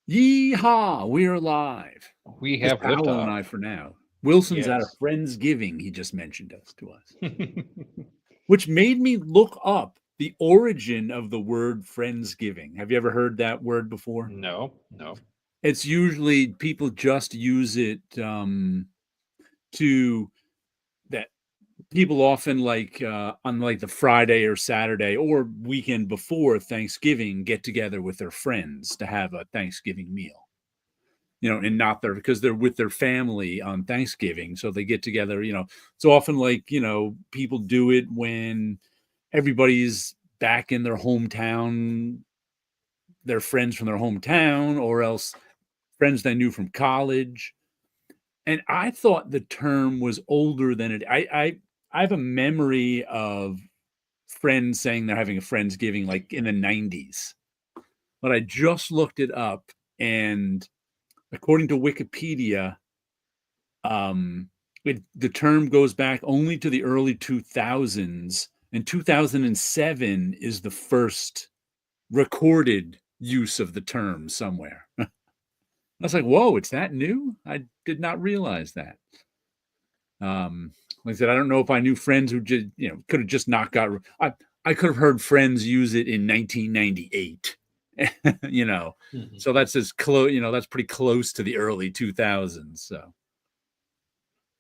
Yeehaw! We're live. We Just have Paolo and liftoff. I for now. Wilson's at a Yes. Friendsgiving. He just mentioned us to us, which made me look up the origin of the word Friendsgiving. Have you ever heard that word before? No, no. It's usually people just use it to that people often on like the Friday or Saturday or weekend before Thanksgiving get together with their friends to have a Thanksgiving meal. And not there because they're with their family on Thanksgiving. So they get together, it's often like, people do it when everybody's back in their hometown, their friends from their hometown, or else friends they knew from college. And I thought the term was older than it. I have a memory of friends saying they're having a Friendsgiving like in the 90s. But I just looked it up, and according to Wikipedia, um, the term goes back only to the early 2000s, and 2007 is the first recorded use of the term somewhere. I was like, whoa, it's that new? I did not realize that. Like I said, I don't know if I knew friends who just, could have just not got. I could have heard friends use it in 1998. Mhm. So that's as close. That's pretty close to the early 2000s. So,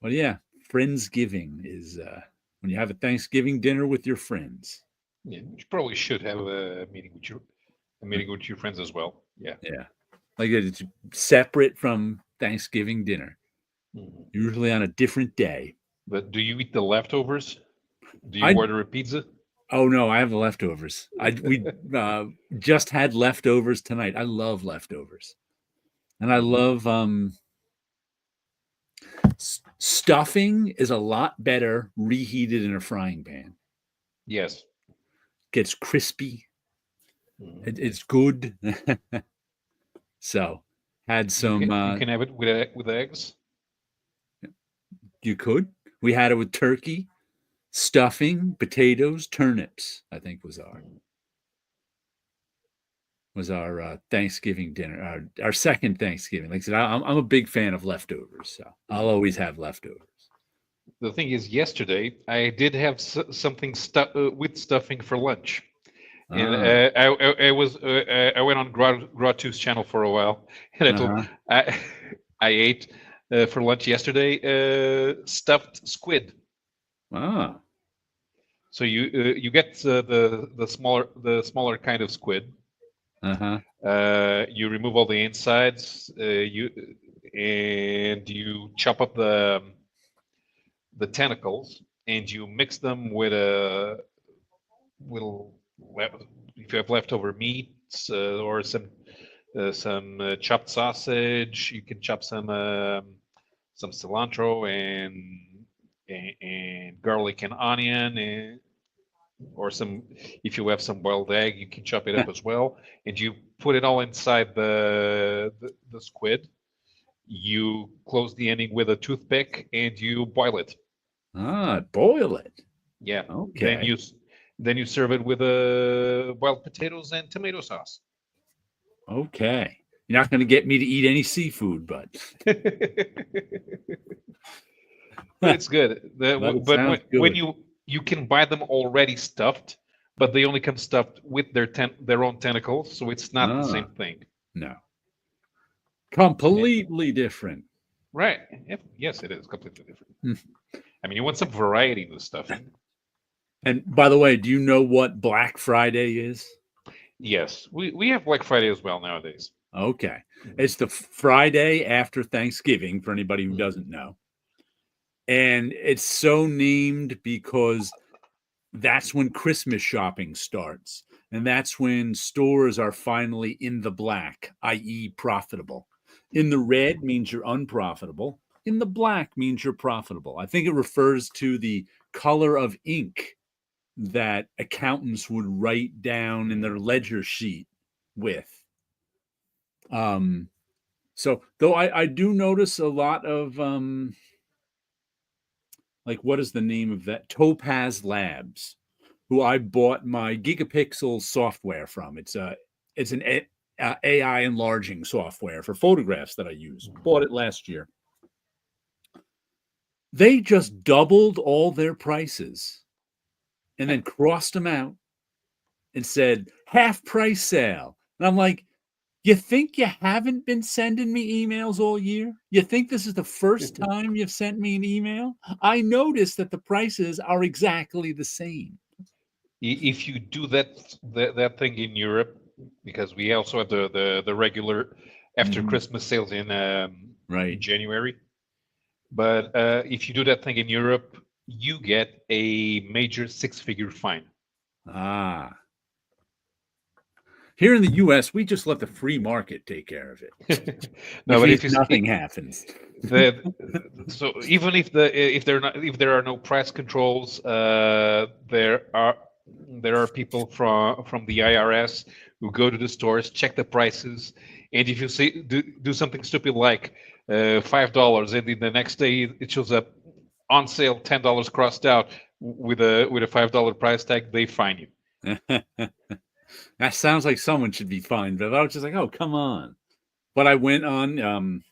well, yeah, Friendsgiving is when you have a Thanksgiving dinner with your friends. Yeah, you probably should have a meeting with your friends as well. Yeah. Yeah, like it's separate from Thanksgiving dinner, Mhm. usually on a different day. But do you eat the leftovers? Do you I order a pizza? Oh no, I have the leftovers. We just had leftovers tonight. I love leftovers, and I Hmm. love stuffing is a lot better reheated in a frying pan. Yes. Gets crispy. Mhm. It's good. So had You some. can you can have it with eggs. You could. We had it with turkey, stuffing, potatoes, turnips. I think Mhm. was our Thanksgiving dinner, our second Thanksgiving. Like I said, I'm a big fan of leftovers, so I'll Mhm. always have leftovers. The thing is, yesterday I did have something with stuffing for lunch. And Ah, I went on Gratu's channel for a while, and uh-huh. I I ate for lunch yesterday stuffed squid. Ah, So you get the smaller kind of squid. uh-huh. You remove all the insides. You chop up the tentacles, and you mix them with a little. If you have leftover meats or some chopped sausage, you can chop some cilantro and garlic and onion, or some. If you have some boiled egg, you can chop it up as well, and you put it all inside the squid. You close the ending with a toothpick and you boil it. Boil it. Yeah. Then Okay. you serve it with boiled potatoes and tomato sauce. Okay. You're not going to get me to eat any seafood, but But it's good. but it But when, sounds when good. you can buy them already stuffed, but they only come stuffed with their own tentacles, so it's not the Ah, same thing. no. Eh, Completely different. Right? Yes, it is completely different. Hmm. I mean, you want some variety in the stuffing. And by the way, do you know what Black Friday is? Yes, we have Black Friday as well nowadays. Okay. Mhm. It's the Friday after Thanksgiving for anybody who Mhm. doesn't know. And it's so named because that's when Christmas shopping starts. And that's when stores are finally in the black, i.e., profitable. In the red means you're unprofitable. In the black means you're profitable. I think it refers to the color of ink that accountants would write down in their Mhm. ledger sheet with. Um, so, though I do notice a lot of like what is the name of that? Topaz Labs, who I bought my Gigapixel software from. It's an AI enlarging software for photographs that I use. Bought it last year. They just doubled all their prices and then crossed them out and said half price sale. And I'm like, you think you haven't been sending me emails all year? You think this is the first time you've sent me an email? I noticed that the prices are exactly the same. If you do that thing in Europe, because we also have the regular after Christmas sales in January, but if you do that thing in Europe, you get a major six-figure fine. Ah. Here in the U.S., we just let the free market take care of it. No, but if nothing happens. So even if there are no price controls, there are people from the IRS who go to the stores, check the prices, and if you do something stupid like $5, and then the next day it shows up on sale $10 crossed out with a $5 price tag, they fine you. That sounds like someone should be fined, but I was just like, oh, come on. But I went on,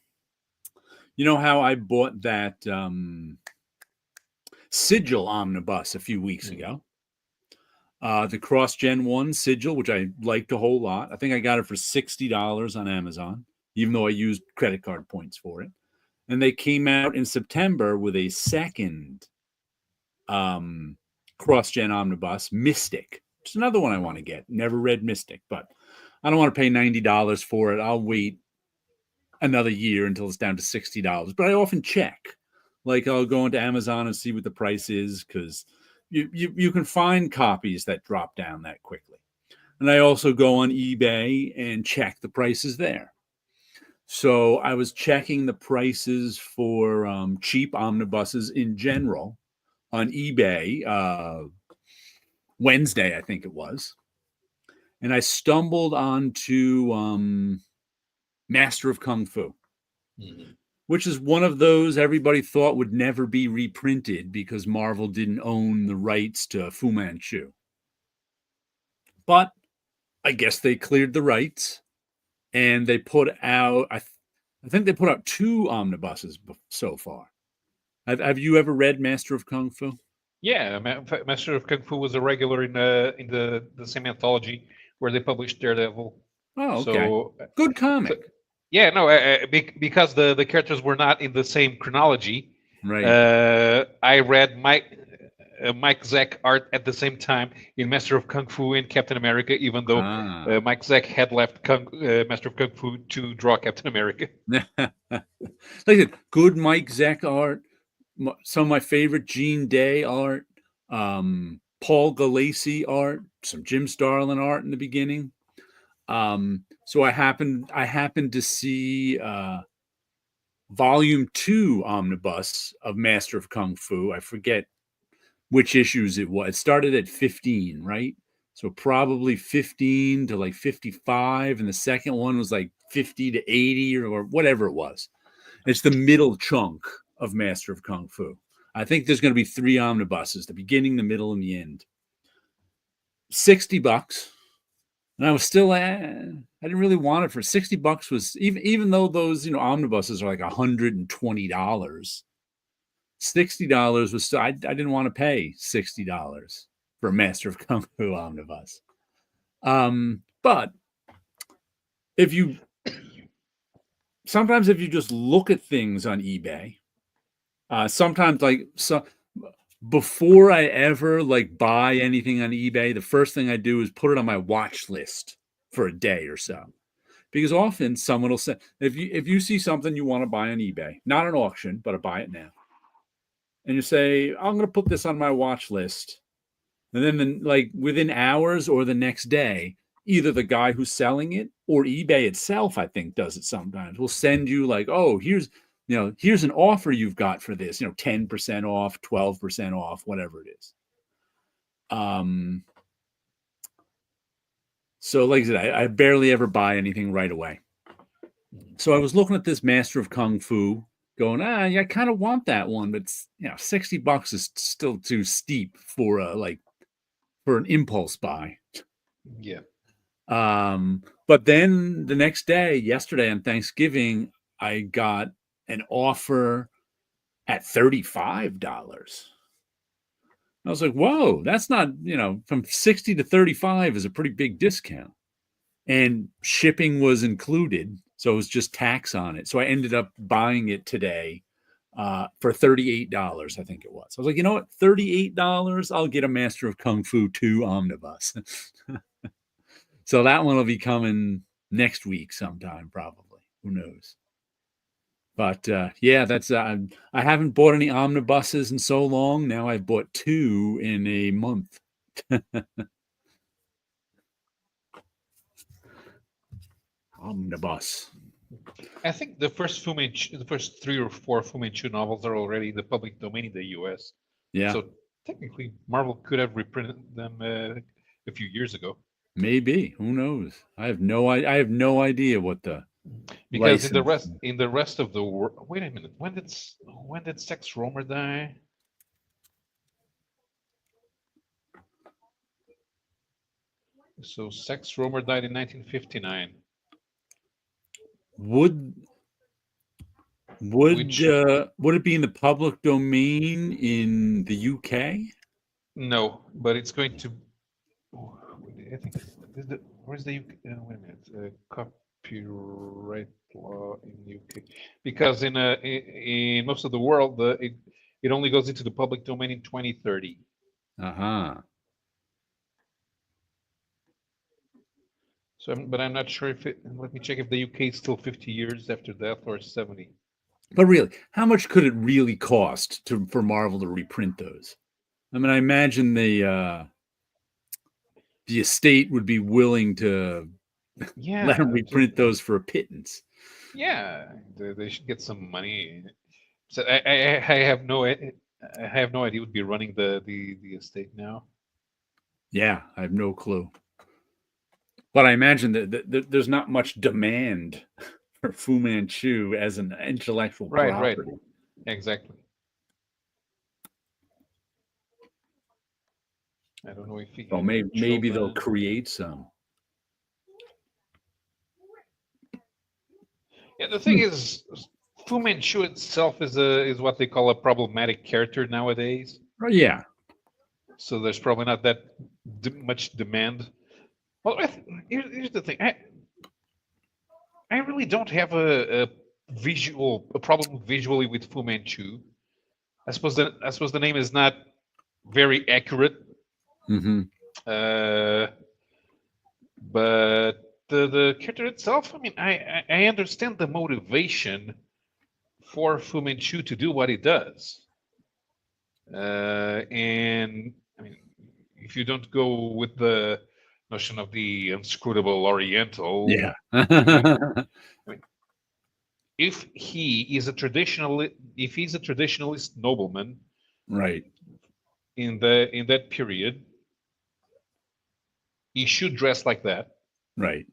you know how I bought that Sigil omnibus a few weeks ago? The cross-gen 1 Sigil, which I liked a whole lot. I think I got it for $60 on Amazon, even though I used credit card points for it. And they came out in September with a second cross-gen omnibus, Mystic. It's another one I want to get. Never read Mystic, but I don't want to pay $90 for it. I'll wait another year until it's down to $60. But I often check. Like I'll go into Amazon and see what the price is, because you can find copies that drop down that quickly. And I also go on eBay and check the prices there. So I was checking the prices for cheap omnibuses in general on eBay Wednesday, I think it was. And I stumbled onto Master of Kung Fu, which is one of those everybody thought would never be reprinted because Marvel didn't own the rights to Fu Manchu. But I guess they cleared the rights, and they put out, I think they put out 2 omnibuses so far. Have you ever read Master of Kung Fu? Yeah, Master of Kung Fu was a regular in the same anthology where they published Daredevil. Oh, okay. So, good comic. Yeah, no, because the characters were not in the same chronology. Right. I read Mike Zeck art at the same time in Master of Kung Fu and Captain America, even though Mike Zeck had left Master of Kung Fu to draw Captain America. Like good Mike Zeck art. Some of my favorite Gene Day art, Paul Galassi art, some Jim Starlin art in the beginning. So I happened to see volume 2 omnibus of Master of Kung Fu. I forget which issues it was. It started at 15, right? So probably 15 to like 55, and the second one was like 50 to 80 or whatever it was. It's the middle chunk of Master of Kung Fu. I think there's going to be 3 omnibuses, the beginning, the middle, and the end. $60. And I was still, I didn't really want it for $60 was, even though those, omnibuses are like $120, $60 was still, I didn't want to pay $60 for a Master of Kung Fu omnibus. But sometimes if you just look at things on eBay, sometimes before I ever buy anything on eBay, the first thing I do is put it on my watch list for a day or so, because often someone will say, if you see something you want to buy on eBay, not an auction, but a buy it now, and you say, I'm going to put this on my watch list, and then within hours or the next day, either the guy who's selling it or eBay itself, I think does it sometimes, will send you oh, here's an offer you've got for this, 10% off, 12% off, whatever it is. So like I said, I barely ever buy anything right away. So I was looking at this Master of Kung Fu going, yeah, I kind of want that one, but $60 is still too steep for for an impulse buy. Yeah. But then the next day, yesterday on Thanksgiving, I got an offer at $35. I was like, whoa, that's not, from 60 to 35 is a pretty big discount. And shipping was included. So it was just tax on it. So I ended up buying it today for $38, I think it was. I was like, you know what? $38, I'll get a Master of Kung Fu 2 omnibus. So that one will be coming next week sometime, probably. Who knows? But yeah, that's I haven't bought any omnibuses in so long. Now I've bought 2 in a month. Omnibus. I think the first the first 3 or 4 Fu Manchu novels are already in the public domain in the U.S. Yeah. So technically, Marvel could have reprinted them a few years ago. Maybe. Who knows? I have no idea what the Because license. in the rest of the world. Wait a minute. When did Sex Romer die? So Sex Romer died in 1959. Would it be in the public domain in the UK? No, but it's going to. I think where's the UK? Wait a minute. Copyright law in UK, because in most of the world, it only goes into the public domain in 2030. So, but I'm not sure if it. Let me check if the UK is still 50 years after death or 70. But really, how much could it really cost for Marvel to reprint those? I mean, I imagine the estate would be willing to let them reprint those for a pittance. Yeah, they should get some money. So I have no idea who'd be running the estate now. Yeah, I have no clue. But I imagine that there's not much demand for Fu Manchu as an intellectual property. Right, exactly. I don't know if he. Well, maybe they'll create some. Yeah, the thing is, Fu Manchu itself is what they call a problematic character nowadays. Oh, yeah. So there's probably not that much demand. Well, here's the thing. I really don't have a problem visually with Fu Manchu. I suppose the name is not very accurate. Mm-hmm. But the character itself, I mean, I understand the motivation for Fu Manchu to do what he does. And I mean, if you don't go with the notion of the inscrutable Oriental, yeah. I mean, if he's a traditionalist nobleman, right, in that period, he should dress like that. Right.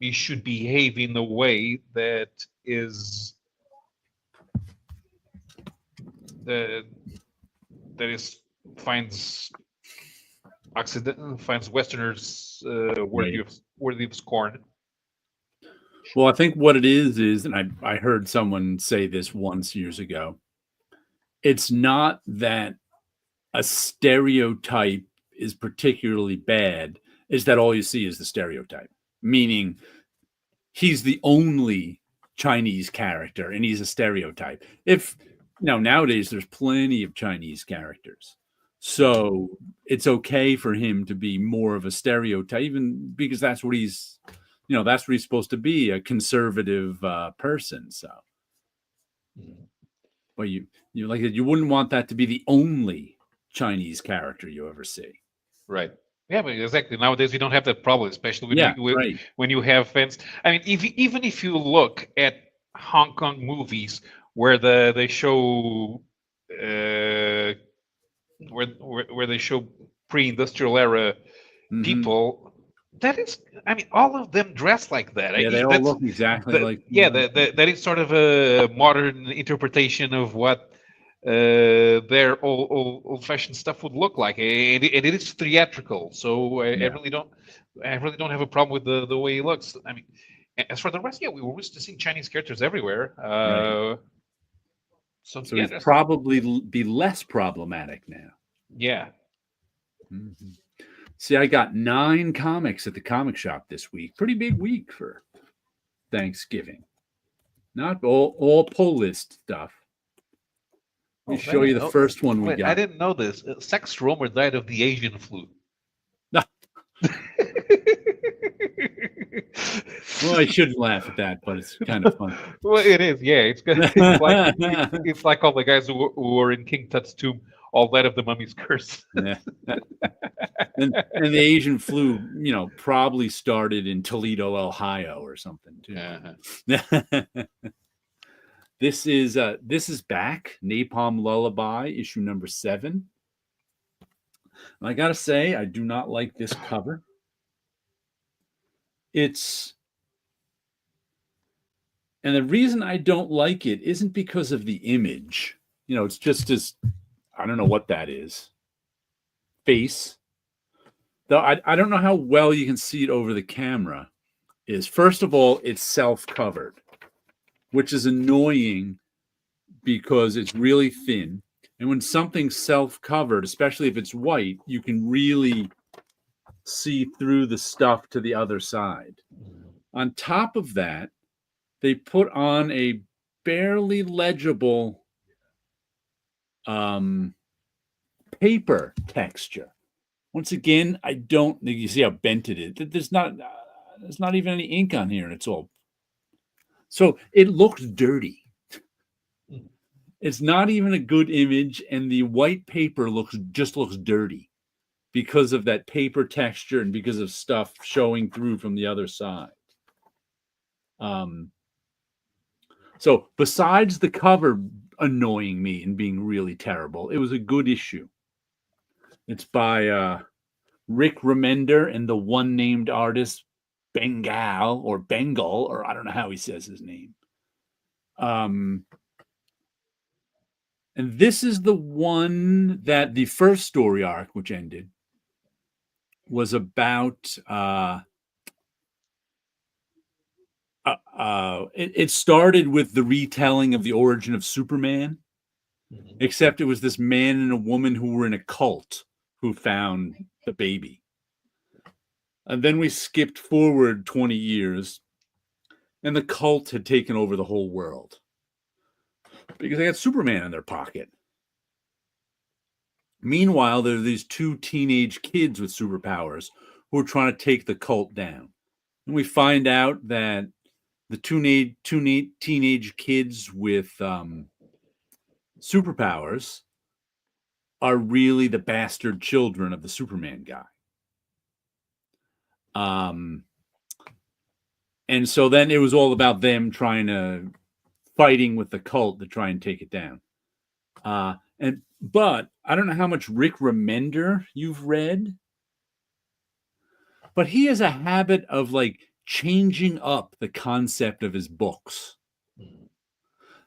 He should behave in a way that finds Westerners worthy of scorn. Well, I think what it is, and I heard someone say this once years ago, it's not that a stereotype is particularly bad, it's that all you see is the stereotype, meaning he's the only Chinese character and he's a stereotype. If nowadays there's plenty of Chinese characters, so it's okay for him to be more of a stereotype, even because that's what he's that's what he's supposed to be, a conservative person. So, but you like that, you wouldn't want that to be the only Chinese character you ever see. Right. Yeah, but exactly. Nowadays we don't have that problem, especially when you have fans. I mean, even if you look at Hong Kong movies where they show where they show pre-industrial era people, that is, I mean, all of them dress like that. Yeah, they all look exactly like. Yeah, that is sort of a modern interpretation of what their old-fashioned stuff would look like, and it is theatrical. So I really don't I really don't have a problem with the way he looks. I mean, as for the rest, yeah, we were used to seeing Chinese characters everywhere. Right. So So yeah, he's there's probably be less problematic now. yeah. Mm-hmm. See, I got 9 comics at the comic shop this week. Pretty big week for Thanksgiving. Not all pull list stuff. Let me Oh, I show you didn't the know. first one we Wait, I got. didn't know this. Sex Romer died of the Asian flu. Well, I shouldn't laugh at that, but it's kind of funny. Well, it is. Yeah, it's like all the guys who were in King Tut's tomb, all that of the mummy's curse. Yeah. And the Asian flu, probably started in Toledo, Ohio, or something too. Uh-huh. This is back, Napalm Lullaby, issue number 7. And I gotta say, I do not like this cover. And the reason I don't like it isn't because of the image. It's just I don't know what that is. Face. Though I don't know how well you can see it over the camera. First of all, it's self-covered, which is annoying because it's really thin. And when something's self-covered, especially if it's white, you can really see through the stuff to the other side. On top of that, they put on a barely legible paper texture. Once again, I don't. You see how bent it is. There's not even any ink on here, and it's all. So it looks dirty. It's not even a good image, and the white paper looks dirty because of that paper texture and because of stuff showing through from the other side. So besides the cover annoying me and being really terrible, it was a good issue. It's by Rick Remender and the one named artist Bengal, or I don't know how he says his name. And this is the one that the first story arc, which ended, was about. It started with the retelling of the origin of Superman, except it was this man and a woman who were in a cult who found the baby. And then we skipped forward 20 years, and the cult had taken over the whole world because they had Superman in their pocket. Meanwhile, there are these 2 teenage kids with superpowers who are trying to take the cult down. And we find out that the two teenage kids with superpowers are really the bastard children of the Superman guy. And so then it was all about them fighting with the cult to try and take it down. But I don't know how much Rick Remender you've read, but he has a habit of changing up the concept of his books.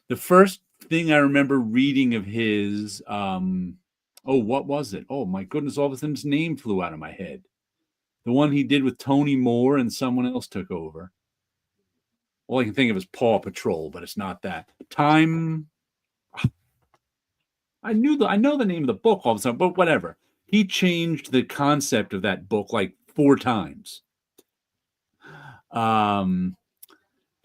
The first thing I remember reading of his, what was it? Oh my goodness, all of a sudden his name flew out of my head. The one he did with Tony Moore and someone else took over. All I can think of is Paw Patrol, but it's not that. I know the name of the book all of a sudden, but whatever. He changed the concept of that book 4 times. And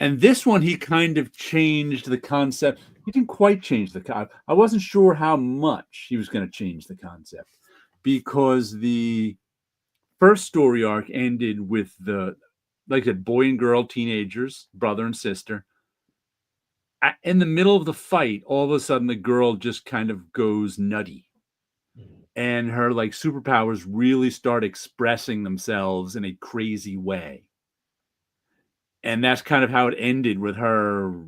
this one, he kind of changed the concept. He didn't quite change the concept. I wasn't sure how much he was going to change the concept, because the first story arc ended with like I said, boy and girl, teenagers, brother and sister. In the middle of the fight, all of a sudden the girl just kind of goes nutty. And her superpowers really start expressing themselves in a crazy way. And that's kind of how it ended, with her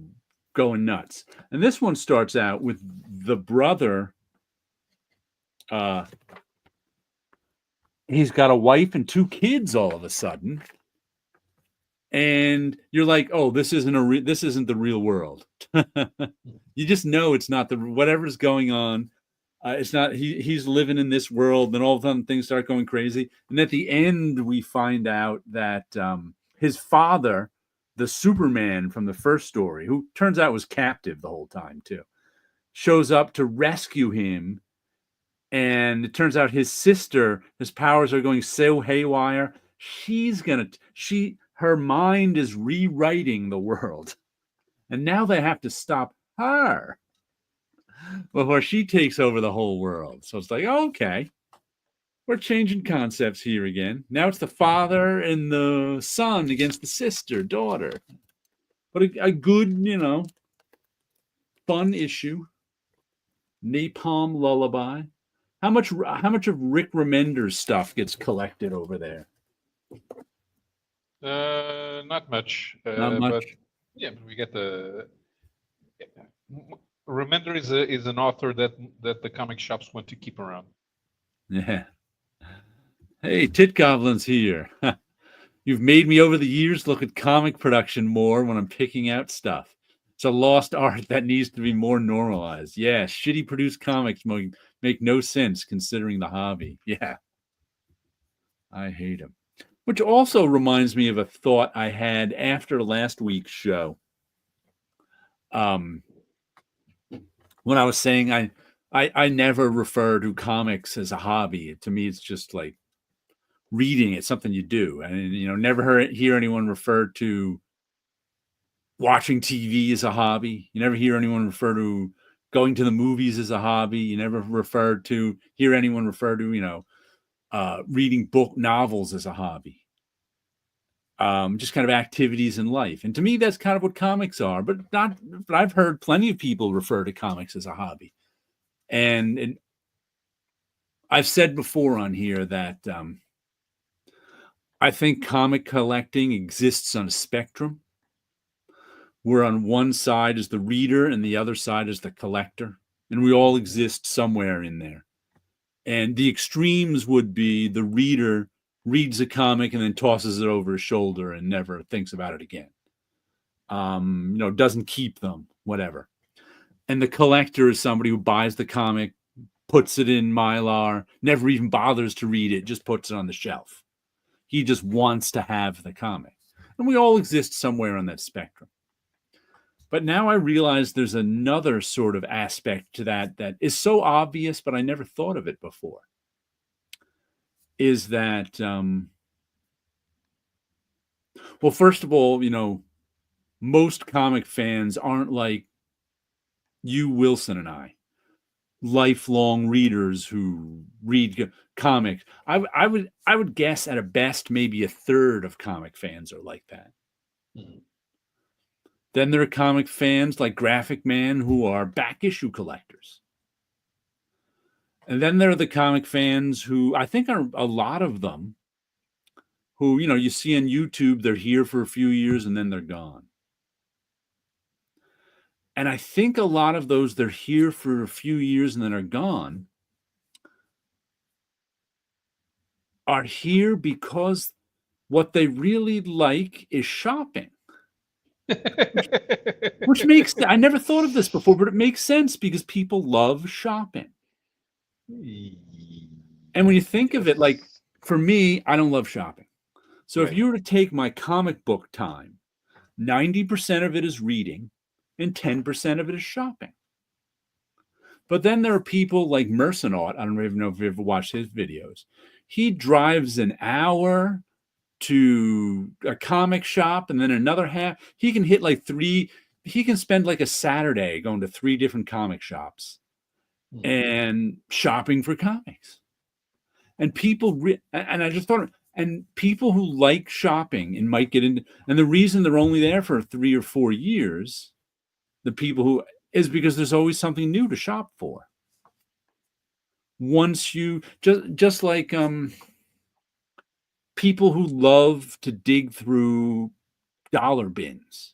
going nuts. And this one starts out with the brother. He's got a wife and 2 kids all of a sudden. And you're like, oh, this isn't the real world. You just know it's not whatever's going on. It's not he's living in this world, and all of a sudden things start going crazy. And at the end, we find out that his father, the Superman from the first story, who turns out was captive the whole time too, shows up to rescue him. And it turns out his sister, his powers are going so haywire. Her mind is rewriting the world. And now they have to stop her before she takes over the whole world. So it's like, okay, we're changing concepts here again. Now it's the father and the son against the sister, daughter. But a good, fun issue. Napalm Lullaby. How much of Rick Remender's stuff gets collected over there? Not much. Not much. But yeah, we get the. Remender is an author that the comic shops want to keep around. Yeah. Hey, Tit Goblin's here. You've made me over the years look at comic production more when I'm picking out stuff. It's a lost art that needs to be more normalized. Yeah, shitty produced comics make no sense considering the hobby. Yeah. I hate them. Which also reminds me of a thought I had after last week's show. When I was saying I never refer to comics as a hobby. To me, it's just like reading. It's something you do. And, never hear anyone refer to watching TV as a hobby. You never hear anyone refer to going to the movies as a hobby. You never hear anyone refer to, reading book novels as a hobby. Just kind of activities in life. And to me, that's kind of what comics are, but I've heard plenty of people refer to comics as a hobby. And I've said before on here that I think comic collecting exists on a spectrum, where on one side is the reader and the other side is the collector. And we all exist somewhere in there. And the extremes would be the reader reads a comic and then tosses it over his shoulder and never thinks about it again. Doesn't keep them, whatever. And the collector is somebody who buys the comic, puts it in Mylar, never even bothers to read it, just puts it on the shelf. He just wants to have the comic. And we all exist somewhere on that spectrum. But now I realize there's another sort of aspect to that is so obvious, but I never thought of it before. Is that, well, first of all, most comic fans aren't like you, Wilson, and I, lifelong readers who read comics. I would guess at a best maybe a third of comic fans are like that. Mm-hmm. Then there are comic fans like Graphic Man who are back issue collectors. And then there are the comic fans who I think are a lot of them who, you see on YouTube, they're here for a few years and then they're gone. And I think a lot of those, they're here for a few years and then are gone, are here because what they really like is shopping. Which makes, I never thought of this before, but it makes sense because people love shopping. And when you think of it, like for me, I don't love shopping. So right. If you were to take my comic book time, 90% of it is reading and 10% of it is shopping. But then there are people like Mercenaut. I don't even know if you've ever watched his videos. He drives an hour to a comic shop and then another half. He can hit like three. He can spend like a Saturday going to 3 different comic shops and shopping for comics. And people, and I just thought, and people who like shopping and might get into, and the reason they're only there for 3 or 4 years, the people who, is because there's always something new to shop for. Once you, just like people who love to dig through dollar bins.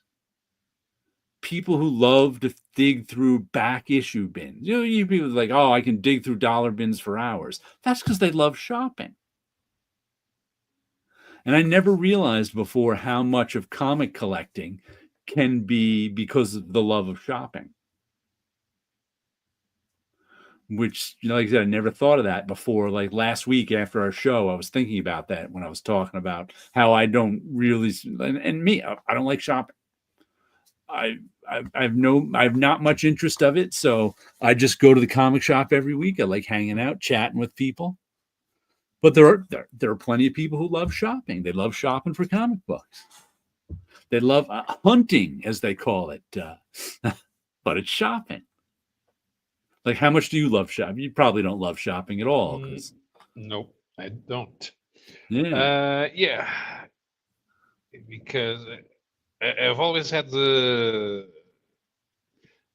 People who love to dig through back issue bins. You people like, oh, I can dig through dollar bins for hours. That's because they love shopping. And I never realized before how much of comic collecting can be because of the love of shopping. which, like I said, I never thought of that before. Like last week after our show, I was thinking about that when I was talking about how I don't really, and me, I don't like shopping. I've not much interest of it, so I just go to the comic shop every week. I like hanging out, chatting with people. But there are plenty of people who love shopping. They love shopping for comic books. They love hunting, as they call it, but it's shopping. Like, how much do you love shopping? You probably don't love shopping at all, because Nope, I don't. yeah, Yeah, because I've always had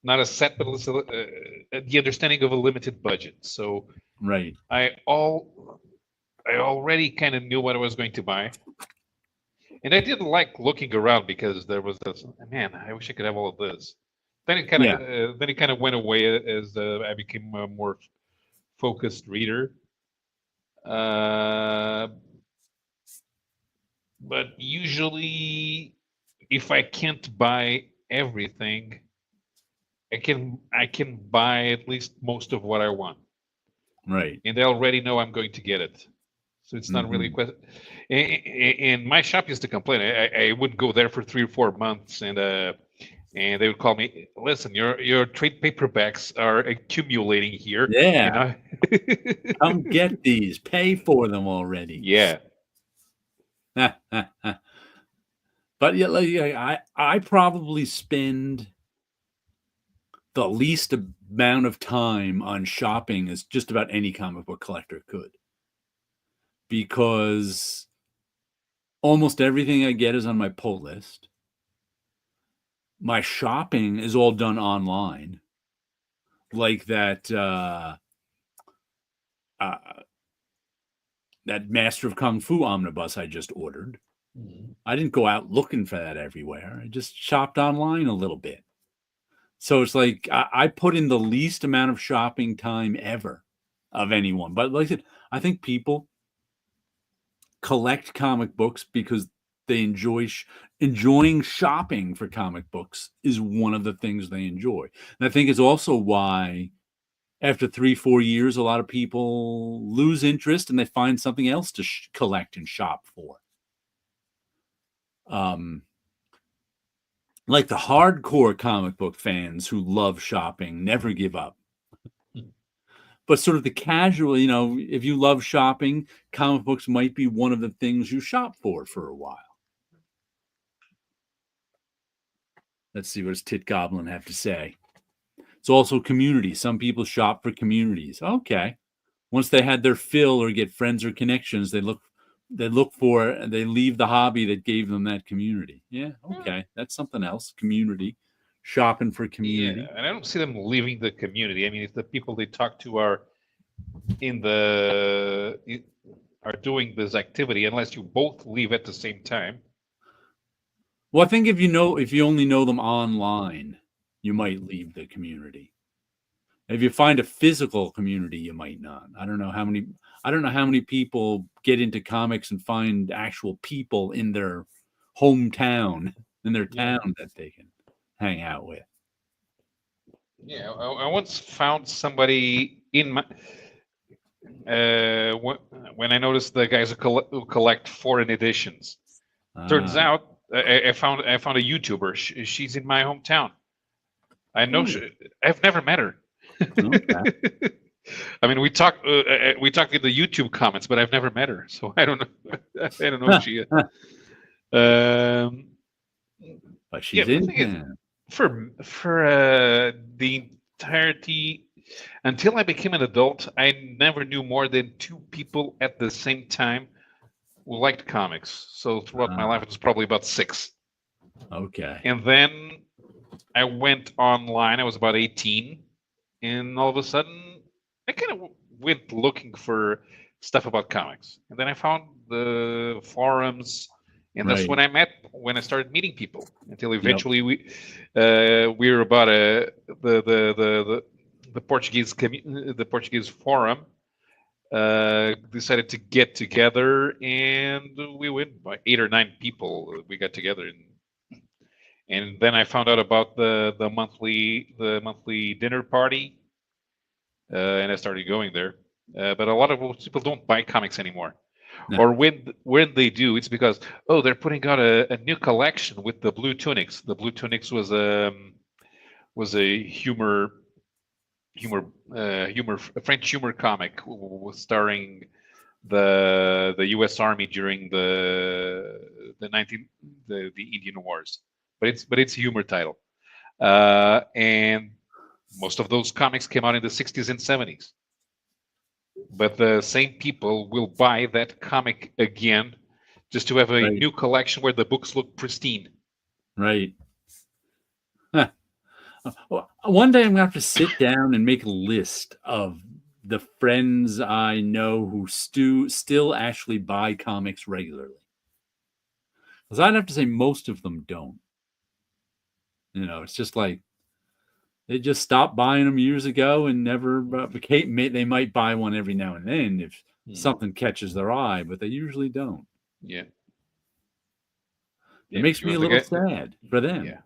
not a set, but the understanding of a limited budget. So right, I already kind of knew what I was going to buy, and I did like looking around because there was this, man, I wish I could have all of this. yeah, Then it kind of went away as I became a more focused reader. Uh, but usually, if I can't buy everything, I can buy at least most of what I want, right. and they already know I'm going to get it. So it's not really a Hmm. question. And my shop used to complain. I would go there for 3 or 4 months, and they would call me. Listen, your trade paperbacks are accumulating here. You Yeah, know. come get these. Pay for them already. Yeah. But yeah, like, I probably spend the least amount of time on shopping as just about any comic book collector could, because almost everything I get is on my pull list. My shopping is all done online, like uh, that Master of Kung Fu omnibus I just ordered. I didn't go out looking for that everywhere. I just shopped online a little bit. So it's like I put in the least amount of shopping time ever of anyone. But like I said, I think people collect comic books because they enjoying shopping for comic books is one of the things they enjoy. And I think it's also why after 3-4 years, a lot of people lose interest and they find something else to collect and shop for. Um, like the hardcore comic book fans who love shopping never give up. But sort of the casual, if you love shopping, comic books might be one of the things you shop for a while. Let's see, what does Tit Goblin have to say? It's also community. Some people shop for communities. Okay. Once they had their fill or get friends or connections, they leave the hobby that gave them that community. Yeah, okay. That's something else. Community. Shopping for Yeah, community. and I don't see them leaving the community. I mean, if the people they talk to are in the are doing this activity, unless you both leave at the same time. Well, I think if you only know them online, you might leave the community. If you find a physical community, you might not. I don't know how many people get into comics and find actual people in their hometown, in their town that they can hang out with. Yeah, I once found somebody in my when I noticed the guys who collect foreign editions. Turns out I found a YouTuber. She's in my hometown. I know I've never met her. Okay. I mean, we talked in the YouTube comments, but I've never met her, so I don't know. I don't know if she. But she's in town. For the entirety until I became an adult, I never knew more than 2 people at the same time who liked comics. So throughout my life, it was probably about 6. Okay. And then I went online. I was about 18, and all of a sudden, I kind of went looking for stuff about comics. And then I found the forums, and that's Right. when I started meeting people. Until eventually we were about the Portuguese forum. Decided to get together, and we went by 8 or 9 people. We got together, and then I found out about the monthly dinner party, and I started going there. But a lot of people don't buy comics anymore. No. Or when they do, it's because they're putting out a new collection with the Blue Tunics. The Blue Tunics was a a French humor comic starring the U.S. Army during the Indian Wars. But it's a humor title, and most of those comics came out in the 60s and 70s. But the same people will buy that comic again just to have a Right. new collection where the books look pristine. Right. Huh. Well, one day I'm gonna have to sit down and make a list of the friends I know who still actually buy comics regularly. Because I'd have to say most of them don't. It's just like they just stopped buying them years ago and never became. They might buy one every now and then if something catches their eye, but they usually don't. Yeah. It makes me a little sad for them. Yeah.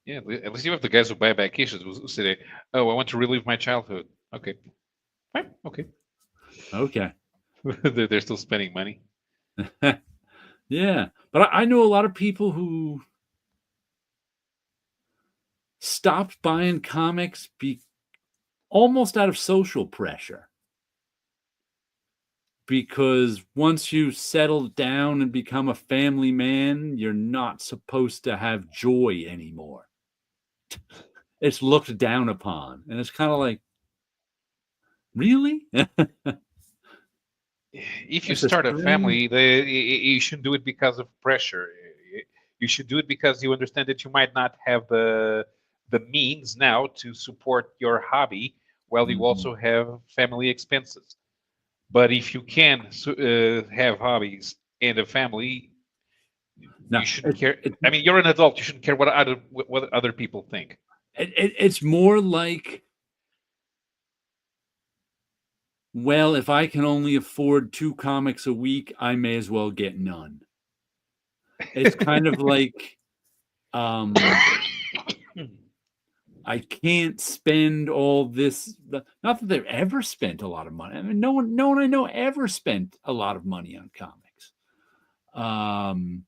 Yeah, at least you have the guys who buy back issues who say, "Oh, I want to relive my childhood." Okay, fine, okay. Okay. They're still spending money. Yeah, but I know a lot of people who stopped buying comics almost out of social pressure. Because once you settle down and become a family man, you're not supposed to have joy anymore. It's looked down upon. And it's kind of like, really? If you start a family, you shouldn't do it because of pressure. You should do it because you understand that you might not have the means now to support your hobby while you also have family expenses. But if you can have hobbies and a family, you shouldn't care. I mean, you're an adult. You shouldn't care what other people think. It's more like, well, if I can only afford 2 comics a week, I may as well get none. It's kind of like, I can't spend all this. Not that they've ever spent a lot of money. I mean, no one I know ever spent a lot of money on comics. And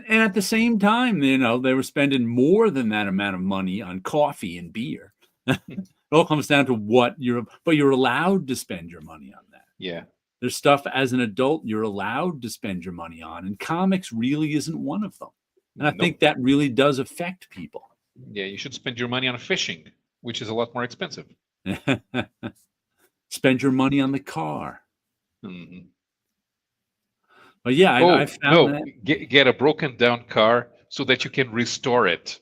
at the same time, they were spending more than that amount of money on coffee and beer. It all comes down to but you're allowed to spend your money on that. Yeah. There's stuff as an adult you're allowed to spend your money on, and comics really isn't one of them. And I think that really does affect people. Yeah, you should spend your money on fishing, which is a lot more expensive. Spend your money on the car. Mm-hmm. But yeah, I found that. Get a broken down car so that you can restore it.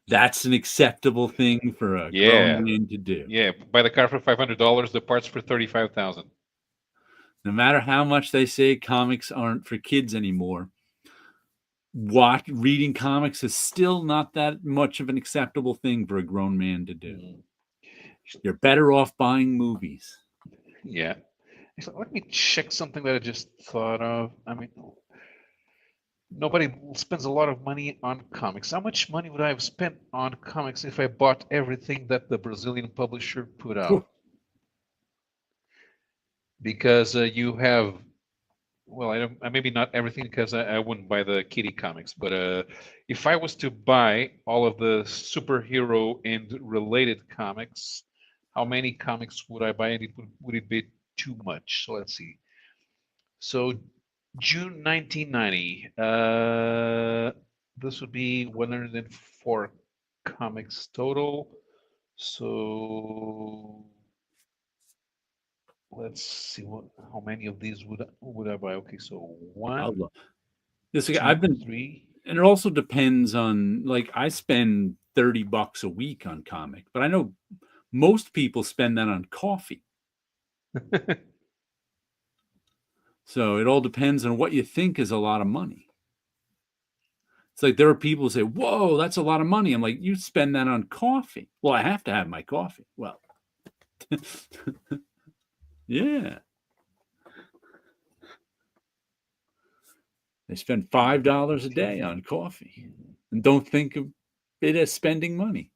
That's an acceptable thing for a grown man to do. Yeah, buy the car for $500, the parts for $35,000. No matter how much they say comics aren't for kids anymore, reading comics is still not that much of an acceptable thing for a grown man to do. You're better off buying movies. Yeah. Let me check something that I just thought of. I mean, nobody spends a lot of money on comics. How much money would I have spent on comics if I bought everything that the Brazilian publisher put out? Because you have, well, maybe not everything, because I wouldn't buy the Kitty comics. But if I was to buy all of the superhero and related comics, how many comics would I buy? And would it be too much? So let's see. So June 1990, this would be 104 comics total. So let's see how many of these would I buy. Okay, so one, I've been 3, and it also depends on, like, I spend $30 a week on comic, but I know most people spend that on coffee. So it all depends on what you think is a lot of money. It's like there are people who say, "Whoa, that's a lot of money." I'm like, "You spend that on coffee." Well, I have to have my coffee. Well, yeah. They spend $5 a day on coffee and don't think of it as spending money.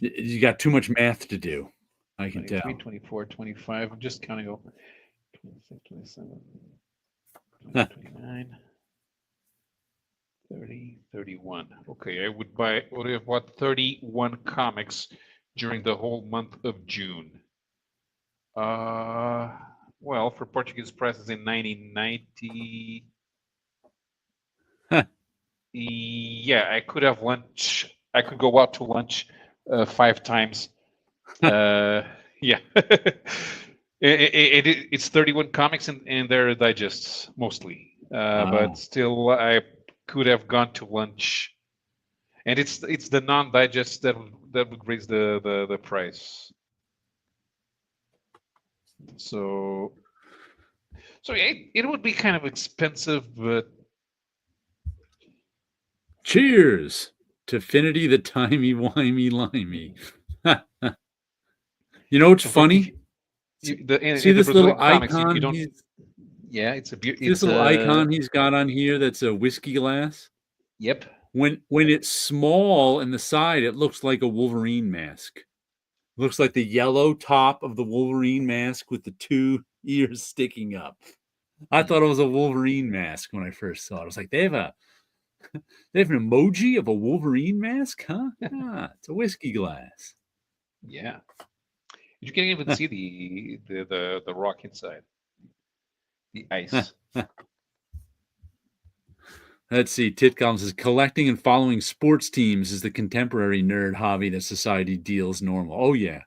You got too much math to do. I can 23, tell. 24, 25. I'm just counting over 26, 27, Huh. 29, 30, 31. Okay, would have bought 31 comics during the whole month of June. Well, for Portuguese prices in 1990, Huh. yeah, I could have lunch. I could go out to lunch 5 times. Yeah. It's 31 comics and they're digests mostly. But still, I could have gone to lunch. And it's the non-digest that would raise the price. So it would be kind of expensive, but Cheers to Finity the timey-wimey-limey. You know what's funny? in See the this little Brazilian comics, you icon? don't. Yeah, it's a See this little icon he's got on here that's a whiskey glass? Yep. When it's small in the side, it looks like a Wolverine mask. It looks like the yellow top of the Wolverine mask with the 2 ears sticking up. I thought it was a Wolverine mask when I first saw it. I was like, they have an emoji of a Wolverine mask, huh? It's a whiskey glass. Yeah. You can even see the rock inside. The ice. Let's see. Titcom says collecting and following sports teams is the contemporary nerd hobby that society deals normal. Oh yeah,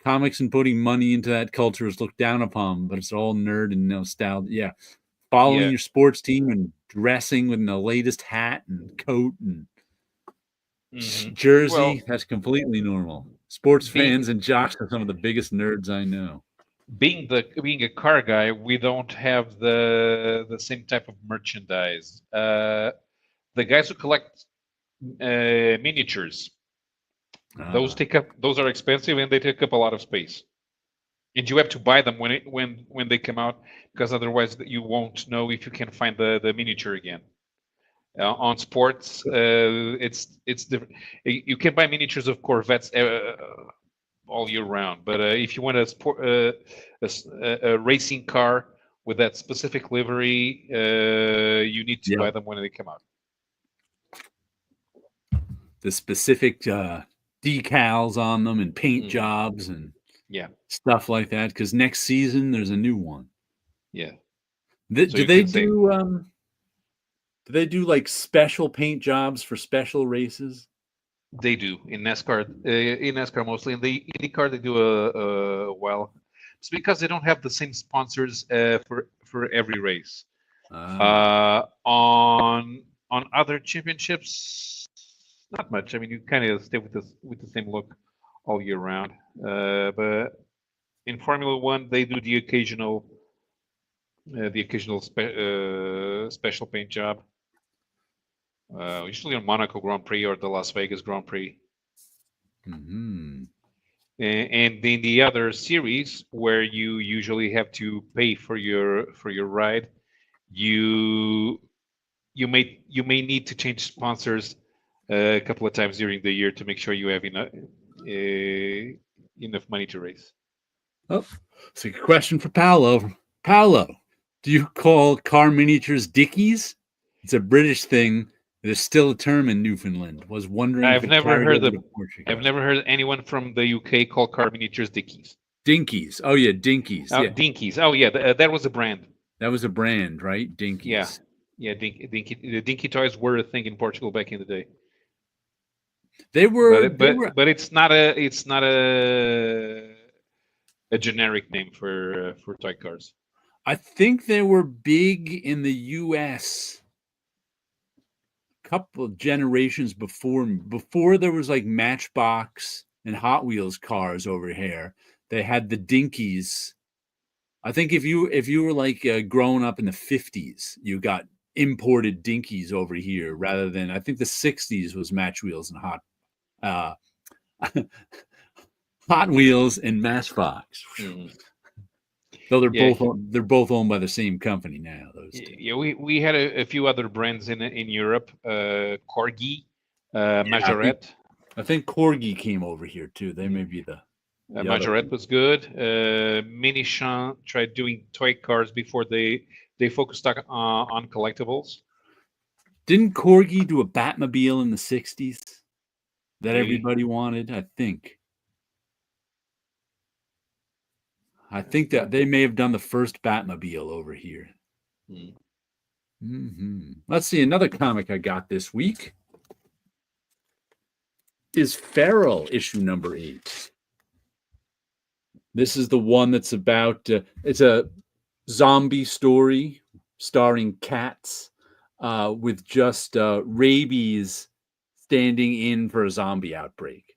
comics and putting money into that culture is looked down upon, but it's all nerd and nostalgia. Yeah, following your sports team and dressing with the latest hat and coat and jersey, that's completely normal. Sports fans and jocks are some of the biggest nerds I know. Being a car guy, we don't have the same type of merchandise. The guys who collect miniatures, those are expensive and they take up a lot of space. And you have to buy them when they come out, because otherwise you won't know if you can find the miniature again. On sports, it's different. You can buy miniatures of Corvettes all year round, but if you want a racing car with that specific livery, you need to buy them when they come out. The specific decals on them and paint jobs and stuff like that, because next season there's a new one. Yeah. Do they do like special paint jobs for special races? They do in NASCAR. In NASCAR mostly. In the IndyCar they do well. It's because they don't have the same sponsors for every race. On other championships, not much. I mean, you kind of stay with the same look all year round. But in Formula One, they do the occasional special paint job. Usually on Monaco Grand Prix or the Las Vegas Grand Prix. And in the other series where you usually have to pay for your ride, you may need to change sponsors a couple of times during the year to make sure you have enough money to race. Oh, so a question for Paolo. Paolo, do you call car miniatures dickies? It's a British thing. There's still a term in Newfoundland. Was wondering. I've never heard anyone from the UK call car miniatures dickies. Dinkies. Oh yeah, dinkies. Oh, yeah. Dinkies. Oh yeah, that was a brand. That was a brand, right? Dinkies. Yeah. The dinky toys were a thing in Portugal back in the day. They were, but it's not a generic name for toy cars. I think they were big in the U.S. couple of generations before there was like Matchbox and Hot Wheels cars over here. They had the dinkies. I think if you were like growing up in the 50s, you got imported dinkies over here rather than, I think the 60s was Match Wheels and Hot Wheels and Matchbox. Though they're both owned by the same company now. Those two. Yeah, we had a few other brands in Europe. Corgi, Majorette. I think Corgi came over here too. They may be the other Majorette was good. Mini Champ tried doing toy cars before they focused on collectibles. Didn't Corgi do a Batmobile in the 60s that Maybe. everybody wanted? I think that they may have done the first Batmobile over here. Let's see. Another comic I got this week is Feral, issue number 8. This is the one that's about, it's a zombie story starring cats with just rabies standing in for a zombie outbreak.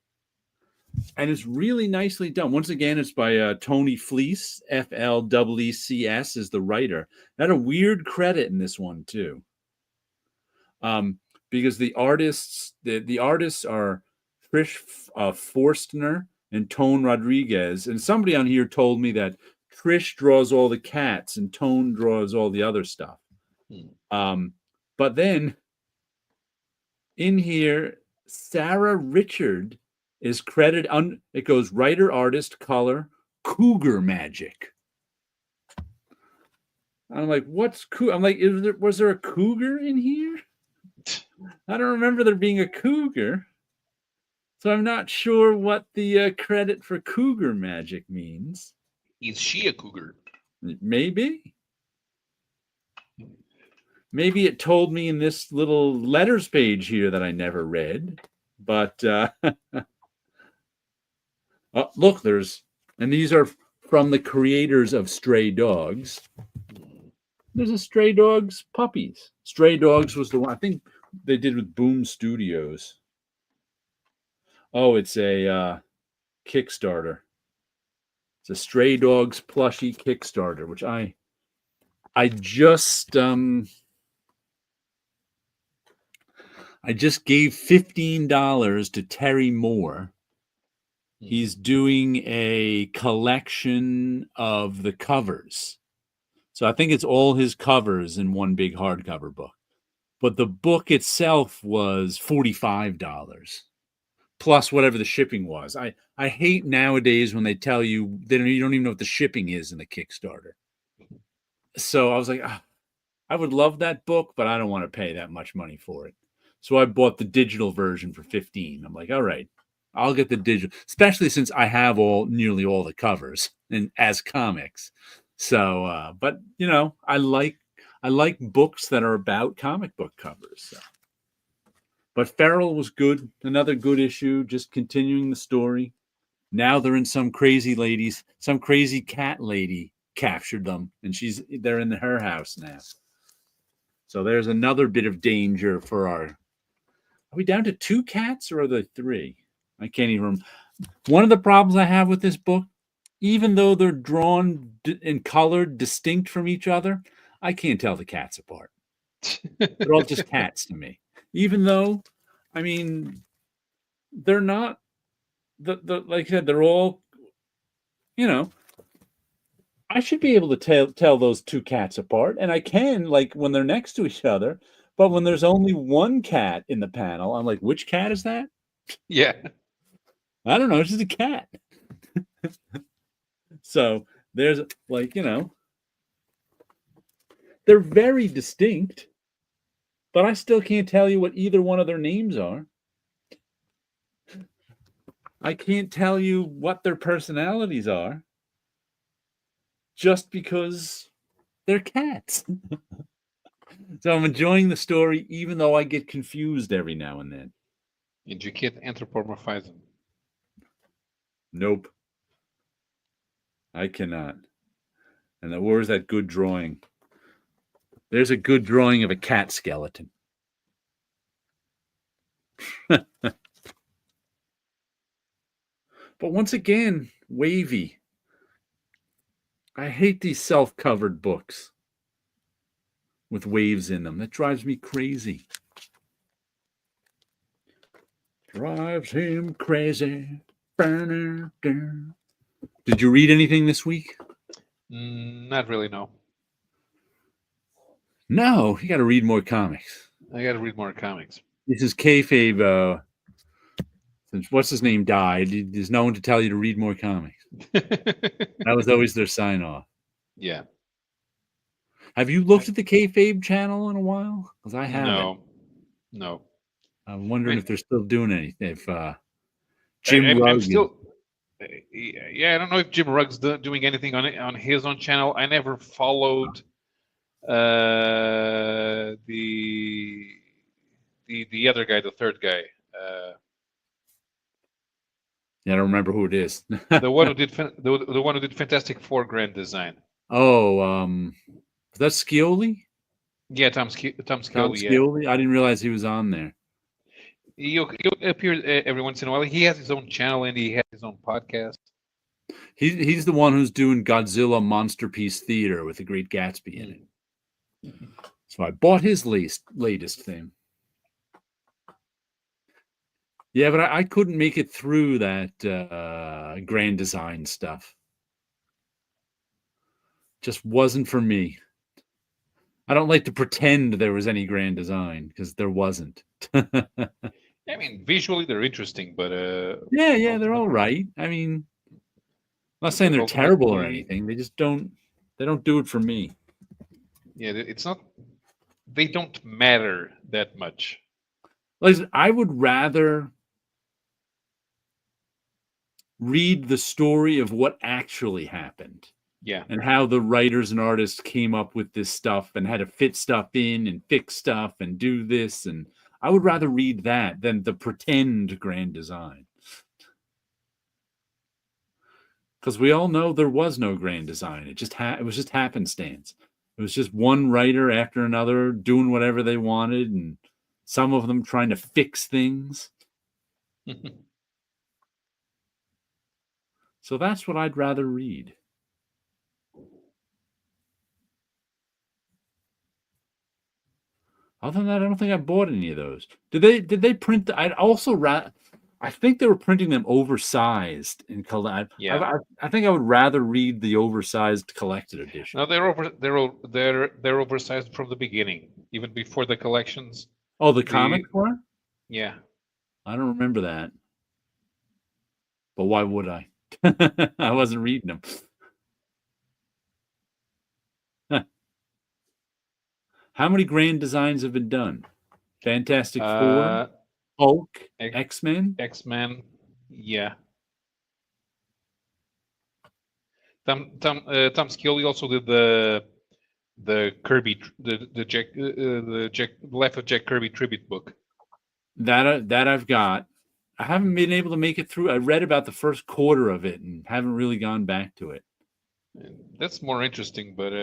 And it's really nicely done. Once again, it's by Tony Fleece, FLEECS is the writer. Had a weird credit in this one too, because the artists are Trish Forstner and Tone Rodriguez. And somebody on here told me that Trish draws all the cats and Tone draws all the other stuff. But then in here, Sarah Richard is credited on, it goes writer, artist, color, Cougar Magic. I'm like, what's cool? I'm like, was there a cougar in here? I don't remember there being a cougar. So I'm not sure what the credit for Cougar Magic means. Is she a cougar? Maybe. Maybe it told me in this little letters page here that I never read. But oh, look, and these are from the creators of Stray Dogs. There's a Stray Dogs puppies. Stray Dogs was the one I think they did with Boom Studios. Oh, it's a Kickstarter. It's a Stray Dogs plushie Kickstarter, which I just gave $15 to Terry Moore. He's doing a collection of the covers. So I think it's all his covers in one big hardcover book. But the book itself was $45 plus whatever the shipping was. I hate nowadays when they tell you you don't even know what the shipping is in the Kickstarter. So I was like, I would love that book, but I don't want to pay that much money for it. So I bought the digital version for $15. I'm like, all right, I'll get the digital, especially since I have nearly all the covers and as comics. So, but you know, I like books that are about comic book covers. So. But Feral was good, another good issue, just continuing the story. Now they're in some crazy cat lady captured them, and they're in her house now. So there's another bit of danger for our. Are we down to 2 cats or are there 3? I can't even remember. One of the problems I have with this book, even though they're drawn and colored distinct from each other, I can't tell the cats apart. They're all just cats to me. Even though, I mean, they're not, like I said, they're all, you know, I should be able to tell those 2 cats apart. And I can, like, when they're next to each other. But when there's only one cat in the panel, I'm like, which cat is that? Yeah. I don't know. It's just a cat. So there's, like, you know, they're very distinct, but I still can't tell you what either one of their names are. I can't tell you what their personalities are just because they're cats. So I'm enjoying the story, even though I get confused every now and then. And you can't anthropomorphize them. Nope. I cannot. And where's that good drawing? There's a good drawing of a cat skeleton. But once again, wavy. I hate these self-covered books with waves in them. That drives me crazy. Drives him crazy. Did you read anything this week? Not really, no. No, you got to read more comics. I got to read more comics. This is kayfabe Since what's his name died, there's no one to tell you to read more comics. That was always their sign off. Yeah. Have you looked at the Kayfabe channel in a while? Because I haven't. No. I'm I wondering mean, if they're still doing anything. If Jim I'm Rugg still. Yeah, I don't know if Jim Rugg's doing anything on his own channel. I never followed the other guy, the third guy, I don't remember who it is. the one who did the one who did Fantastic Four grand design. Oh, is that Scioli? Yeah, Tom Tom Scioli. Yeah, Scioli? I didn't realize he was on there. he'll appear every once in a while. He has his own channel and he has his own podcast. He's the one who's doing Godzilla Monster Piece Theater with the Great Gatsby in it. So I bought his latest thing. Yeah, but I couldn't make it through that grand design stuff. Just wasn't for me. I don't like to pretend there was any grand design because there wasn't. I mean, visually they're interesting, but yeah, they're all right. I mean, I'm not saying they're terrible or anything. They just don't do it for me. Yeah, it's not. They don't matter that much. Listen, I would rather read the story of what actually happened. Yeah. And how the writers and artists came up with this stuff and how to fit stuff in and fix stuff and do this. And I would rather read that than the pretend grand design. Because we all know there was no grand design. It was just happenstance. It was just one writer after another doing whatever they wanted, and some of them trying to fix things. So that's what I'd rather read. Other than that, I don't think I bought any of those. Did they print? I think they were printing them oversized in collect. Yeah. I think I would rather read the oversized collected edition. No, they're oversized from the beginning, even before the collections. Oh, the comics were? Yeah. I don't remember that. But why would I? I wasn't reading them. How many grand designs have been done? Fantastic Four, Hulk, X-Men? X-Men, yeah. Tom Scioli also did the Kirby, the Life of Jack Kirby tribute book. That I've got. I haven't been able to make it through. I read about the first quarter of it and haven't really gone back to it. That's more interesting, but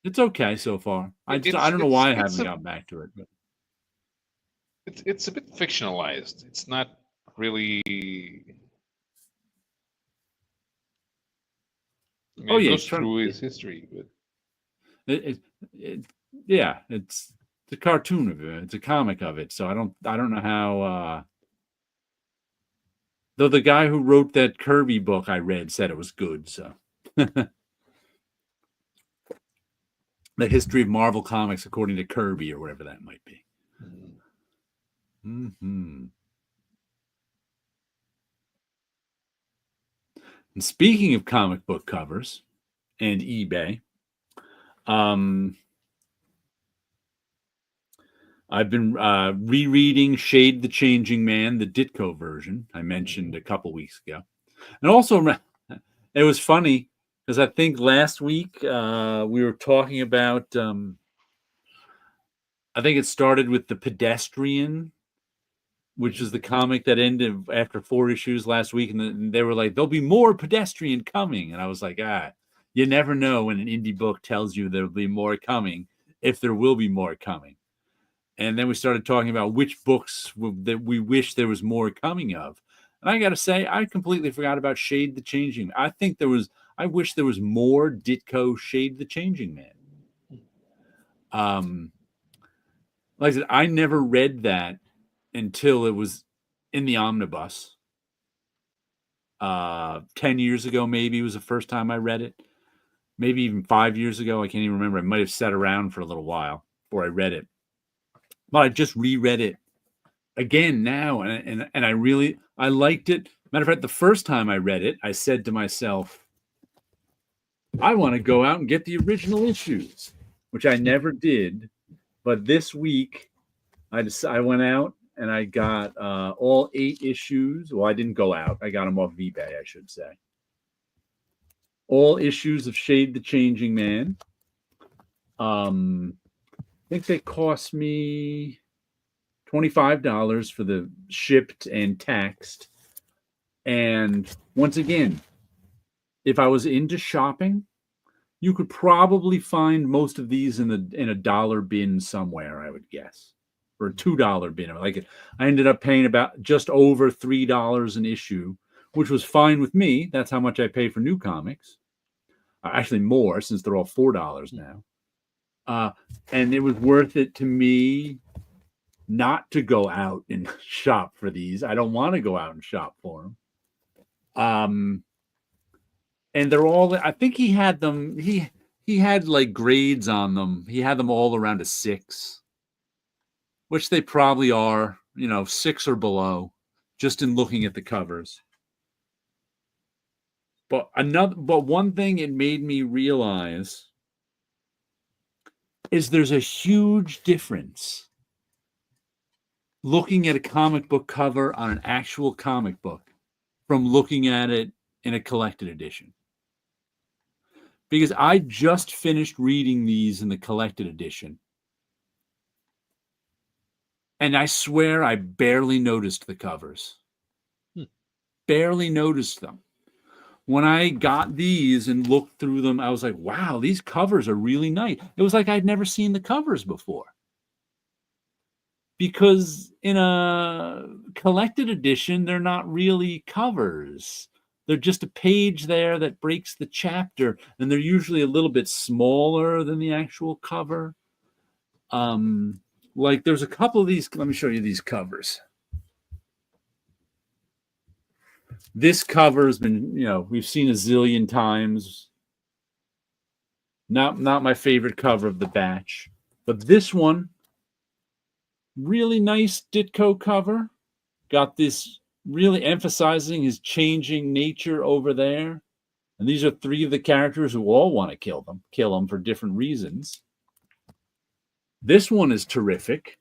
it's okay so far. I don't know why I haven't gone back to it. But it's a bit fictionalized. It's not really. I mean, it goes through his history, but it's a cartoon of it. It's a comic of it. So I don't know how. Though the guy who wrote that Kirby book I read said it was good. So the history of Marvel Comics according to Kirby or whatever that might be. Mm-hmm. And speaking of comic book covers and eBay, I've been rereading Shade the Changing Man, the Ditko version I mentioned a couple weeks ago. And also, it was funny because I think last week we were talking about, I think it started with The Pedestrian, which is the comic that ended after 4 issues last week. And they were like, there'll be more Pedestrian coming. And I was like, you never know when an indie book tells you there'll be more coming, if there will be more coming. And then we started talking about which books that we wish there was more coming of. And I got to say, I completely forgot about Shade the Changing. I wish there was more Ditko Shade the Changing Man. Like I said, I never read that until it was in the omnibus. 10 years ago, maybe was the first time I read it. Maybe even 5 years ago. I can't even remember. I might have sat around for a little while before I read it. But I just reread it again now, and I liked it. Matter of fact, the first time I read it, I said to myself, I want to go out and get the original issues, which I never did. But this week, I went out and I got all 8 issues. Well, I didn't go out. I got them off eBay, I should say. All issues of Shade the Changing Man. I think they cost me $25 for the shipped and taxed. And once again, if I was into shopping, you could probably find most of these in a dollar bin somewhere, I would guess, or a $2 bin. Like I ended up paying about just over $3 an issue, which was fine with me. That's how much I pay for new comics. Actually, more since they're all $4 now. And it was worth it to me not to go out and shop for these. I don't want to go out and shop for them. And they're all, I think he had them, he had like grades on them. He had them all around a 6, which they probably are, 6 or below, just in looking at the covers. But one thing it made me realize is there's a huge difference looking at a comic book cover on an actual comic book from looking at it in a collected edition. Because I just finished reading these in the collected edition. And I swear I barely noticed the covers. Barely noticed them. When I got these and looked through them, I was like, wow, these covers are really nice. It was like I'd never seen the covers before. Because in a collected edition, they're not really covers. They're just a page there that breaks the chapter, and they're usually a little bit smaller than the actual cover. Like there's a couple of these. Let me show you these covers. This cover has been, we've seen a zillion times. Not my favorite cover of the batch, but this one, really nice Ditko cover. Got this really emphasizing his changing nature over there. And these are 3 of the characters who all want to kill him for different reasons. This one is terrific.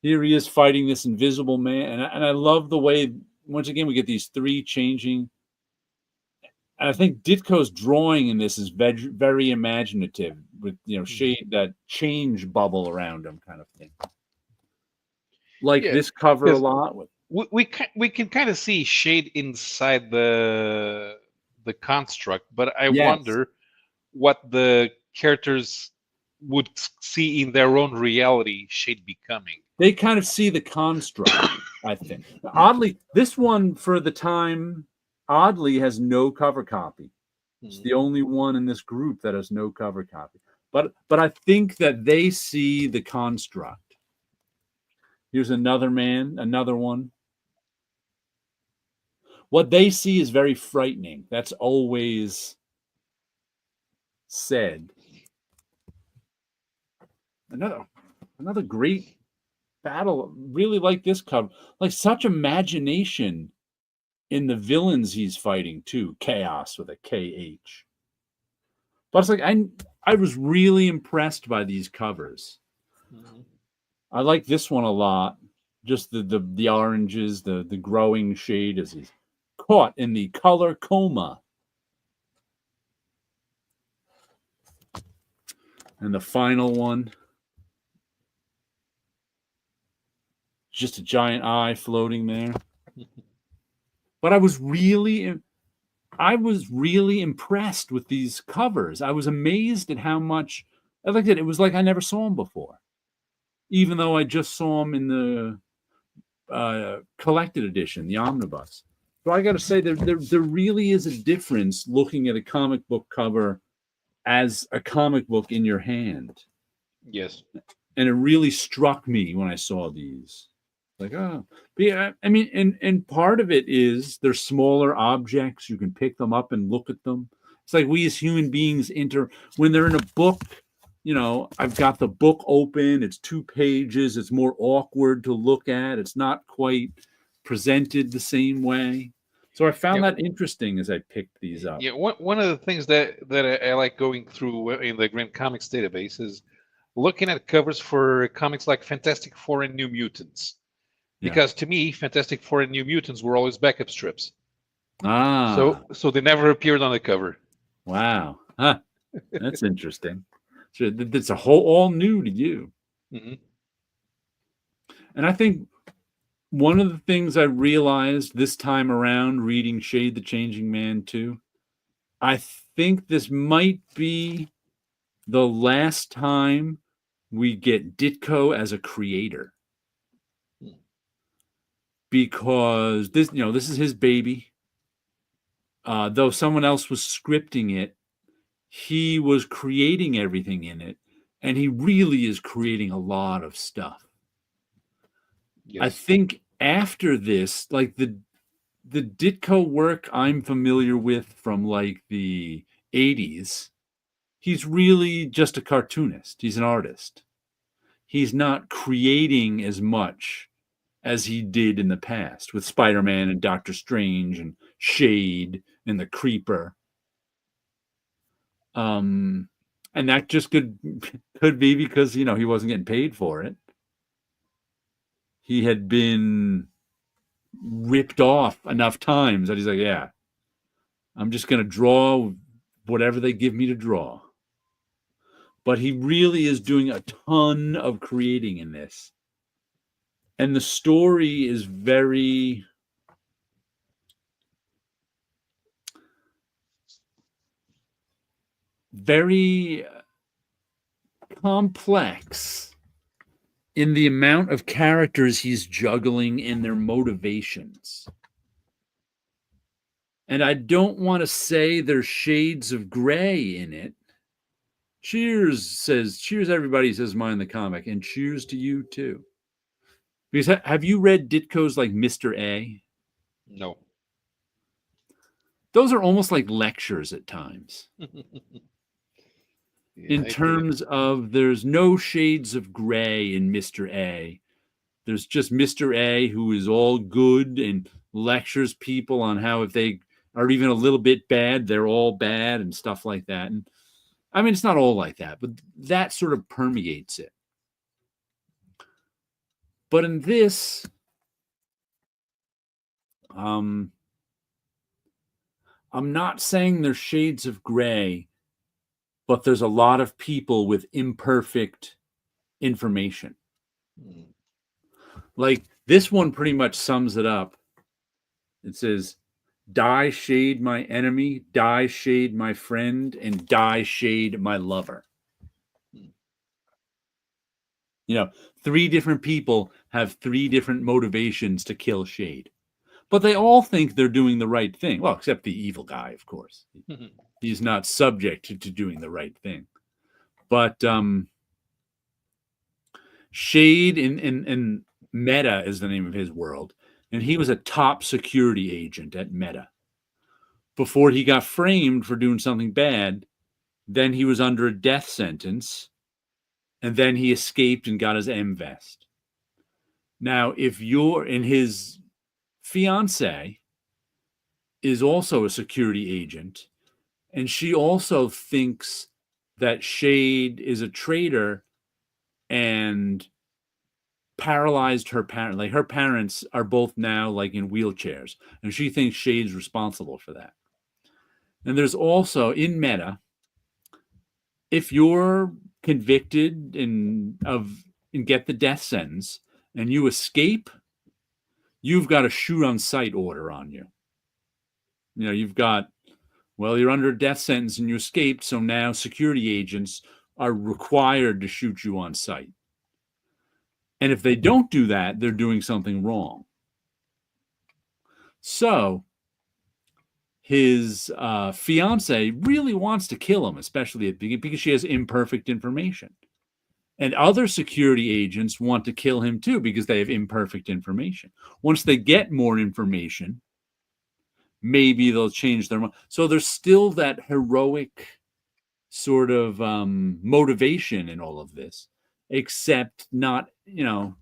Here he is fighting this invisible man. And I love the way, once again, we get these 3 changing. And I think Ditko's drawing in this is very imaginative with, shade, that change bubble around him kind of thing. Like this cover a lot. We can kind of see Shade inside the construct, but I wonder what the characters would see in their own reality Shade becoming. They kind of see the construct, I think. Oddly, this one for the time, has no cover copy. It's the only one in this group that has no cover copy. But I think that they see the construct. Here's another one. What they see is very frightening. That's always said. Another great battle. Really like this cover. Like such imagination in the villains he's fighting too. Chaos with a KH. But it's like I was really impressed by these covers. Mm-hmm. I like this one a lot. Just the oranges, the growing shade as he's caught in the color coma. And the final one, just a giant eye floating there. But I was really impressed with these covers. I was amazed at how much, like it was like I never saw them before. Even though I just saw them in the collected edition, the omnibus. So I got to say, there really is a difference looking at a comic book cover as a comic book in your hand. Yes. And it really struck me when I saw these. Like, oh, but yeah, I mean, and part of it is they're smaller objects. You can pick them up and look at them. It's like we as human beings when they're in a book, I've got the book open. It's 2 pages. It's more awkward to look at. It's not quite presented the same way. So I found Yeah, that interesting as I picked these up. yeah. One of the things that I like going through in the Grand Comics database is looking at covers for comics like Fantastic Four and New Mutants. Yeah. Because to me, Fantastic Four and New Mutants were always backup strips. Ah, So they never appeared on the cover. wow. Huh. That's interesting. So it's a whole all new to you. Mm-hmm. And I think one of the things I realized this time around reading Shade the Changing Man 2, I think this might be the last time we get Ditko as a creator. Because this is his baby. Though someone else was scripting it, he was creating everything in it, and he really is creating a lot of stuff. Yes. I think after this, like the Ditko work I'm familiar with from like the 80s, he's really just a cartoonist. He's an artist. He's not creating as much as he did in the past with Spider-Man and Doctor Strange and Shade and the Creeper. And that just could be because he wasn't getting paid for it. He had been ripped off enough times that he's like, yeah, I'm just going to draw whatever they give me to draw. But he really is doing a ton of creating in this. And the story is very complex in the amount of characters he's juggling and their motivations. And I don't want to say there's shades of gray in it. Cheers, everybody, says mine in the comic, and cheers to you too. Because have you read Ditko's like Mr. A? No. Those are almost like lectures at times. Yeah, in terms of there's no shades of gray in Mr. A. There's just Mr. A who is all good and lectures people on how if they are even a little bit bad, they're all bad and stuff like that. And I mean, it's not all like that, but that sort of permeates it. But in this, I'm not saying there's shades of gray, but there's a lot of people with imperfect information. Like this one pretty much sums it up. It says, die shade my enemy, die shade my friend, and die shade my lover. 3 different people have 3 different motivations to kill Shade. But they all think they're doing the right thing. Well, except the evil guy, of course. He's not subject to doing the right thing. But Shade in Meta is the name of his world. And he was a top security agent at Meta. Before he got framed for doing something bad, then he was under a death sentence. And then he escaped and got his M-Vest. Now, if you're in his fiance is also a security agent, and she also thinks that Shade is a traitor and paralyzed her parent. Like her parents are both now like in wheelchairs, and she thinks Shade's responsible for that. And there's also in Meta, if you're convicted and get the death sentence and you escape, you've got a shoot on sight order on you. You've got, you're under a death sentence and you escaped, so now security agents are required to shoot you on sight. And if they don't do that, they're doing something wrong. So his fiance really wants to kill him, especially at the beginning, because she has imperfect information. And other security agents want to kill him too because they have imperfect information. Once they get more information, maybe they'll change their mind. So there's still that heroic sort of motivation in all of this, except not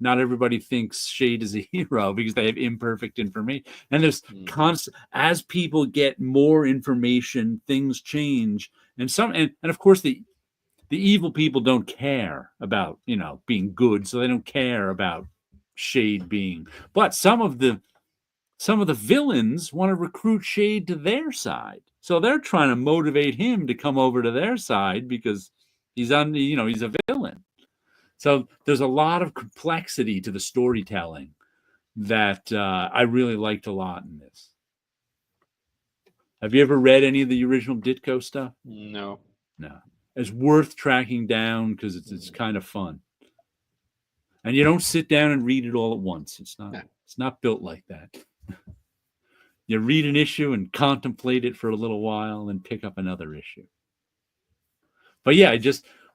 everybody thinks Shade is a hero because they have imperfect information. And there's constant, as people get more information, things change. And of course the evil people don't care about being good, so they don't care about Shade being. But some of the villains want to recruit Shade to their side, so they're trying to motivate him to come over to their side because he's he's a villain. So there's a lot of complexity to the storytelling that I really liked a lot in this. Have you ever read any of the original Ditko stuff? No. It's worth tracking down because it's kind of fun. And you don't sit down and read it all at once. It's not built like that. You read an issue and contemplate it for a little while and pick up another issue. But yeah,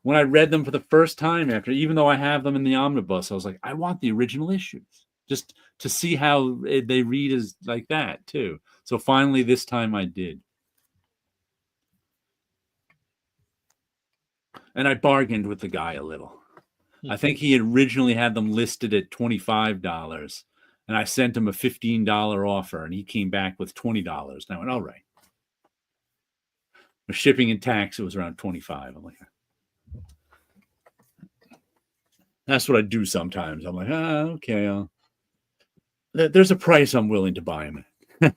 when I read them for the first time even though I have them in the omnibus, I was like, I want the original issues just to see how they read as like that too. So finally this time I did. And I bargained with the guy a little. I think he had originally had them listed at $25, and I sent him a $15 offer, and he came back with $20. And I went, all right. With shipping and tax, it was around $25. I'm like, that's what I do sometimes. I'm like, okay. There's a price I'm willing to buy him at.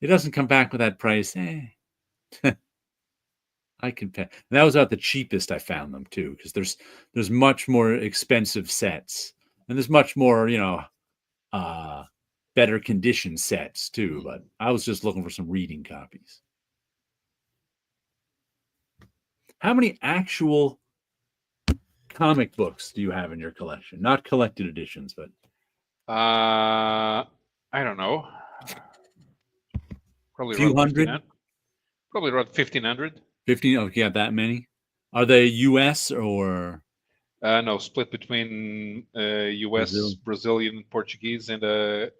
It doesn't come back with that price. I can pay. And that was about the cheapest I found them too, because there's much more expensive sets, and there's much more better condition sets too. But I was just looking for some reading copies. How many actual comic books do you have in your collection? Not collected editions, but I don't know. Probably a few hundred. Probably around 1,500. 15. Oh, yeah, that many. Are they U.S. or? No, split between U.S., Brazilian, Portuguese, and a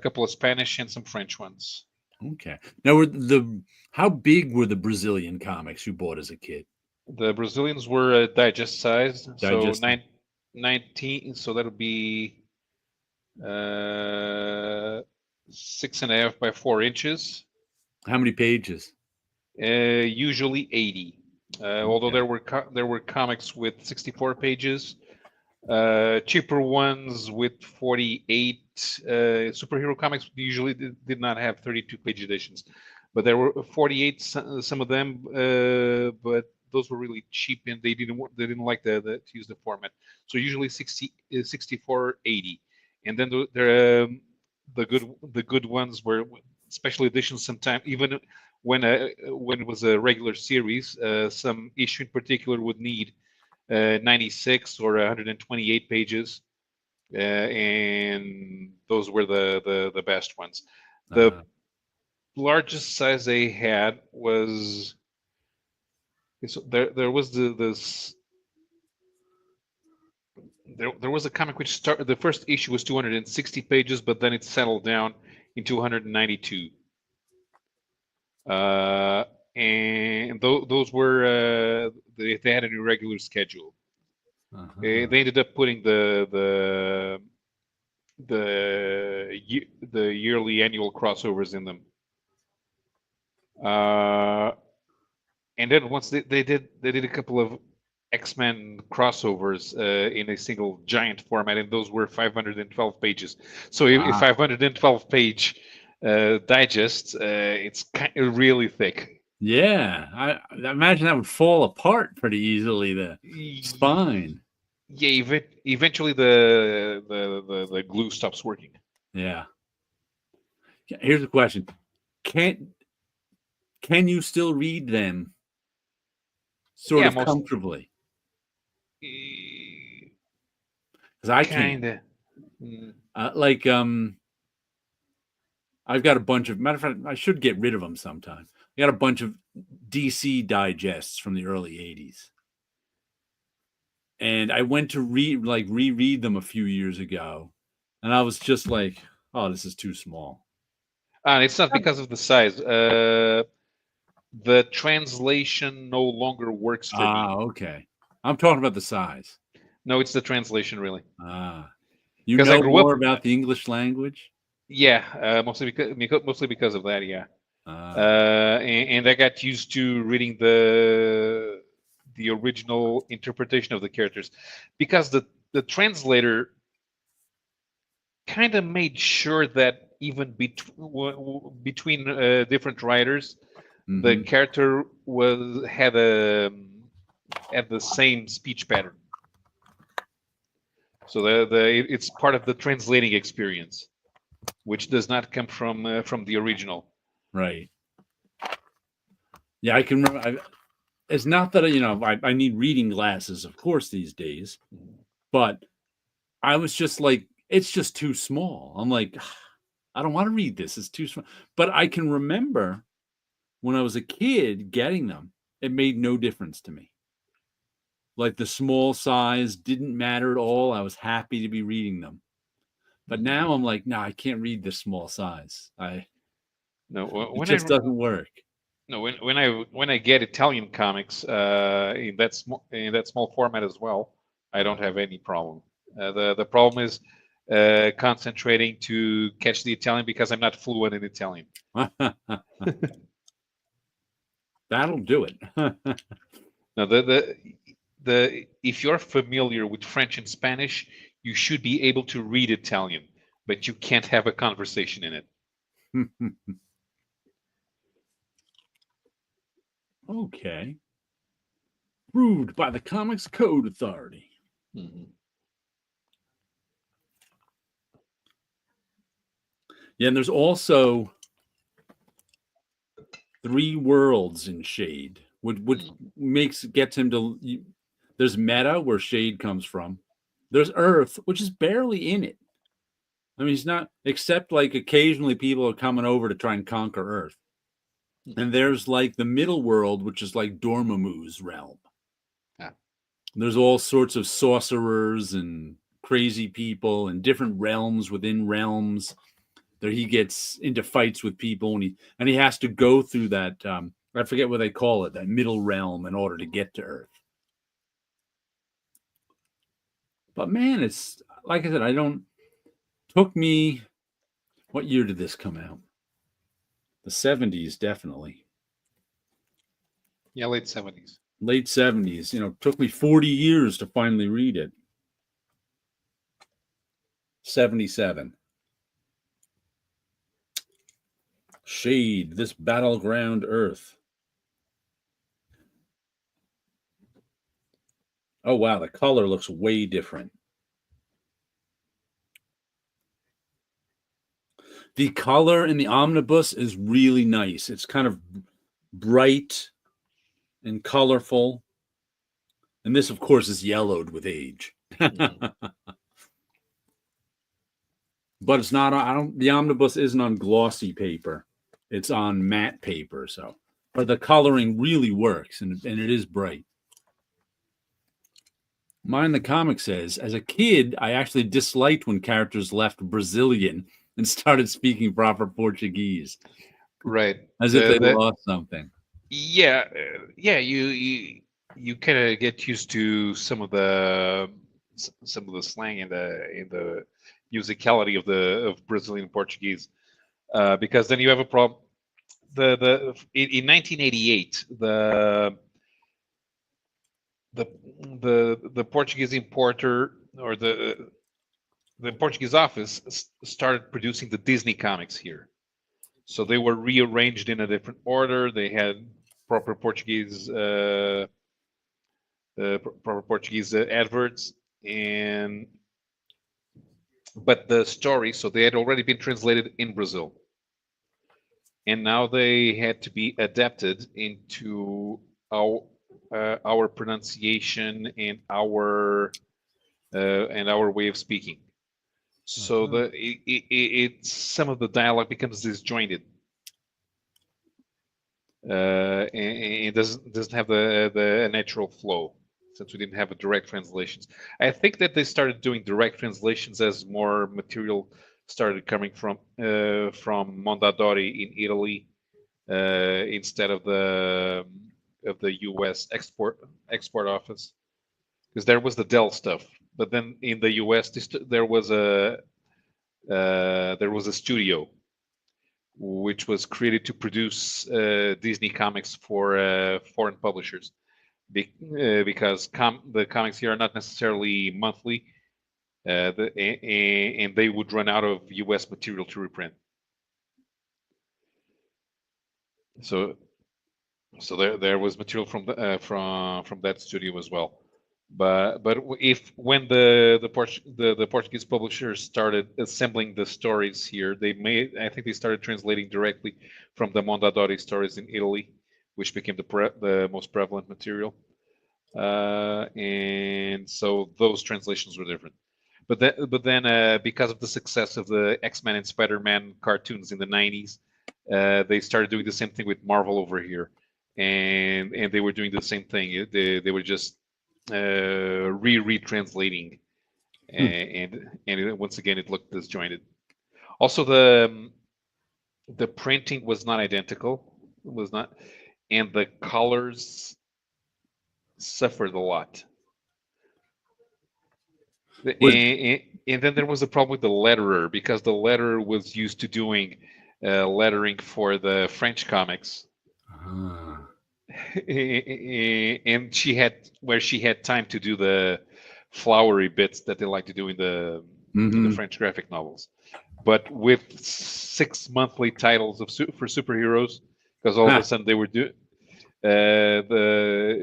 couple of Spanish and some French ones. Okay. Now, how big were the Brazilian comics you bought as a kid? The Brazilians were digest sized, so 19. So that'll be 6.5 by 4 inches. How many pages? Usually 80. Although there were comics with 64 pages, cheaper ones with 48. Superhero comics usually did not have 32-page editions, but there were 48. Some of them, but those were really cheap and they didn't like to use the format. So usually 64, 80, and then the good ones were special editions. Sometimes even when it was a regular series, some issue in particular would need 96 or 128 pages, and those were the best ones. The largest size they had was there was there was a comic which started. The first issue was 260 pages, but then it settled down in 292. And those were they had an irregular schedule. They ended up putting the yearly annual crossovers in them. And then once they did a couple of X-Men crossovers in a single giant format, and those were 512 pages. So a 512 page digest, it's really thick. Yeah, I imagine that would fall apart pretty easily. The spine. Yeah, eventually the glue stops working. Yeah. Here's a question: Can you still read them sort of comfortably? Because I can't. I've got a bunch of, matter of fact, I should get rid of them sometime. I got a bunch of DC digests from the early 80s. And I went to reread them a few years ago. And I was just like, oh, this is too small. It's not because of the size. The translation no longer works for me. Ah, okay. I'm talking about the size. No, it's the translation really, Ah, you because I know grew up. more about the English language? Yeah, mostly because of that. Yeah, Ah, and I got used to reading the original interpretation of the characters, because the translator kind of made sure that even between different writers, the mm-hmm. character was had the same speech pattern. So it's part of the translating experience, which does not come from the original. Right. Yeah, I can remember. It's not that I need reading glasses, of course, these days, but I was just like, it's just too small. I'm like, I don't want to read this. It's too small. But I can remember when I was a kid getting them, it made no difference to me. Like the small size didn't matter at all. I was happy to be reading them. But now I'm like, no, I can't read this small size. No, It just doesn't work. no, when I get Italian comics in that small format as well, I don't have any problem. The problem is concentrating to catch the Italian, because I'm not fluent in Italian. That'll do it. Now, the if you're familiar with French and Spanish, you should be able to read Italian, but you can't have a conversation in it. Okay. Approved by the Comics Code Authority. Mm-hmm. Yeah, and there's also 3 worlds in Shade, which gets him to. There's Meta, where Shade comes from. There's Earth, which is barely in it. I mean, he's not, except like occasionally people are coming over to try and conquer Earth. And there's like the middle world, which is like Dormammu's realm. Yeah. There's all sorts of sorcerers and crazy people and different realms within realms. There he gets into fights with people, and he has to go through that. I forget what they call it, that middle realm, in order to get to Earth. But man, it's like I said, I don't. Took me. What year did this come out? The 70s, definitely. Yeah, late 70s. Late 70s. Took me 40 years to finally read it. 77. Shade, this battleground Earth. Oh wow, the color looks way different. The color in the omnibus is really nice. It's kind of bright and colorful. And this, of course, is yellowed with age. But it's not, the omnibus isn't on glossy paper. It's on matte paper. But the coloring really works, and it is bright. Mine, the comic says, as a kid, I actually disliked when characters left Brazilian and started speaking proper Portuguese. Right. As if they lost something. Yeah, yeah. You kind of get used to some of the slang in the musicality of Brazilian Portuguese, because then you have a problem. In 1988, the Portuguese importer, or the Portuguese office, started producing the Disney comics here. So they were rearranged in a different order. They had proper Portuguese adverts, but the story, so they had already been translated in Brazil, and now they had to be adapted into our pronunciation and our way of speaking. So it's some of the dialogue becomes disjointed. And it doesn't have the natural flow, since we didn't have a direct translations. I think that they started doing direct translations as more material started coming from Mondadori in Italy, instead of the U.S. export office, because there was the Dell stuff, but then in the U.S. there was a studio which was created to produce Disney comics for foreign publishers, because the comics here are not necessarily monthly, and they would run out of U.S. material to reprint. So there was material from that studio as well. But when the Portuguese publishers started assembling the stories here, I think they started translating directly from the Mondadori stories in Italy, which became the most prevalent material. And so those translations were different. But then because of the success of the X-Men and Spider-Man cartoons in the 90s, they started doing the same thing with Marvel over here, and they were doing the same thing. They were just retranslating, and once again it looked disjointed. Also, the printing was not identical. It was not, and the colors suffered a lot. And then there was a problem with the letterer, because the letterer was used to doing lettering for the French comics. And she had time to do the flowery bits that they like to do in the French graphic novels. But with 6 monthly titles for superheroes, because all of a sudden they were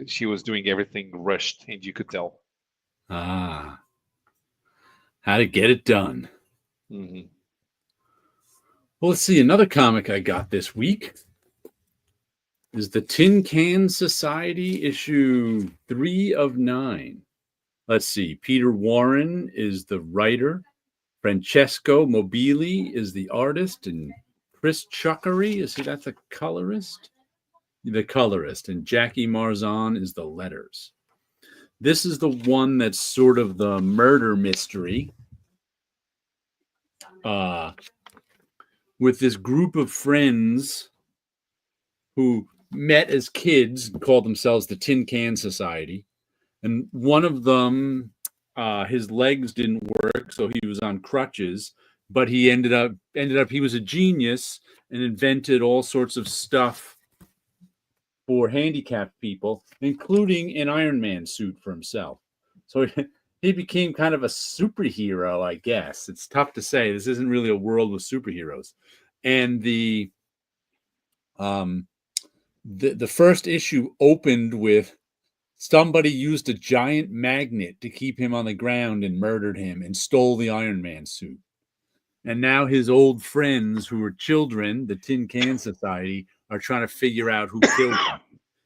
she was doing everything rushed, and you could tell. How to get it done. Mm-hmm. Well, let's see. Another comic I got this week is the Tin Can Society, issue 3 of 9. Let's see. Peter Warren is the writer. Francesco Mobili is the artist. And Chris Chuckery, that's a colorist? The colorist. And Jackie Marzon is the letters. This is the one that's sort of the murder mystery. With this group of friends who met as kids and called themselves the Tin Can Society. And one of them, his legs didn't work, so he was on crutches. But he ended up he was a genius and invented all sorts of stuff for handicapped people, including an Iron Man suit for himself. So he became kind of a superhero, I guess. It's tough to say. This isn't really a world with superheroes. And the first issue opened with somebody used a giant magnet to keep him on the ground and murdered him and stole the Iron Man suit. And now his old friends who were children, the Tin Can Society, are trying to figure out who killed him,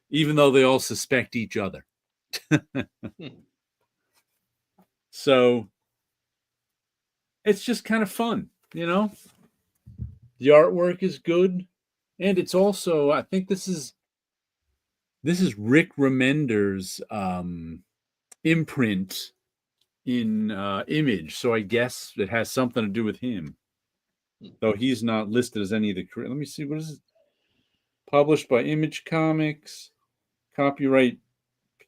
even though they all suspect each other. So it's just kind of fun, you know? The artwork is good. And it's also, I think this is Rick Remender's imprint in Image. So I guess it has something to do with him. Though he's not listed as any of the... Let me see, what is it? Published by Image Comics. Copyright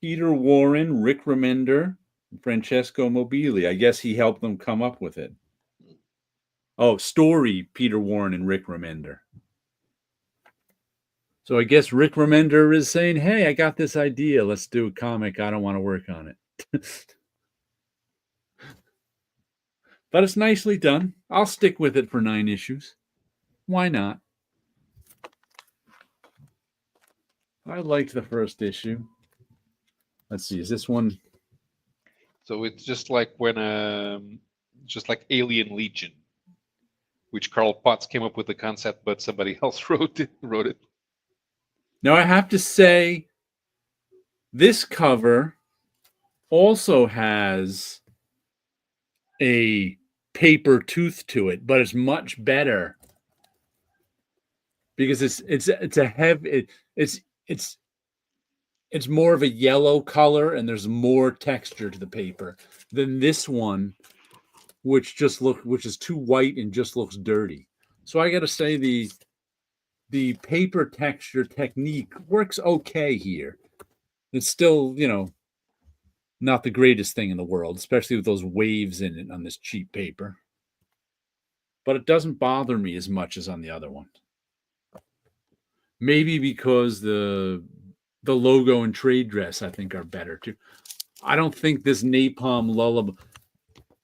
Peter Warren, Rick Remender, and Francesco Mobili. I guess he helped them come up with it. Oh, story Peter Warren and Rick Remender. So I guess Rick Remender is saying, hey, I got this idea. Let's do a comic. I don't want to work on it. But it's nicely done. I'll stick with it for 9 issues. Why not? I liked the first issue. Let's see. Is this one? So it's just like just like Alien Legion, which Carl Potts came up with the concept, but somebody else wrote it. Now, I have to say, this cover also has a paper tooth to it, but it's much better because it's a heavy, it's more of a yellow color, and there's more texture to the paper than this one, which is too white and just looks dirty. So I got to say the paper texture technique works okay here. It's still, not the greatest thing in the world, especially with those waves in it on this cheap paper. But it doesn't bother me as much as on the other one. Maybe because the logo and trade dress I think are better too. I don't think this Napalm Lullaby.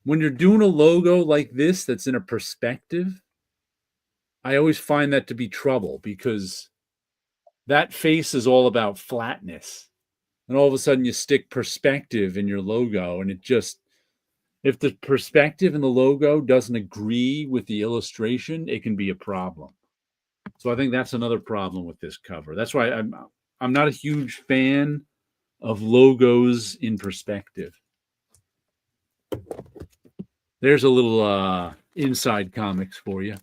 When you're doing a logo like this that's in a perspective, I always find that to be trouble because that face is all about flatness. And all of a sudden you stick perspective in your logo, and it just, if the perspective in the logo doesn't agree with the illustration, it can be a problem. So I think that's another problem with this cover. That's why I'm not a huge fan of logos in perspective. There's a little inside comics for you.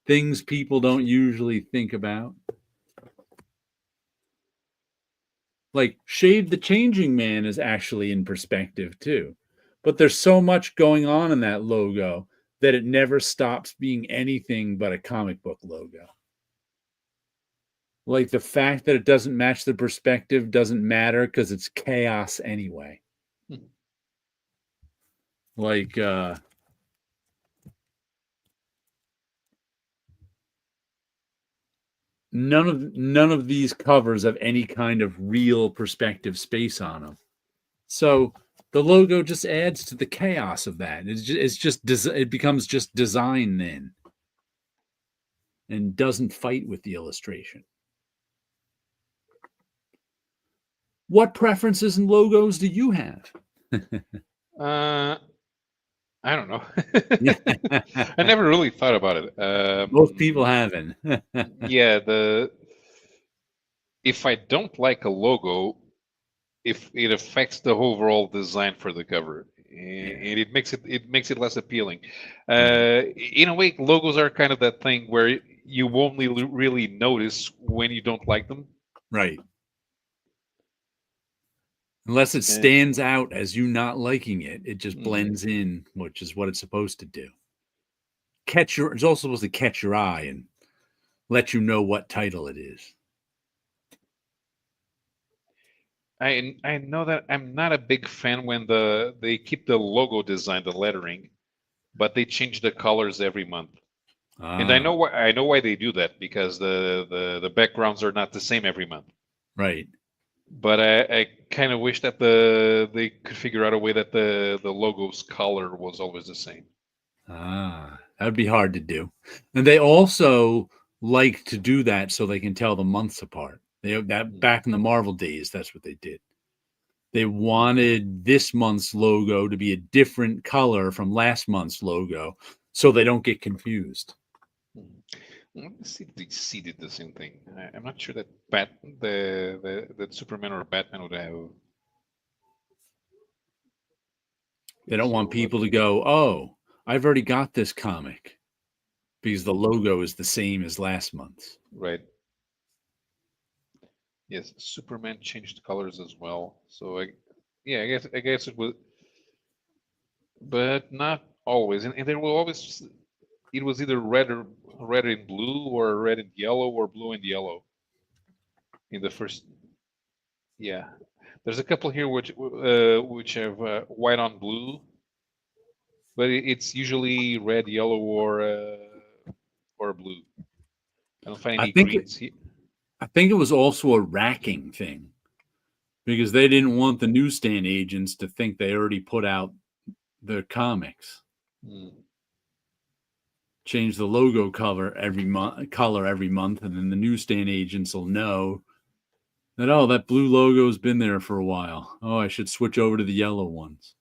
Things people don't usually think about. Like Shade the Changing Man is actually in perspective too. But there's so much going on in that logo that it never stops being anything but a comic book logo. Like the fact that it doesn't match the perspective doesn't matter because it's chaos anyway. Like none of these covers have any kind of real perspective space on them. So the logo just adds to the chaos of that. It becomes just design then, and doesn't fight with the illustration. What preferences and logos do you have? I don't know. I never really thought about it. Most people haven't. Yeah, if I don't like a logo, if it affects the overall design for the cover, and it makes it less appealing. In a way, logos are kind of that thing where you only really notice when you don't like them. Right. Unless it stands out as you not liking it, it just blends in, which is what it's supposed to do. It's also supposed to catch your eye and let you know what title it is. I know that I'm not a big fan when they keep the logo design, the lettering, but they change the colors every month. And I know why they do that, because the backgrounds are not the same every month. Right. But I kind of wish that they could figure out a way that the logo's color was always the same. That would be hard to do. And they also like to do that so they can tell the months apart. Back in the Marvel days, that's what they did. They wanted this month's logo to be a different color from last month's logo so they don't get confused. Let me see if DC did the same thing. I'm not sure that that Superman or Batman would have. They don't want people to go, oh, I've already got this comic, because the logo is the same as last month's. Right. Yes, Superman changed colors as well. So I guess it was, but not always. And there will always, it was either red and blue, or red and yellow, or blue and yellow. In the first, yeah, there's a couple here which have white on blue, but it's usually red, yellow, or blue. I don't find any greens here. I think it was also a racking thing, because they didn't want the newsstand agents to think they already put out their comics. Change the logo color every month, and then the newsstand agents will know that, oh, that blue logo's been there for a while. Oh, I should switch over to the yellow ones.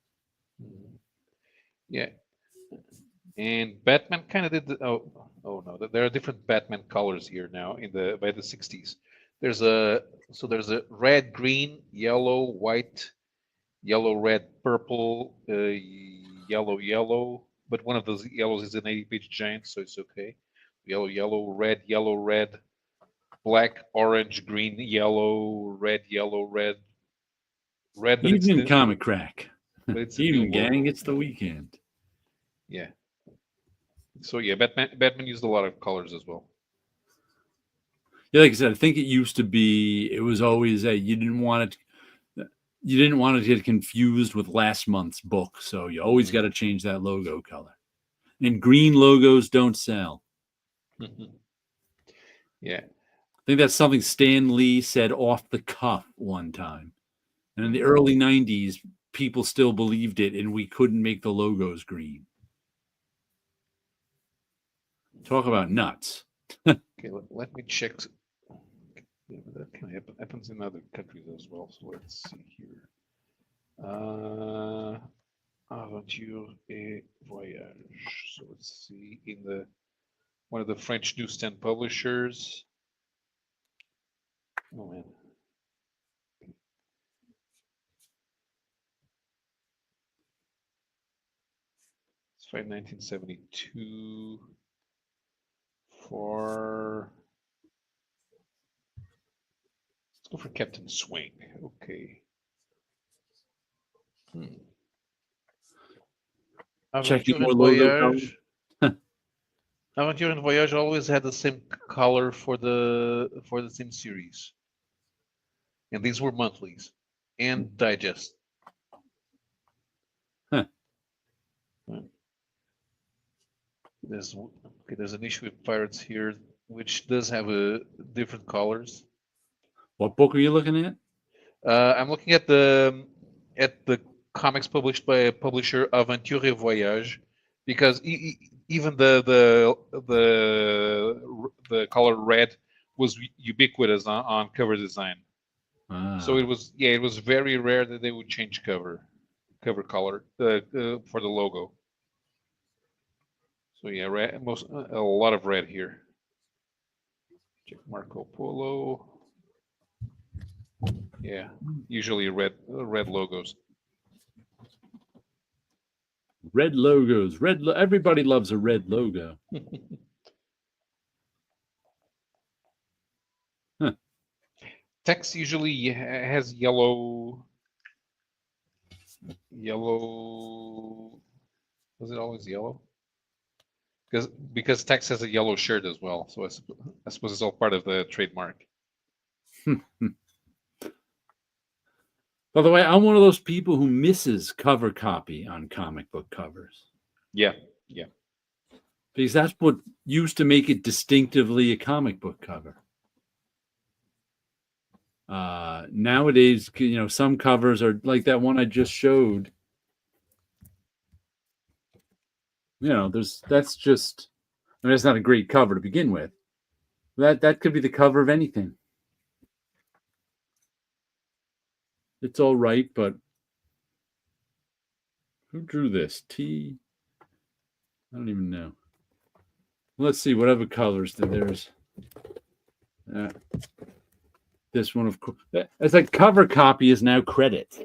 Yeah. And Batman kind of did oh no, there are different Batman colors here now by the 60s. There's a red, green, yellow, white, yellow, red, purple, yellow, but one of those yellows is an 80-page giant, so it's okay. Yellow, red, black, orange, green, yellow, red. But Evening comic crack. But it's Evening gang, it's the weekend. Yeah. So yeah, Batman used a lot of colors as well. Yeah, like I said, I think it used to be. It was always you didn't want it. You didn't want it to get confused with last month's book, so you always got to change that logo color. And green logos don't sell. Yeah. I think that's something Stan Lee said off the cuff one time. And in the early 90s, people still believed it, and we couldn't make the logos green. Talk about nuts. Okay, let me check. Yeah, but that kind of happens in other countries as well. So let's see here. Aventure et Voyage. So let's see in one of the French newsstand publishers. Oh man. It's from 1972 for. Let's go for Captain Swing. Okay. Checking Aventure more and logo Voyage. Aventure and Voyage always had the same color for the same series, and these were monthlies and digest. Huh. There's an issue with Pirates here, which does have different colors. What book are you looking at? I'm looking at the comics published by a publisher, Aventure et Voyage, because even the color red was ubiquitous on cover design. So it was very rare that they would change cover color for the logo. So yeah, red, a lot of red here. Check Marco Polo. Yeah, usually red logos. Red logos. Everybody loves a red logo. Huh. Text usually has yellow. Was it always yellow? Because Tex has a yellow shirt as well, so I suppose it's all part of the trademark. By the way, I'm one of those people who misses cover copy on comic book covers. Yeah. Because that's what used to make it distinctively a comic book cover. Nowadays, some covers are like that one I just showed. That's just, that's not a great cover to begin with. That could be the cover of anything. It's all right, but who drew this? I don't even know. Let's see, whatever colors there's. This one, of course. It's like cover copy is now credit.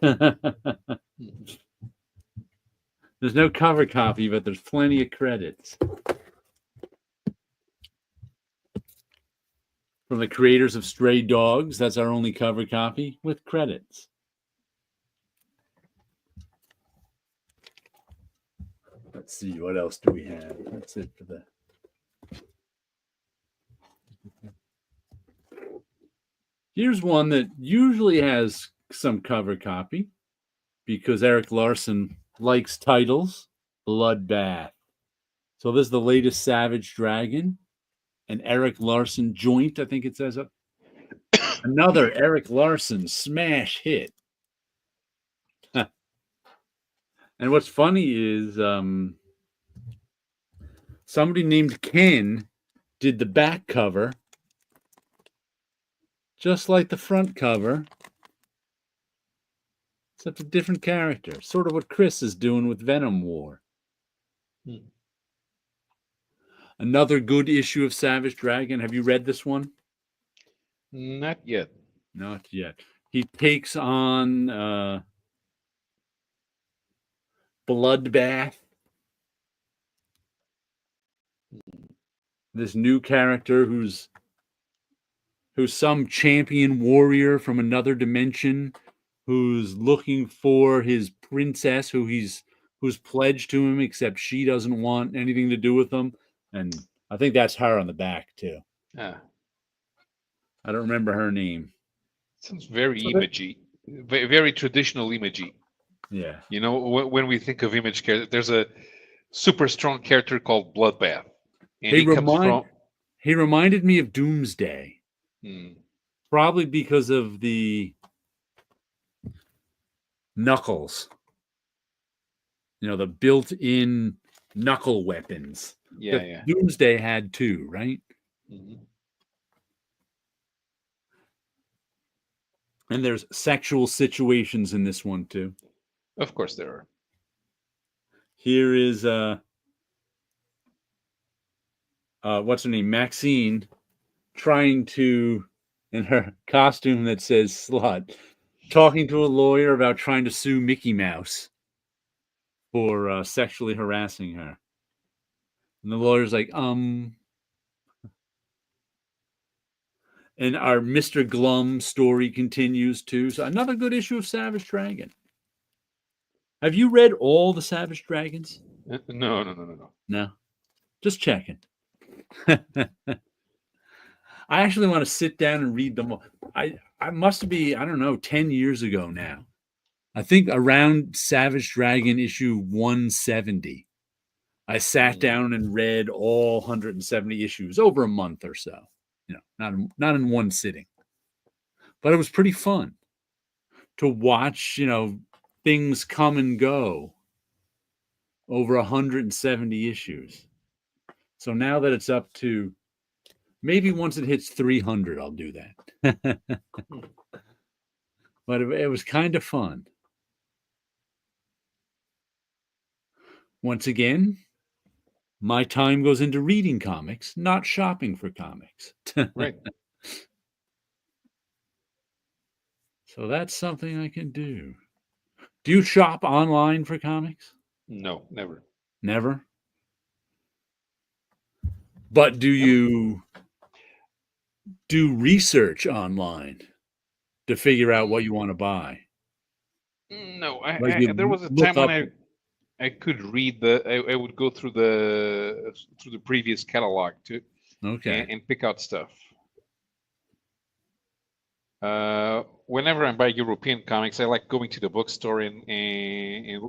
There's no cover copy, but there's plenty of credits. From the creators of Stray Dogs, that's our only cover copy with credits. Let's see, what else do we have? That's it for the. Here's one that usually has some cover copy because Eric Larson likes titles. Bloodbath. So this is the latest Savage Dragon. An Eric Larson joint, I think it says up. Another Eric Larson smash hit. And what's funny is somebody named Ken did the back cover just like the front cover, except a different character. Sort of what Chris is doing with Venom War. Another good issue of Savage Dragon. Have you read this one? Not yet. Not yet. He takes on Bloodbath. This new character who's some champion warrior from another dimension who's looking for his princess who's pledged to him, except she doesn't want anything to do with him. And I think that's her on the back too. Ah, I don't remember her name. sounds very So that, imagey, very traditional imagey. yeah. You know, when we think of image character, there's a super strong character called Bloodbath, and He he comes remind from. he reminded me of Doomsday, Hmm, probably because of the knuckles. The built-in knuckle weapons yeah, that yeah. Doomsday had too, right? Hmm. And there's sexual situations in this one too. Of course there are. Here is what's her name? Maxine trying to in her costume that says slut, talking to a lawyer about trying to sue Mickey Mouse for sexually harassing her. And the lawyer's like, and our Mr. Glum story continues too. So another good issue of Savage Dragon. Have you read all the Savage Dragons? No, no, no, no, no. No. Just checking. I actually want to sit down and read them all. I must be, I don't know, 10 years ago now. I think around Savage Dragon issue 170. I sat Hmm. down and read all 170 issues over a month or so. Not in one sitting. But it was pretty fun to watch, things come and go over 170 issues. So now that it's up to maybe once it hits 300, I'll do that. Hmm. But it was kind of fun. Once again, my time goes into reading comics, not shopping for comics. Right. So that's something I can do. Do you shop online for comics? No, never. Never. But do Never. you do research online to figure out what you want to buy? No, Like there you was a look time when up. I could read I would go through the previous catalog to Okay. and pick out stuff. Whenever I buy European comics, I like going to the bookstore and, and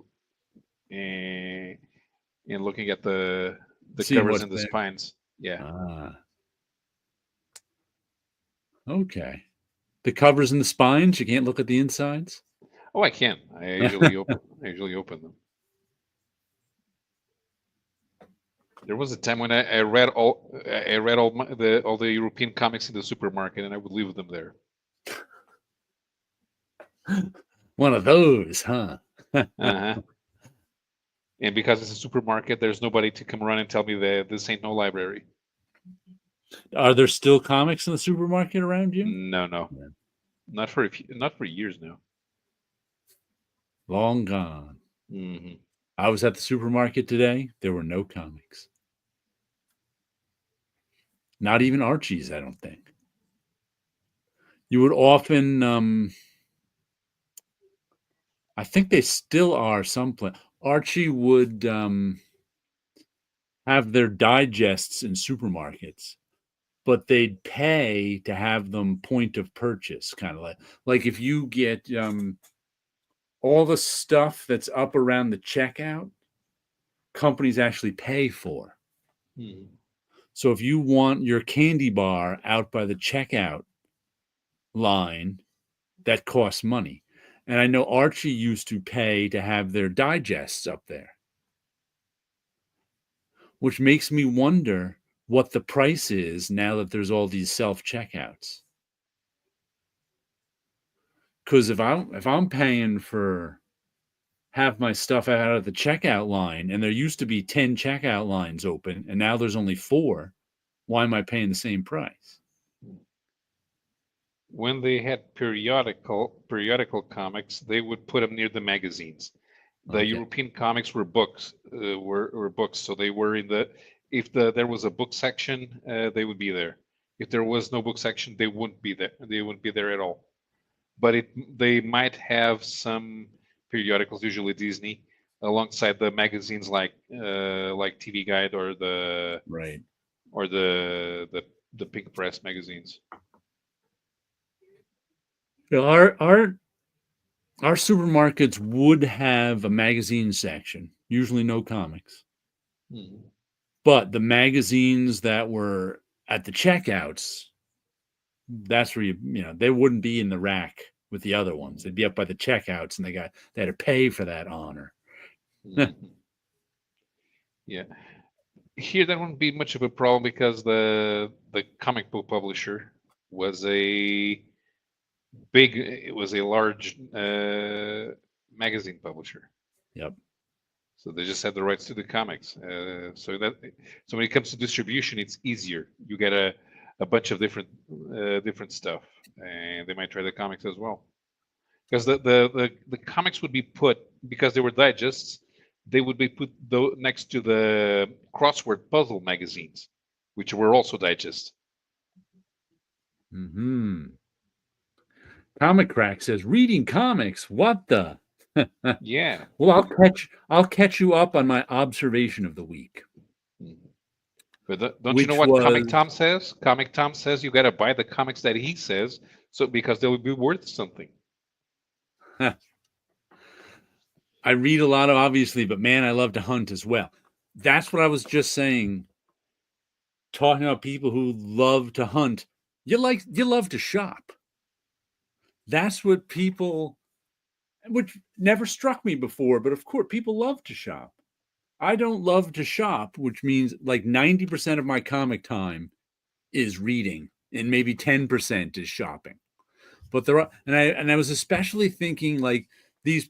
looking at the Seeing covers what's and the there. spines. Yeah. Ah, okay. The covers and the spines, you can't look at the insides? Oh, I can. I usually open them. There was a time when I read all the European comics in the supermarket, and I would leave them there. One of those, huh? Uh-huh. And because it's a supermarket, there's nobody to come around and tell me that this ain't no library. Are there still comics in the supermarket around you? No, no, Yeah. not for years now. Long gone. Hmm. I was at the supermarket today. There were no comics. Not even Archie's, I don't think. You would often, I think they still are some Archie would have their digests in supermarkets, but they'd pay to have them point of purchase, kind of like if you get all the stuff that's up around the checkout, companies actually pay for. Hmm. So if you want your candy bar out by the checkout line, that costs money. And I know Archie used to pay to have their digests up there, which makes me wonder what the price is now that there's all these self checkouts. Because if I'm paying for have my stuff out of the checkout line and there used to be 10 checkout lines open and now there's only 4, why am I paying the same price? When they had periodical comics, they would put them near the magazines. The Okay. European comics were books, were books, so they were in the. If there was a book section, they would be there. If there was no book section, they wouldn't be there. They wouldn't be there at all. But they might have some periodicals, usually Disney, alongside the magazines like TV Guide or the Right. Pink Press magazines. You know, our supermarkets would have a magazine section, usually no comics. Mhm. But the magazines that were at the checkouts, that's where they wouldn't be in the rack with the other ones. They'd be up by the checkouts, and they had to pay for that honor. Mhm. Yeah. Here, that wouldn't be much of a problem because the comic book publisher was a it was a large magazine publisher. Yep. So they just had the rights to the comics. So when it comes to distribution, it's easier. You get a bunch of different stuff, and they might try the comics as well. Because the comics would be put, because they were digests, they would be put next to the crossword puzzle magazines, which were also digests. Comic Crack says, reading comics. What the? Yeah. Well, I'll catch you up on my observation of the week. But don't you know what Comic Tom says? Comic Tom says you got to buy the comics that he says, because they will be worth something. I read a lot, obviously, but man, I love to hunt as well. That's what I was just saying. Talking about people who love to hunt, you love to shop. That's what people, which never struck me before, but of course, people love to shop. I don't love to shop, which means like 90% of my comic time is reading, and maybe 10% is shopping. But there are, and I was especially thinking like these,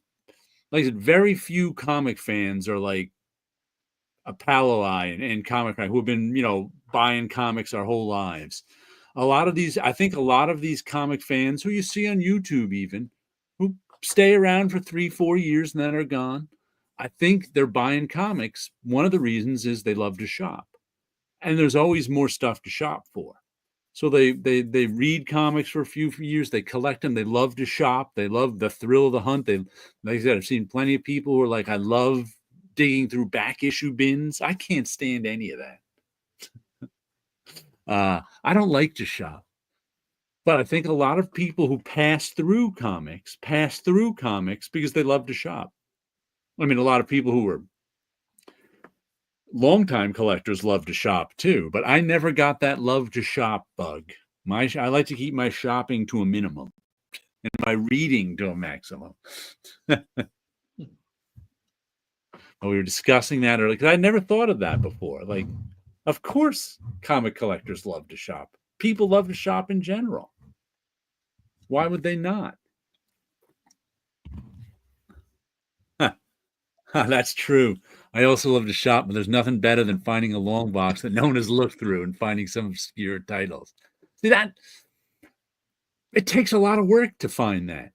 like I said, very few comic fans are like a Palai and Comic Crack who have been, buying comics our whole lives. I think a lot of these comic fans who you see on YouTube even, who stay around for 3-4 years and then are gone, I think they're buying comics. One of the reasons is they love to shop. And there's always more stuff to shop for. So they read comics for a few years. They collect them. They love to shop. They love the thrill of the hunt. Like I said, I've seen plenty of people who are like, I love digging through back issue bins. I can't stand any of that. I don't like to shop. But I think a lot of people who pass through comics because they love to shop. I mean, a lot of people who are longtime collectors love to shop too, but I never got that love to shop bug. I like to keep my shopping to a minimum and my reading to a maximum. We were discussing that earlier because I never thought of that before. Like, of course, comic collectors love to shop. People love to shop in general. Why would they not? That's true. I also love to shop, but there's nothing better than finding a long box that no one has looked through and finding some obscure titles. See that? It takes a lot of work to find that.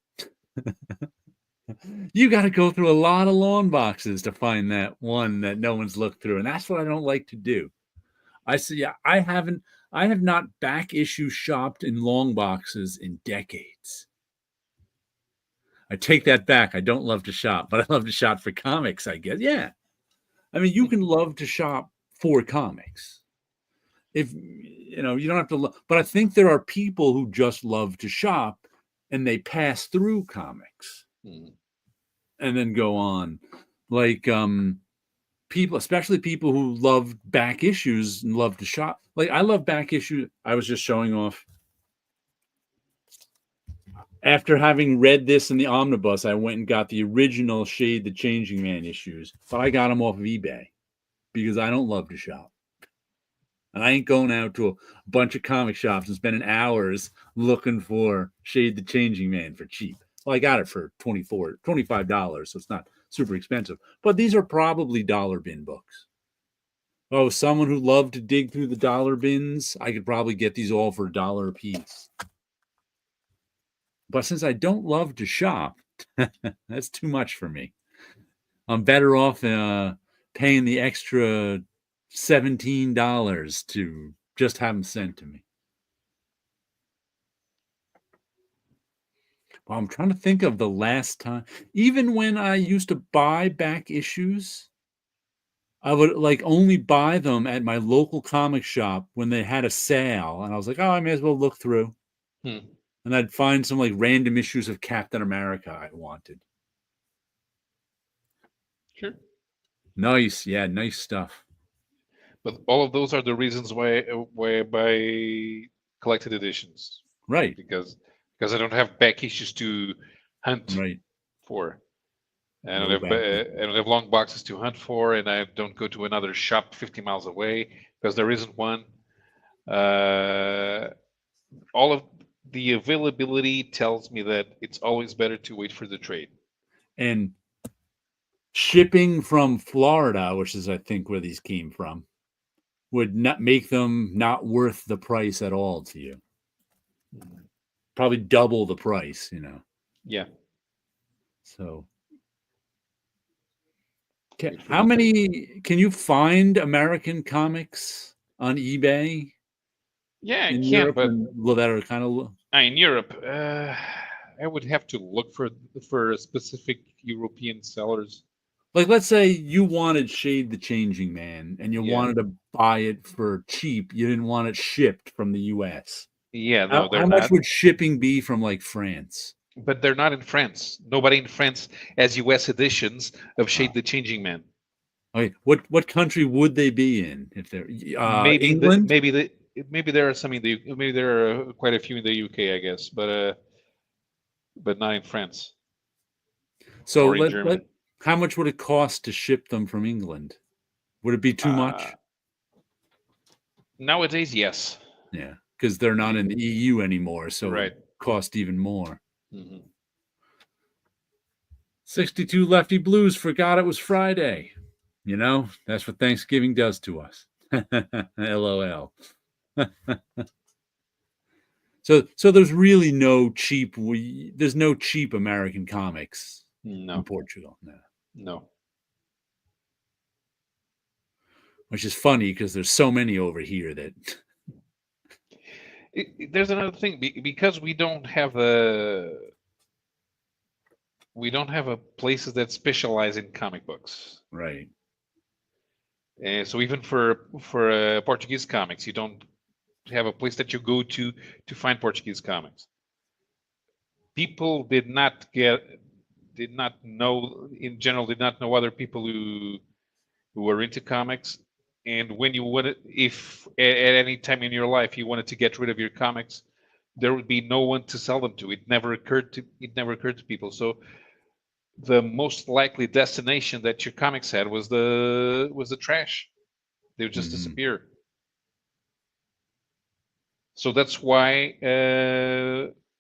You got to go through a lot of long boxes to find that one that no one's looked through, and that's what I don't like to do. I have not back issue shopped in long boxes in decades. I take that back. I don't love to shop, but I love to shop for comics, I guess. Yeah. I mean, you can love to shop for comics. If you don't have to, but I think there are people who just love to shop and they pass through comics and then go on. Like people, especially people who love back issues and love to shop. Like I love back issues. I was just showing off. After having read this in the omnibus, I went and got the original Shade the Changing Man issues, but I got them off of eBay because I don't love to shop. And I ain't going out to a bunch of comic shops and spending hours looking for Shade the Changing Man for cheap. Well, I got it for $25, so it's not super expensive. But these are probably dollar bin books. Oh, someone who loved to dig through the dollar bins, I could probably get these all for $1 a piece. But since I don't love to shop, that's too much for me. I'm better off paying the extra $17 to just have them sent to me. Well, I'm trying to think of the last time. Even when I used to buy back issues, I would like only buy them at my local comic shop when they had a sale, and I was like, "Oh, I may as well look through." Hmm. And I'd find some like random issues of Captain America I wanted. Sure. Nice, yeah, nice stuff. But all of those are the reasons why I buy collected editions, Right, because I don't have back issues to hunt right. for. No back I issues. don't have long boxes to hunt for, and I don't go to another shop 50 miles away because there isn't one. Uh, all of the availability tells me that it's always better to wait for the trade. And shipping from Florida, which is I think where these came from, would not make them not worth the price at all to you. Probably double the price, you know. Yeah, So, wait for how the trade. many can you find American comics on eBay Yeah, I in can, Europe but and that are kind of in Europe, I would have to look for specific European sellers. like, let's say you wanted Shade the Changing Man and you Yeah, wanted to buy it for cheap. You didn't want it shipped from the US. yeah, no, How they're much not. would shipping be from like France? But they're not in France. Nobody in France has US editions of Uh, Shade the Changing Man. okay, what country would they be in if they're Maybe England? maybe there are some in the maybe there are quite a few in the UK, I guess, but not in France So or in Germany. how much would it cost to ship them from England? Would it be too Uh, much? Nowadays, yes. Yeah, because they're not in the EU anymore, so it would Right. cost even more. Hmm. 62 Lefty Blues forgot it was Friday. You know, that's what Thanksgiving does to us. LOL. So there's really no cheap there's no cheap American comics in No, Portugal, no. no. Which is funny because there's so many over here that There's another thing because we don't have a places that specialize in comic books. right. So even for Portuguese comics, you don't have a place that you go to find Portuguese comics. People did not know in general did not know other people who were into comics. And when you wanted, if at any time in your life you wanted to get rid of your comics, there would be no one to sell them to. It never occurred to people. So the most likely destination that your comics had was the trash. They would just Mhm. disappear. So that's why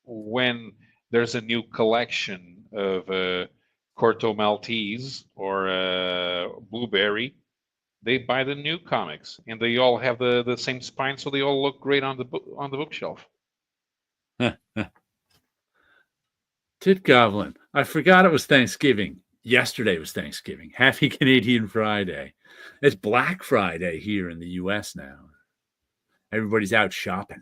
when there's a new collection of Corto Maltese or Blueberry, they buy the new comics, and they all have the same spine, so they all look great on the bookshelf. Tit Goblin. I forgot it was Thanksgiving. Yesterday was Thanksgiving. Happy Canadian Friday. It's Black Friday here in the US now. Everybody's out shopping.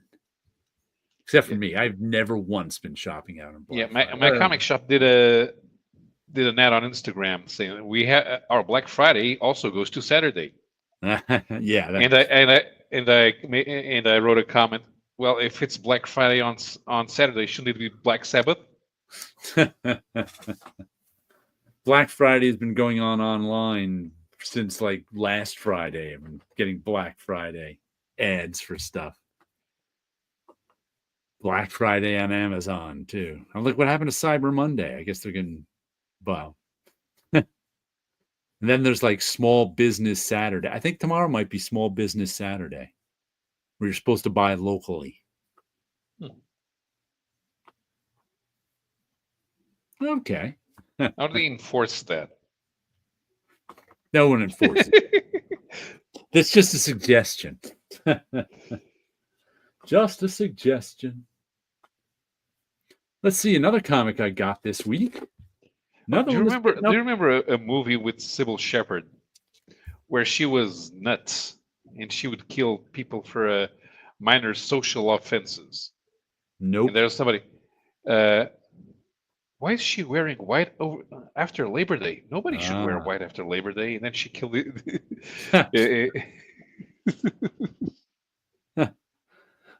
Except for Yeah, me. I've never once been shopping out on yeah. Black My Friday. comic shop did an ad on Instagram saying we have our Black Friday also goes to Saturday, Yeah, that, and I wrote a comment. Well, if it's Black Friday on Saturday, shouldn't it be Black Sabbath? Black Friday has been going on online since like last Friday. I've been getting Black Friday ads for stuff. Black Friday on Amazon too. I'm like, what happened to Cyber Monday? I guess they're getting well. And then there's like Small Business Saturday. I think tomorrow might be Small Business Saturday, where you're supposed to buy locally. Hmm. Okay. How do they enforce that? No one enforces. That's just a suggestion. Just a suggestion. Let's see another comic I got this week. Another Do you one that's remember? picking Do up. you remember a movie with Sybil Shepherd where she was nuts and she would kill people for minor social offenses? And Nope. there's somebody. Uh, Why is she wearing white over after Labor Day? Nobody should wear Ah. white after Labor Day. And then she killed it.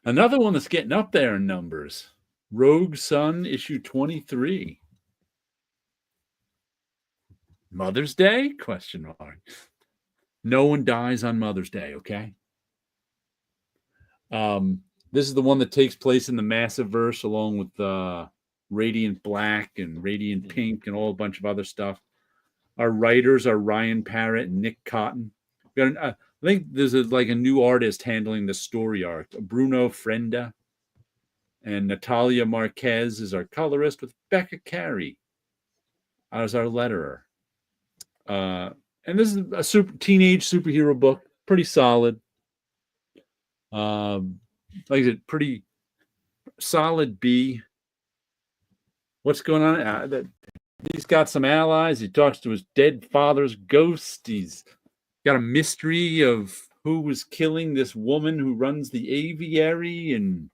Another one that's getting up there in numbers. Rogue Sun issue 23. Mother's Day? Question mark. No one dies on Mother's Day, okay? This is the one that takes place in the Massive Verse along with Radiant Black and Radiant Pink and all a bunch of other stuff. Our writers are Ryan Parrott and Nick Cotton. I think there's like a new artist handling the story arc. Bruno Frenda and Natalia Marquez is our colorist, with Becca Carey as our letterer. And this is a teenage superhero book, pretty solid. Like I said, pretty solid B. What's going on? He's got some allies. He talks to his dead father's ghost. He's got a mystery of who was killing this woman who runs the aviary. And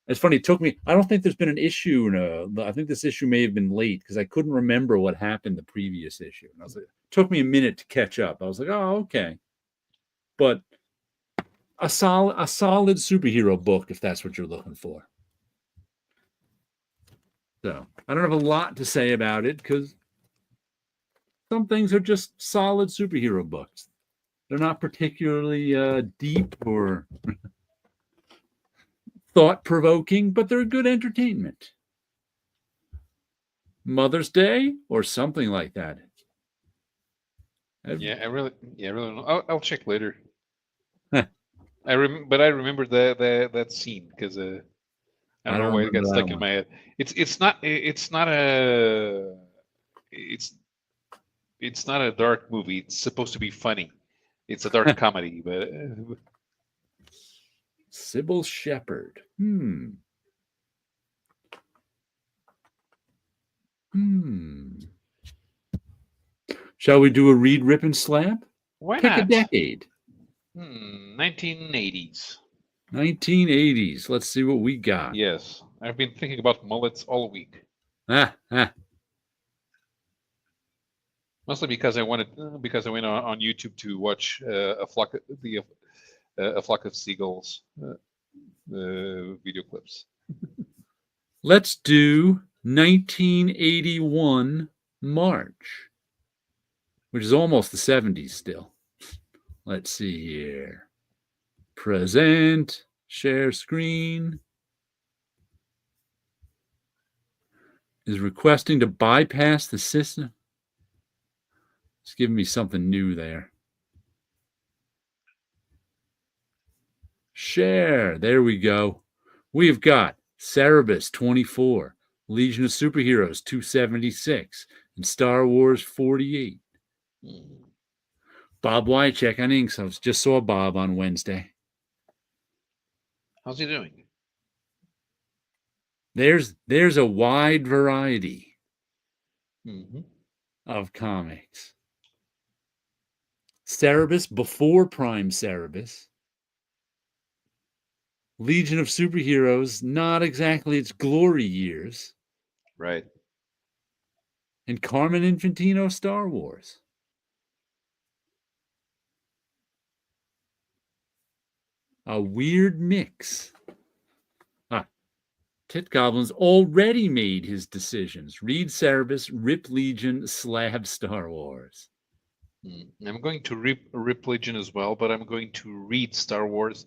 it's funny, it took me, I don't think there's been an issue. I think this issue may have been late because I couldn't remember what happened the previous issue. And I was like, it took me a minute to catch up. I was like, oh, okay. But a solid superhero book, if that's what you're looking for. So I don't have a lot to say about it because some things are just solid superhero books. They're not particularly deep or thought-provoking, but they're good entertainment. Mother's Day or something like that. I really don't know. I'll check later. But I remember that scene because I don't know why it got stuck in my head. It's not a dark movie. It's supposed to be funny. It's a dark comedy, but Sybil Shepherd. Shall we do a read, rip, and slab? Why Pick not? a decade. 1980s. 1980s. Let's see what we got. Yes, I've been thinking about mullets all week. Mostly because I went on YouTube to watch a flock of seagulls video clips. Let's do 1981 March, which is almost the 70s still. Let's see here. Present, share screen. Is requesting to bypass the system. It's giving me something new there. Share. There we go. We've got Cerebus 24, Legion of Superheroes 276, and Star Wars 48. Bob Wycheck on inks. I just saw Bob on Wednesday. How's he doing? There's a wide variety of comics. Cerebus before Prime Cerebus. Legion of Superheroes, not exactly its glory years. Right. And Carmen Infantino Star Wars. A weird mix. Tit Goblin's already made his decisions. Read Cerebus, rip Legion, slab Star Wars. I'm going to rip Legion as well, but I'm going to read Star Wars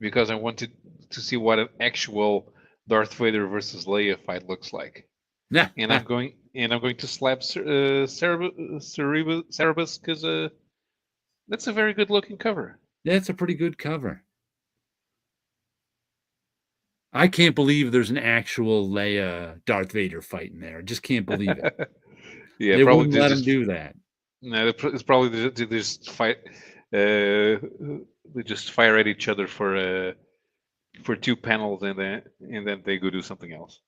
because I wanted to see what an actual Darth Vader versus Leia fight looks like. And I'm going to slap Cerebus because that's a very good looking cover. That's a pretty good cover. I can't believe there's an actual Leia Darth Vader fight in there. I just can't believe it. Yeah, they probably wouldn't let him do that. No, it's probably they just fight. They just fire at each other for 2 panels, and then they go do something else.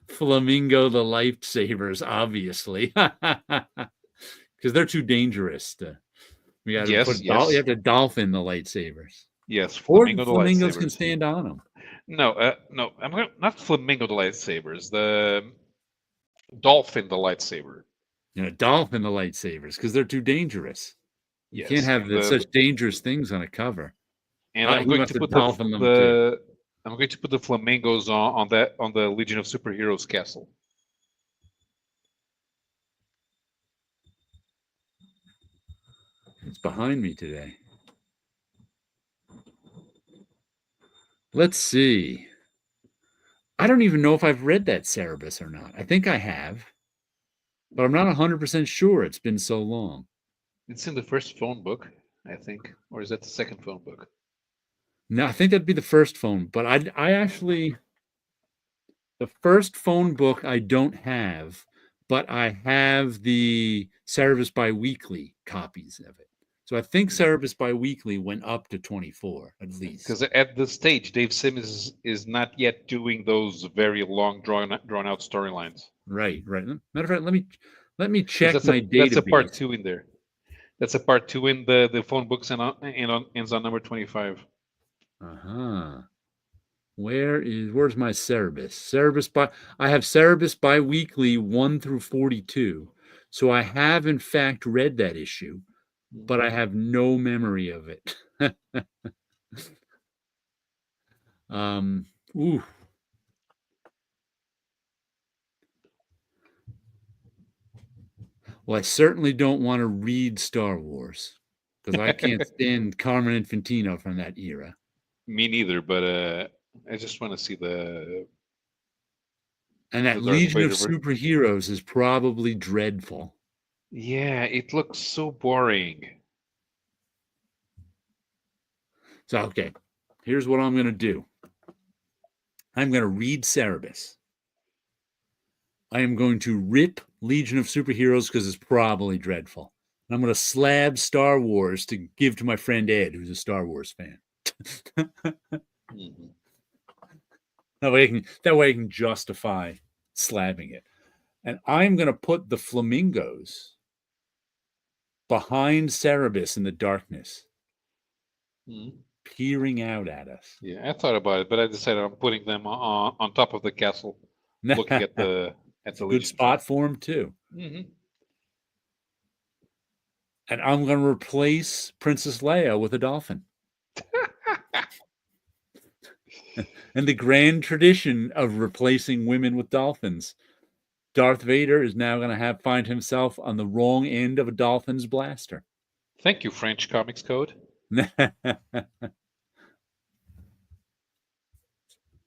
Flamingo the lifesavers, obviously, because they're too dangerous. You have to dolphin the lightsabers. Yes, Flamingos can stand on them. No, I'm not not flamingo the lightsabers, the dolphin the lightsaber. Dolphin the lightsabers because they're too dangerous. You can't Yes, have and such dangerous things on a cover. and I'm He going must to have put dolphin them too. I'm going to put the flamingos on the Legion of Superheroes castle. It's behind me today. Let's see. I don't even know if I've read that Cerebus or not. I think I have, but I'm not 100% sure. It's been so long. It's in the first phone book, I think, or is that the second phone book? No, I think that'd be the first phone, but I actually, the first phone book I don't have, but I have the Cerebus Biweekly copies of it. So I think Cerebus Biweekly went up to 24 at least. Because at this stage, Dave Simmons is not yet doing those very long, drawn out storylines. Right. Matter of fact, let me check my database. That's a part 2 in there. That's a part 2 in the phone books and ends on number 25. Where's my Cerebus? I have Cerebus Biweekly 1 through 42. So I have in fact read that issue, but I have no memory of it. Ooh. Well, I certainly don't want to read Star Wars because I can't stand Carmen Infantino from that era. Me neither, but I just want to see And that Legion of Superheroes is probably dreadful. Yeah, it looks so boring. So, okay, here's what I'm going to do. I'm going to read Cerebus. I am going to rip Legion of Superheroes because it's probably dreadful. And I'm going to slab Star Wars to give to my friend Ed, who's a Star Wars fan. Mm-hmm. That way I can justify slabbing it. And I'm going to put the flamingos behind Cerebus in the darkness, peering out at us. Yeah, I thought about it, but I decided I'm putting them on top of the castle, looking at the good spot for them too. Mm-hmm. And I'm going to replace Princess Leia with a dolphin. And the grand tradition of replacing women with dolphins. Darth Vader is now going to find himself on the wrong end of a dolphin's blaster. Thank you, French Comics Code.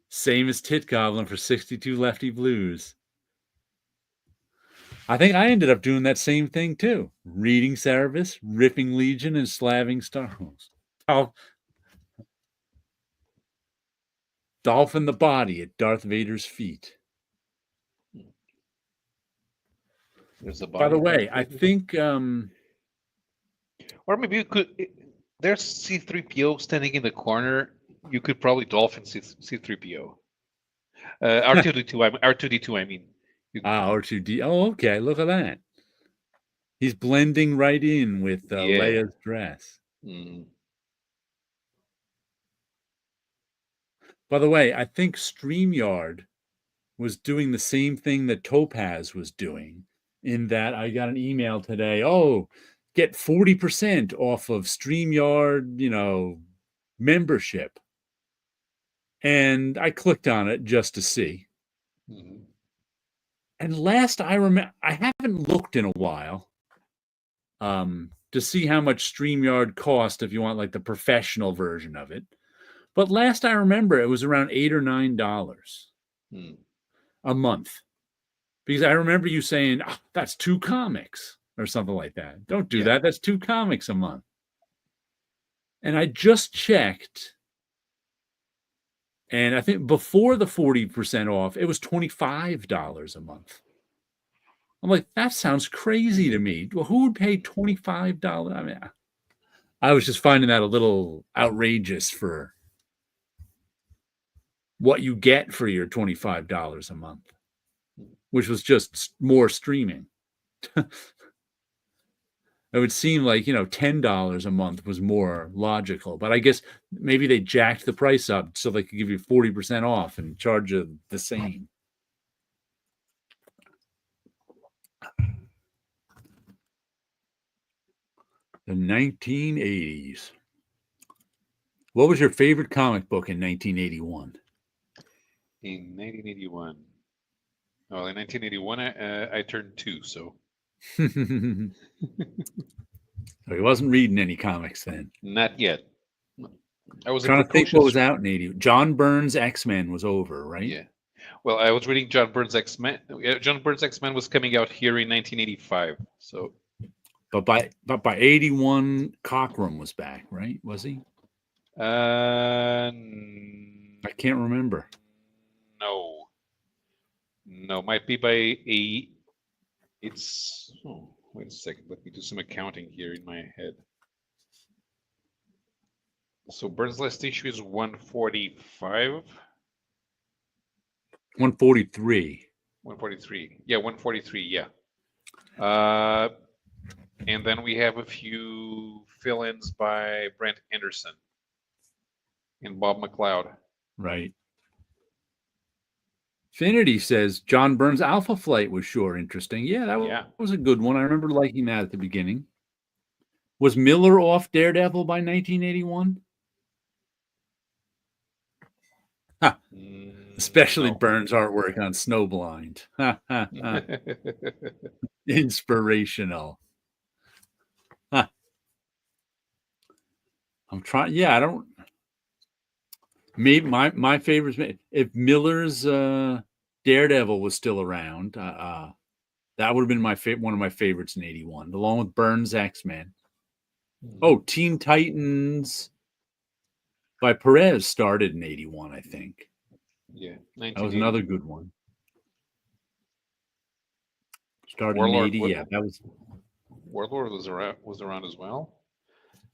Same as Tit Goblin for 62 Lefty Blues. I think I ended up doing that same thing too. Reading Cerebus, ripping Legion, and slabbing Star Wars. Dolphin the body at Darth Vader's feet. There's a body. By the way, I think or maybe you could, there's C-3PO standing in the corner. You could probably dolphin C-3PO. R2D2, I mean. R2D. Oh, okay. Look at that. He's blending right in with Leia's dress. By the way, I think StreamYard was doing the same thing that Topaz was doing, in that I got an email today, get 40% off of StreamYard, membership. And I clicked on it just to see. Mm-hmm. And last I remember, I haven't looked in a while to see how much StreamYard cost if you want like the professional version of it. But last I remember, it was around $8 or $9 a month. Because I remember you saying, that's 2 comics or something like that. Don't do that. That's 2 comics a month. And I just checked. And I think before the 40% off, it was $25 a month. I'm like, that sounds crazy to me. Well, who would pay $25? I mean, I was just finding that a little outrageous for what you get for your $25 a month, which was just more streaming. It would seem like, $10 a month was more logical, but I guess maybe they jacked the price up so they could give you 40% off and charge you the same. The 1980s. What was your favorite comic book in 1981? In 1981. Well, in 1981, I turned 2, so. So he wasn't reading any comics then. Not yet. I was trying to think what was out in 80. John Byrne's X-Men was over, right? Yeah. Well, I was reading John Byrne's X-Men. John Byrne's X-Men was coming out here in 1985. So. But by 81, Cockrum was back, right? Was he? I can't remember. No, might be by it's. Oh, wait a second. Let me do some accounting here in my head. So Byrne's last issue is 145. 143. 143. Yeah, 143. Yeah. And then we have a few fill-ins by Brent Anderson and Bob McLeod. Right. Finity says John Byrne's Alpha Flight was sure interesting. Yeah, that was a good one. I remember liking that at the beginning. Was Miller off Daredevil by 1981? Huh. Especially no. Byrne's artwork on Snowblind. Inspirational. Huh. I'm trying. Yeah, I don't. Maybe my favorites. If Miller's Daredevil was still around, that would have been one of my favorites in 81, along with Byrne's X-Men. Oh, Teen Titans by Perez started in 81, I think. Yeah, that was another good one. Started in 80. Yeah, that was. Warlord was around as well.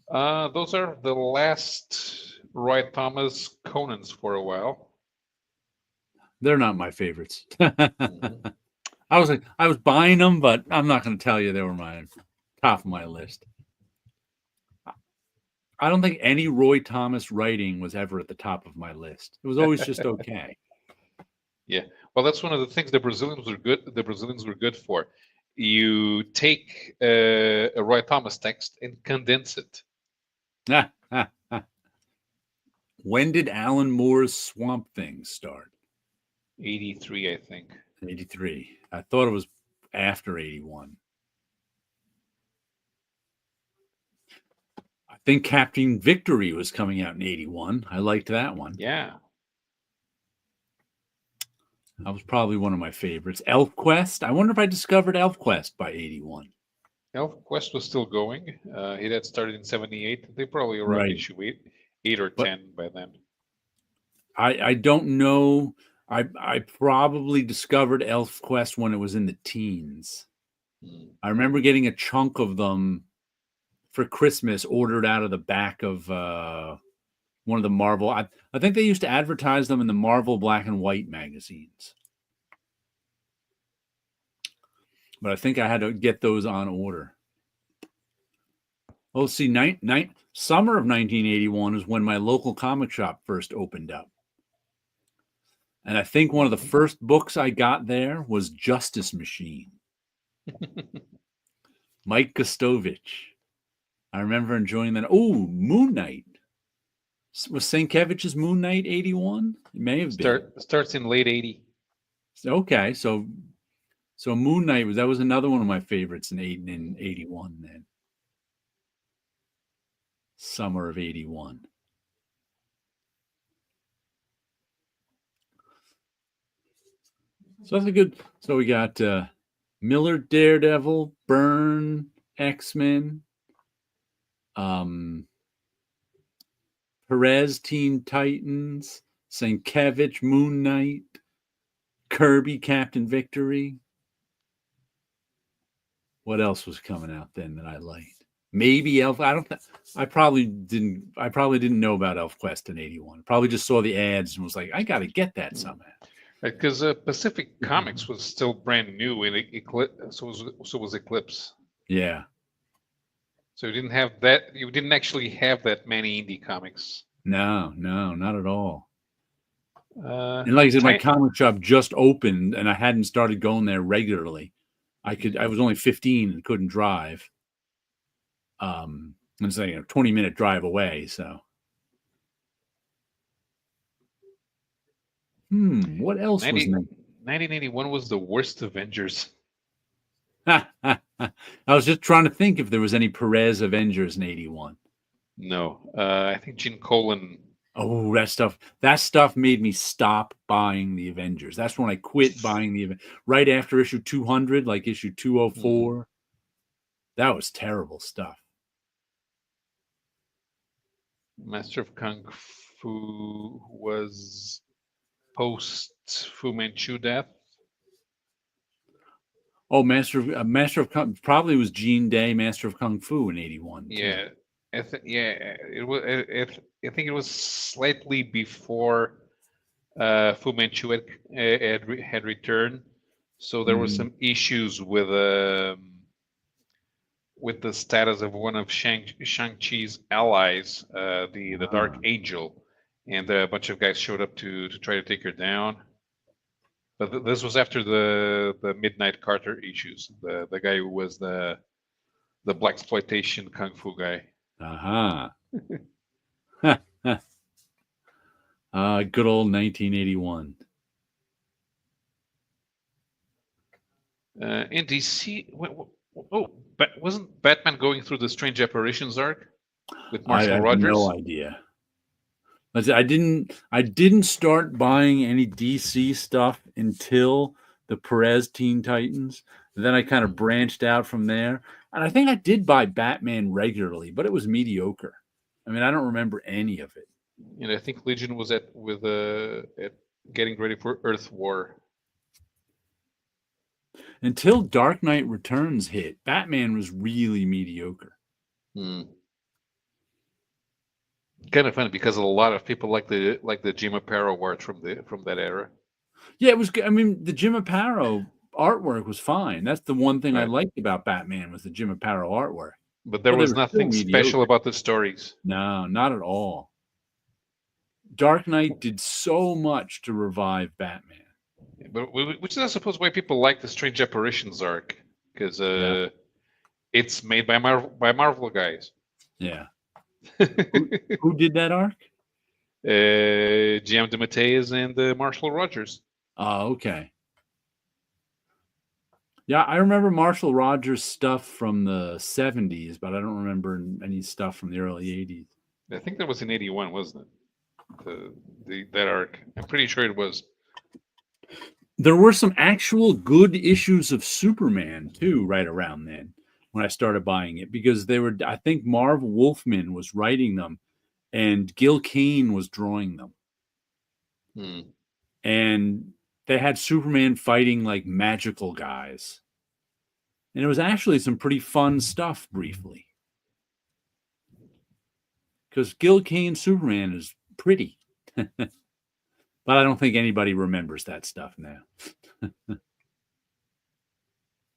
Those are the last Roy Thomas Conans for a while. They're not my favorites. I was buying them, but I'm not going to tell you they were my top of my list. I don't think any Roy Thomas writing was ever at the top of my list. It was always just okay. Yeah, well, that's one of the things the Brazilians were good. The Brazilians were good for. You take a Roy Thomas text and condense it. When did Alan Moore's Swamp Thing start? 83, I think. 83. I thought it was after 81. I think Captain Victory was coming out in 81. I liked that one. Yeah. That was probably one of my favorites. Elf Quest. I wonder if I discovered Elf Quest by 81. Elf Quest was still going. It had started in 78. They probably around issue 8 or 10 by then. I don't know. I probably discovered Elf Quest when it was in the teens. I remember getting a chunk of them for Christmas ordered out of the back of one of the Marvel. I think they used to advertise them in the Marvel black and white magazines. But I think I had to get those on order. Oh, see, summer of 1981 is when my local comic shop first opened up. And I think one of the first books I got there was Justice Machine. Mike Gustovich. I remember enjoying that. Oh, Moon Knight. Was Sienkiewicz's Moon Knight 81? It may have been. Starts in late 80. Okay, so Moon Knight was another one of my favorites in 81 then. Summer of 81. So that's a good. So we got Miller, Daredevil, Byrne, X-Men, Perez, Teen Titans, Sienkiewicz, Moon Knight, Kirby, Captain Victory. What else was coming out then that I liked? Maybe Elf. I probably didn't know about Elf Quest in 81. Probably just saw the ads and was like, I got to get that somehow. Because Pacific Comics was still brand new, and so was Eclipse. Yeah. So you didn't have that. You didn't actually have that many indie comics. No, not at all. Uh, And like I said, my Ti- comic shop just opened, and I hadn't started going there regularly. I was only 15 and couldn't drive. It's like a 20-minute drive away. So, what else was 90, new? 1981 was the worst Avengers. I was just trying to think if there was any Perez Avengers in '81. No, I think Gene Colan. Oh, that stuff made me stop buying the Avengers. That's when I quit buying the event. Right after issue 200, like issue 204. That was terrible stuff. Master of Kung Fu was post Fu Manchu death. Oh, Master of Kung probably was Gene Day, Master of Kung Fu in '81. Yeah, it was. I think it was slightly before Fu Manchu had returned, so there were some issues with the status of one of Shang-Chi's allies, the Dark Angel, and a bunch of guys showed up to try to take her down. But this was after the Midnight Carter issues. The guy who was the black exploitation kung fu guy. Good old 1981. In DC, wasn't Batman going through the Strange Apparitions arc with I Marshall have Rogers? no idea. I didn't start buying any DC stuff until the Perez Teen Titans. Then I kind of branched out from there. And I think I did buy Batman regularly, but it was mediocre. I mean, I don't remember any of it. And I think Legion was at getting ready for Earth War. Until Dark Knight Returns hit, Batman was really mediocre. Kind of funny because a lot of people like the Jim Aparo art from that era. Yeah, it was good. I mean, the Jim Aparo artwork was fine. That's the one thing I liked about Batman was the Jim Aparo artwork. But there was nothing special about the stories. No, not at all. Dark Knight did so much to revive Batman. But which is, I suppose, why people like the Strange Apparitions arc, because it's made by Marvel guys. Yeah. Who did that arc? Guillaume de Matteis and Marshall Rogers. Oh, okay. Yeah, I remember Marshall Rogers stuff from the 70s, but I don't remember any stuff from the early 80s. I think that was in 81, wasn't it? That arc. I'm pretty sure it was. There were some actual good issues of Superman too, right around then when I started buying it, because they were, I think Marv Wolfman was writing them and Gil Kane was drawing them. And they had Superman fighting like magical guys. And it was actually some pretty fun stuff briefly. Because Gil Kane Superman is pretty. But I don't think anybody remembers that stuff now.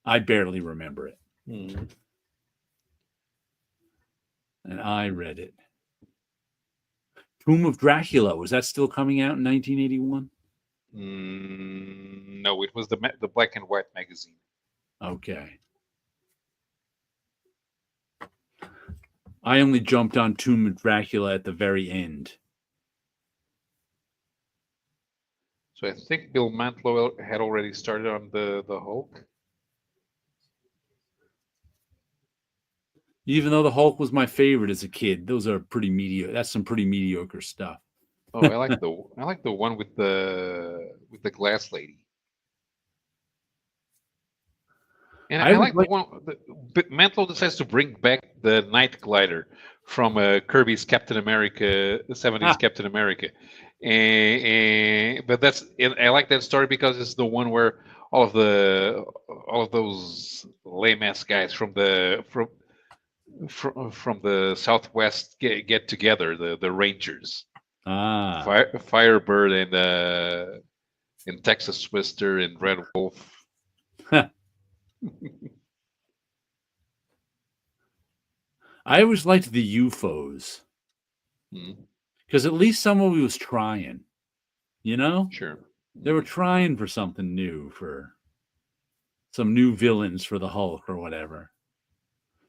I barely remember it. And I read it. Tomb of Dracula, was that still coming out in 1981? No, it was the black and white magazine. Okay. I only jumped on Tomb of Dracula at the very end. So I think Bill Mantlo had already started on the Hulk. Even though the Hulk was my favorite as a kid, those are pretty mediocre. That's some pretty mediocre stuff. Oh, I like the one with the glass lady. And I like the one. Mantlo decides to bring back the Night Glider from Kirby's Captain America, the 70s Captain America. But I like that story because it's the one where all of those lame ass guys from the Southwest get together, the Rangers, Firebird and Texas Twister and Red Wolf. I always liked the UFOs because at least somebody was trying. You know, Sure. they were trying for something new, for some new villains for the Hulk or whatever.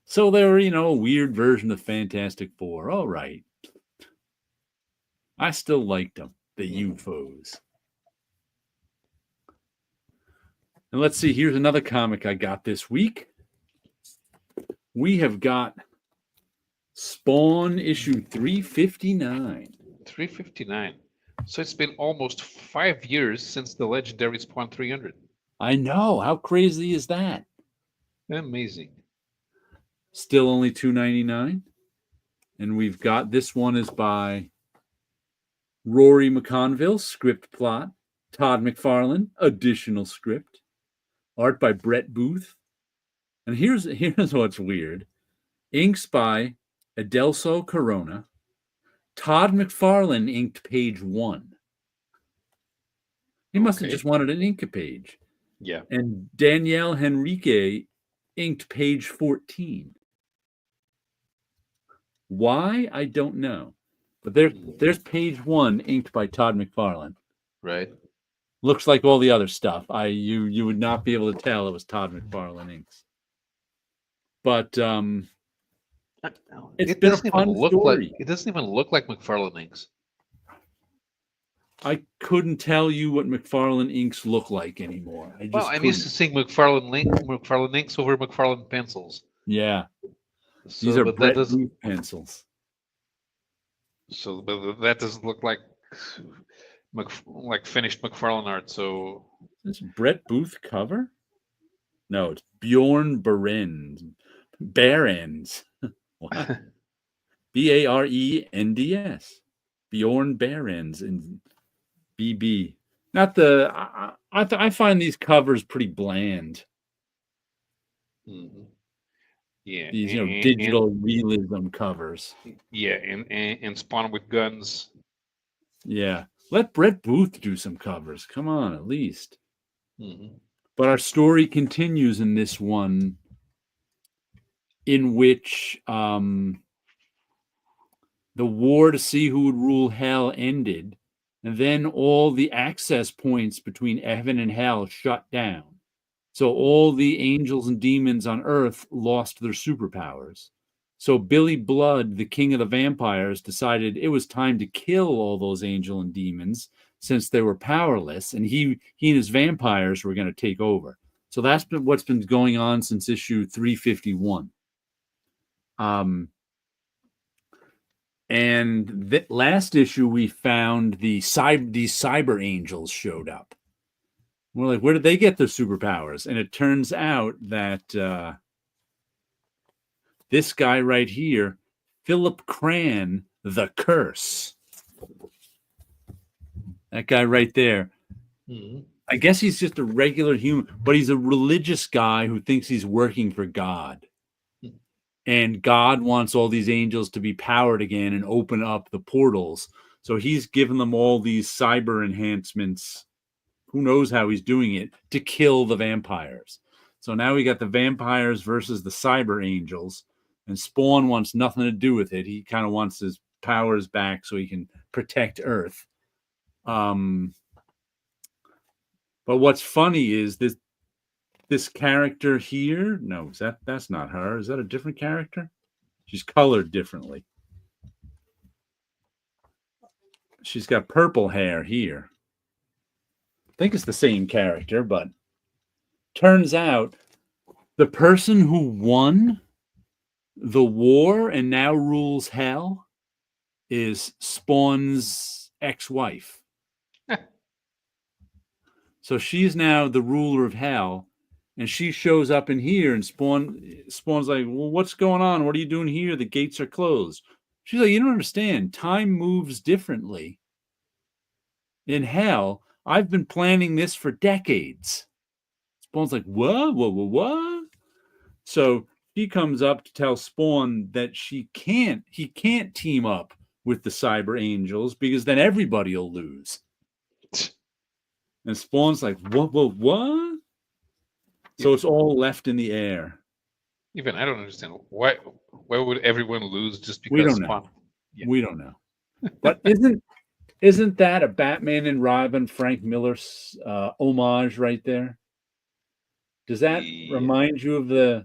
So they were, a weird version of Fantastic Four. All right. I still liked them, the UFOs. And let's see, here's another comic I got this week. We have got Spawn issue 359. 359. So it's been almost 5 years since the legendary Spawn 300. I know. How crazy is that? Amazing. Still only $2.99. And we've got this one is by Rory McConville, script plot. Todd McFarlane, additional script. Art by Brett Booth. And here's what's weird. Inks by Adelso Corona. Todd McFarlane inked page 1. He must have just wanted an ink page. Yeah. And Danielle Henrique inked page 14. Why? I don't know. But there's page 1 inked by Todd McFarlane. Right. Looks like all the other stuff. You would not be able to tell it was Todd McFarlane inks. But it's been a fun story. It doesn't even look like McFarlane inks. I couldn't tell you what McFarlane inks look like anymore. I'm used to seeing McFarlane inks over McFarlane pencils. Yeah. So, these are Brett Booth pencils. So, but that doesn't look like finished McFarlane art. So, is this Brett Booth cover? No, it's Bjorn Barends. What? Barends. Bjorn Barends and BB. Not the. I find these covers pretty bland. Mm-hmm. Yeah, these digital realism covers. Yeah, and Spawn with guns. Yeah, let Brett Booth do some covers. Come on, at least. Mm-hmm. But our story continues in this one, in which the war to see who would rule hell ended, and then all the access points between heaven and hell shut down. So all the angels and demons on Earth lost their superpowers. So Billy Blood, the king of the vampires, decided it was time to kill all those angel and demons since they were powerless, and he and his vampires were going to take over. So that's what's been going on since issue 351. And last issue we found these cyber angels showed up. We're like, where did they get their superpowers? And it turns out that this guy right here, Philip Cran, the Curse. That guy right there. Mm-hmm. I guess he's just a regular human, but he's a religious guy who thinks he's working for God. And God wants all these angels to be powered again and open up the portals. So he's given them all these cyber enhancements. Who knows how he's doing it to kill the vampires. So now we got the vampires versus the cyber angels, and Spawn wants nothing to do with it. He kind of wants his powers back so he can protect Earth. But what's funny is this character here. No, that's not her. Is that a different character? She's colored differently. She's got purple hair here. I think it's the same character, but turns out the person who won the war and now rules hell is Spawn's ex-wife. So she's now the ruler of hell, and she shows up in here, and Spawn's like, well, what's going on? What are you doing here? The gates are closed. She's like, you don't understand. Time moves differently. In hell, I've been planning this for decades. Spawn's like, what? So she comes up to tell Spawn that he can't team up with the cyber angels because then everybody will lose. And Spawn's like, what? So it's all left in the air. Even I don't understand why. Why would everyone lose just We because don't know. Spawn? Yeah. We don't know. But isn't that a Batman and Robin Frank Miller homage right there? Does that Yeah, remind you of the?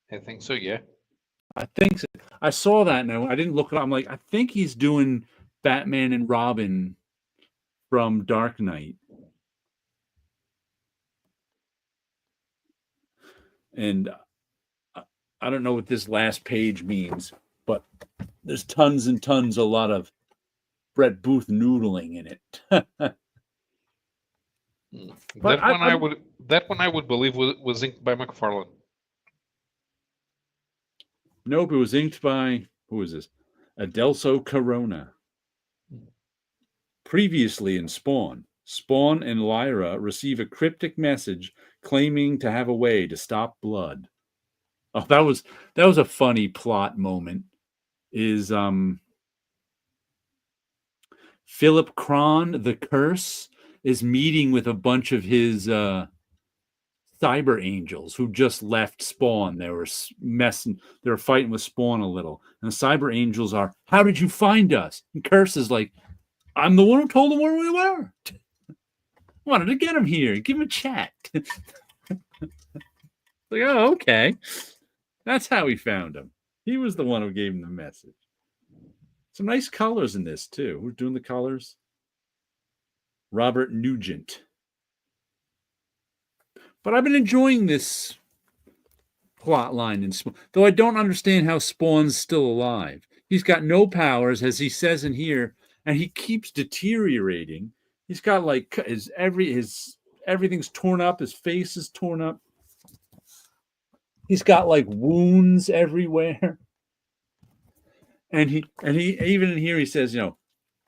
I think so. Yeah. I think so. I saw that and I didn't look it up. I'm like, I think he's doing Batman and Robin from Dark Knight. And I don't know what this last page means, but there's tons and tons, a lot of Brett Booth noodling in it. But That one I would believe was inked by McFarlane. Nope, it was inked by, who is this? Adelso Corona. Previously in Spawn, Spawn and Lyra receive a cryptic message claiming to have a way to stop blood. Oh, that was a funny plot moment. Is Philip Kron, the Curse, is meeting with a bunch of his cyber angels who just left Spawn. They were messing, they were fighting with Spawn a little. And the cyber angels are, how did you find us? And Curse is like, I'm the one who told them where we were. Wanted to get him here, give him a chat. Like, oh, okay. That's how we found him. He was the one who gave him the message. Some nice colors in this, too. Who's doing the colors? Robert Nugent. But I've been enjoying this plot line in Spawn, though I don't understand how Spawn's still alive. He's got no powers, as he says in here, and he keeps deteriorating. He's got like everything's torn up, his face is torn up. He's got like wounds everywhere. And he even in here he says,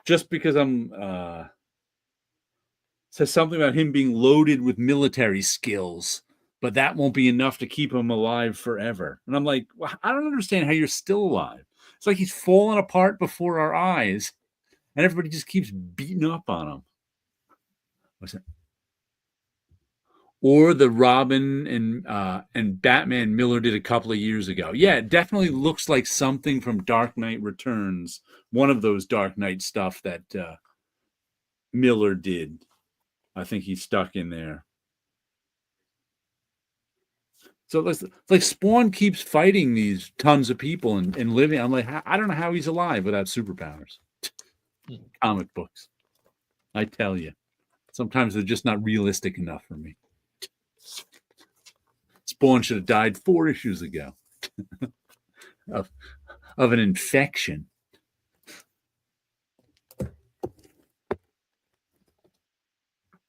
just because I'm says something about him being loaded with military skills, but that won't be enough to keep him alive forever. And I'm like, well, I don't understand how you're still alive. It's like he's falling apart before our eyes, and everybody just keeps beating up on him. What's that? Or the Robin and Batman Miller did a couple of years ago. Yeah, it definitely looks like something from Dark Knight Returns, one of those Dark Knight stuff that Miller did. I think he stuck in there. So it's like Spawn keeps fighting these tons of people and living. I'm like, I don't know how he's alive without superpowers. Comic books. I tell you. Sometimes they're just not realistic enough for me. Spawn should have died 4 issues ago of an infection.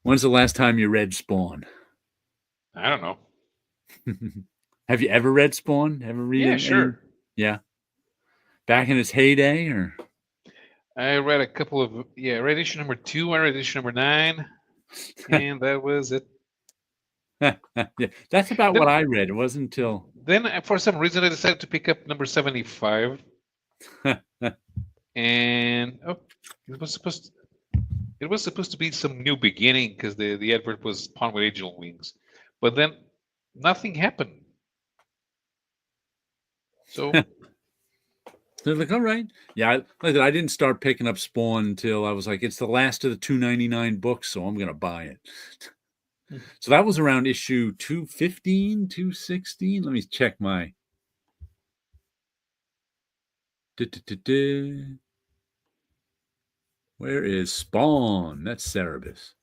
When's the last time you read Spawn? I don't know. Have you ever read Spawn? Ever read it? Yeah, sure. Yeah. Back in its heyday, or? I read a couple of I read issue number 2. I read issue number 9, and that was it. Yeah, that's about what I read. It wasn't until then, for some reason, I decided to pick up number 75, and it was supposed to be some new beginning because the advert was Spawn with Angel Wings, but then nothing happened. So they're like, all right, yeah. I didn't start picking up Spawn until I was like, it's the last of the $2.99 books, so I'm gonna buy it. So that was around issue 215, 216. Let me check my. Where is Spawn? That's Cerebus.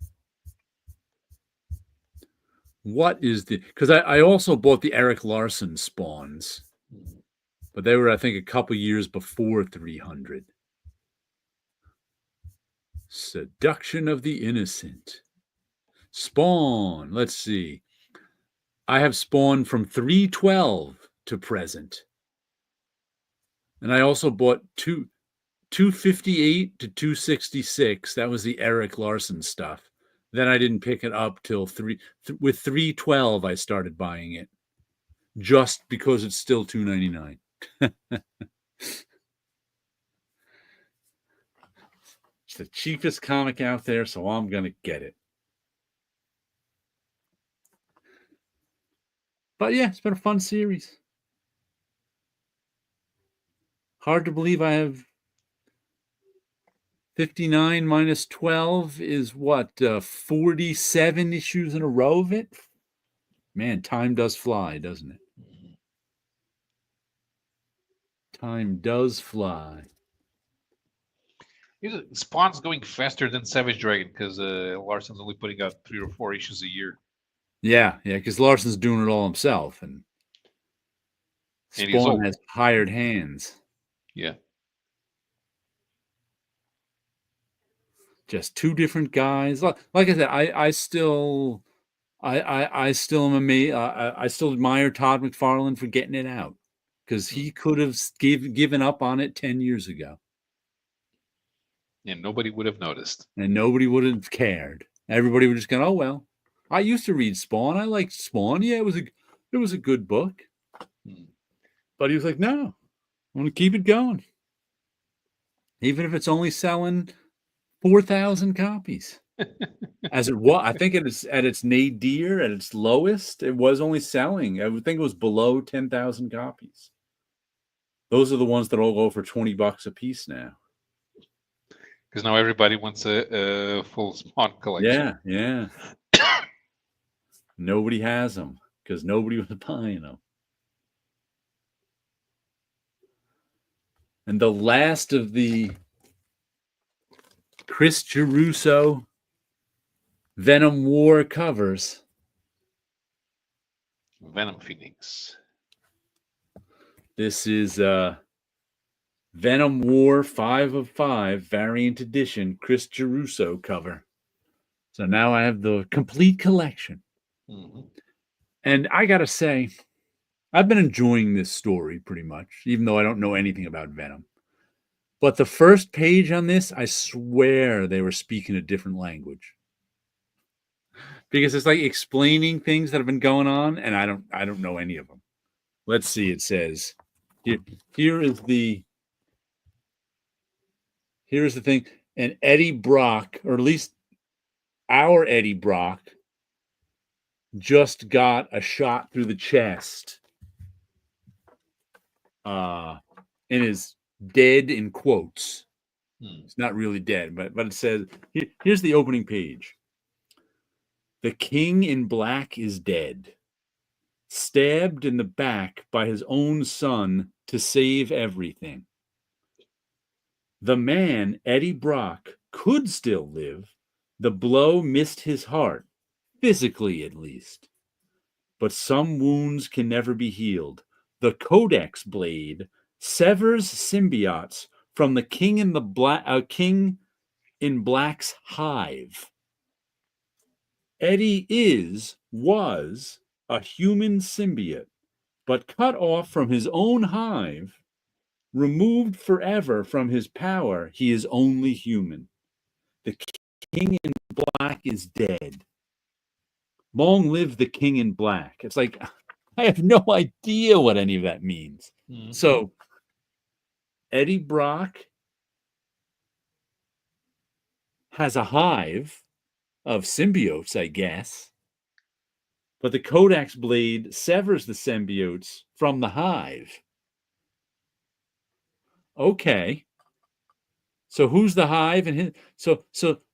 What is the? Because I also bought the Eric Larson Spawns, but they were, I think, a couple years before 300. Seduction of the Innocent. Spawn. Let's see. I have Spawn from 312 to present. And I also bought 258 to 266. That was the Eric Larson stuff. Then I didn't pick it up till with 312 I started buying it. Just because it's still $2.99. It's the cheapest comic out there, so I'm going to get it. But yeah, it's been a fun series. Hard to believe I have 59 minus 12 is what, 47 issues in a row of it? Man, time does fly, doesn't it? Time does fly. Spawn's going faster than Savage Dragon because Larson's only putting out 3 or 4 issues a year. Yeah, because Larson's doing it all himself, and he's Spawn old. has hired hands. Yeah. Just two different guys. Like I said, I still am amazed. I still admire Todd McFarlane for getting it out, because he could have given up on it 10 years ago. And nobody would have noticed. And nobody would have cared. Everybody would just go, oh, well, I used to read Spawn. I liked Spawn. Yeah, it was a good book. But he was like, no, I want to keep it going. Even if it's only selling 4,000 copies. As it was, I think at its nadir, at its lowest, it was only selling. I would think it was below 10,000 copies. Those are the ones that all go for $20 a piece now. Because now everybody wants a full Spawn collection. Yeah. Nobody has them because nobody was buying them. And the last of the Chris Geruso Venom War covers. Venom Phoenix. This is Venom War 5 of 5 variant edition Chris Geruso cover. So now I have the complete collection. Mm-hmm. And I got to say, I've been enjoying this story pretty much, even though I don't know anything about Venom. But the first page on this, I swear they were speaking a different language. Because it's like explaining things that have been going on, and I don't know any of them. Let's see, it says, here's the thing. And Eddie Brock, or at least our Eddie Brock, just got a shot through the chest. And is dead in quotes. It's not really dead, but it says, here's the opening page. The King in Black is dead, stabbed in the back by his own son to save everything. The man, Eddie Brock, could still live. The blow missed his heart, physically at least. But some wounds can never be healed. The Codex blade severs symbiotes from the King in Black's hive. Eddie was a human symbiote, but cut off from his own hive, removed forever from his power. He is only human. The King in Black is dead. Long live the King in Black. It's like, I have no idea what any of that means. Mm-hmm. So, Eddie Brock has a hive of symbiotes, I guess. But the Codex blade severs the symbiotes from the hive. Okay. So who's the hive and his so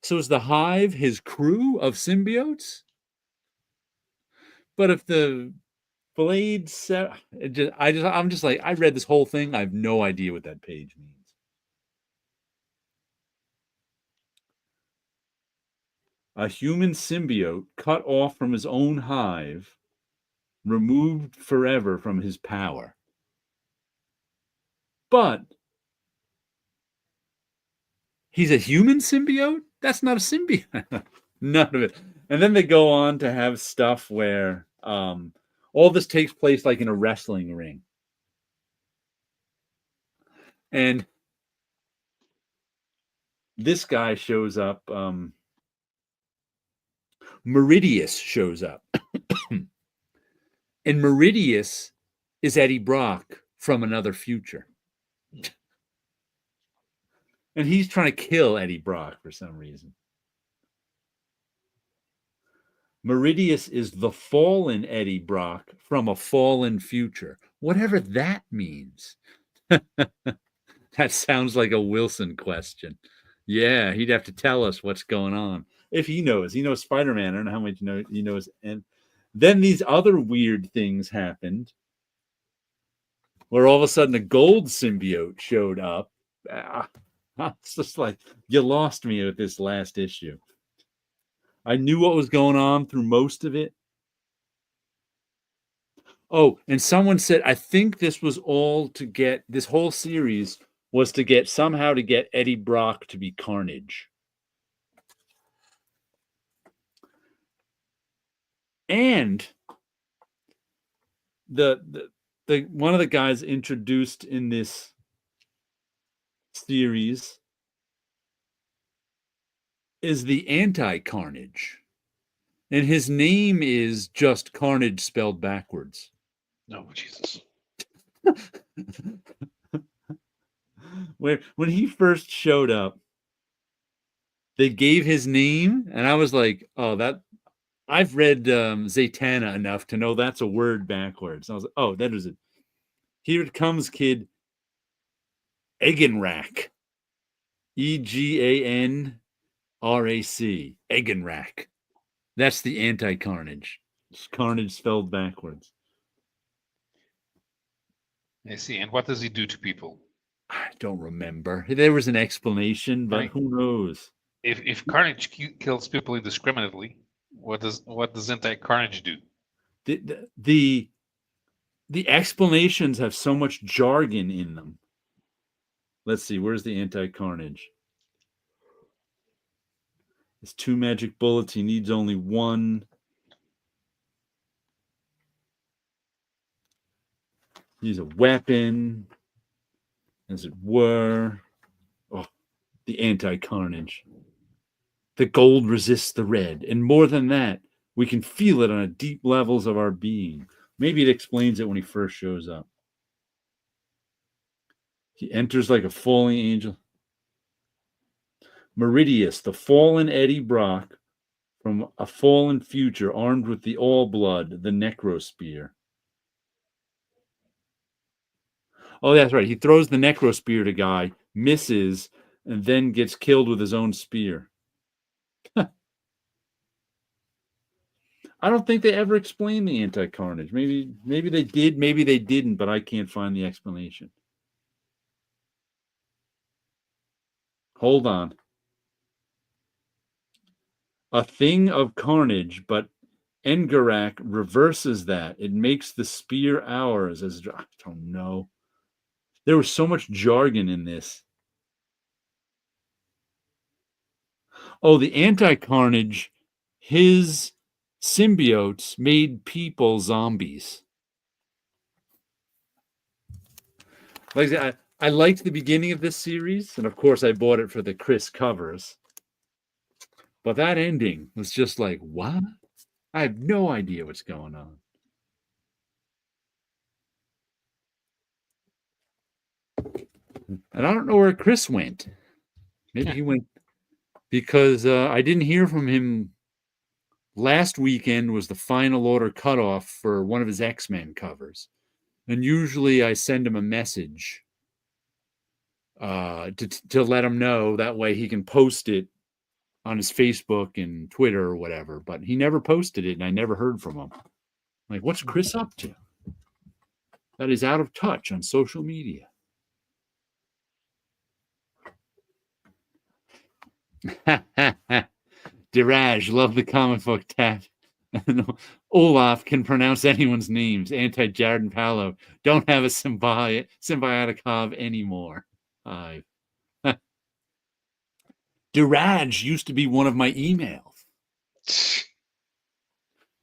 is the hive his crew of symbiotes? But if the blade I'm just like, I read this whole thing, I have no idea what that page means. A human symbiote cut off from his own hive, removed forever from his power. But he's a human symbiote? That's not a symbiote. None of it. And then they go on to have stuff where all this takes place like in a wrestling ring. And this guy shows up. Meridius shows up. And Meridius is Eddie Brock from another future. And he's trying to kill Eddie Brock for some reason. Meridius is the fallen Eddie Brock from a fallen future. Whatever that means. That sounds like a Wilson question. Yeah, he'd have to tell us what's going on. If he knows. He knows Spider-Man. I don't know how much he knows. And then these other weird things happened where all of a sudden a gold symbiote showed up. It's just like, you lost me with this last issue. I knew what was going on through most of it. Oh, and someone said, I think this was all to get, this whole series was to get, somehow to get Eddie Brock to be Carnage. And the one of the guys introduced in this series is the anti-Carnage. And his name is just Carnage spelled backwards. No, Jesus. When he first showed up, they gave his name, and I was like, oh, that I've read Zatanna enough to know that's a word backwards. I was like, oh, that is it. Here it comes, kid. Eggenrack. Eganrac. Eggenrack. That's the anti-Carnage. It's Carnage spelled backwards. I see. And what does he do to people? I don't remember. There was an explanation, but who knows? If Carnage kills people indiscriminately, what does anti-Carnage do? The explanations have so much jargon in them. Let's see, where's the anti-Carnage? It's 2 magic bullets. He needs only 1. He's a weapon, as it were. Oh, the anti-Carnage. The gold resists the red. And more than that, we can feel it on a deep levels of our being. Maybe it explains it when he first shows up. He enters like a falling angel. Meridius, the fallen Eddie Brock from a fallen future, armed with the All Blood, the Necro Spear. Oh, that's right. He throws the Necro Spear at a guy, misses, and then gets killed with his own spear. I don't think they ever explained the anti-Carnage. Maybe they did, maybe they didn't, but I can't find the explanation. Hold on. A thing of carnage, but Engarak reverses that. It makes the spear ours. I don't know. There was so much jargon in this. Oh, the anti-Carnage, his symbiotes made people zombies. Like I liked the beginning of this series, and of course I bought it for the Chris covers. But that ending was just like, what? I have no idea what's going on. And I don't know where Chris went. Maybe he went because I didn't hear from him. Last weekend was the final order cutoff for one of his X-Men covers. And usually I send him a message to let him know. That way he can post it on his Facebook and Twitter or whatever. But he never posted it, and I never heard from him. Like, what's Chris up to? That is out of touch on social media. Diraj, love the comic book tat. Olaf can pronounce anyone's names. Anti-Jared and Paolo don't have a symbiotic Hob anymore. Diraj used to be one of my emails.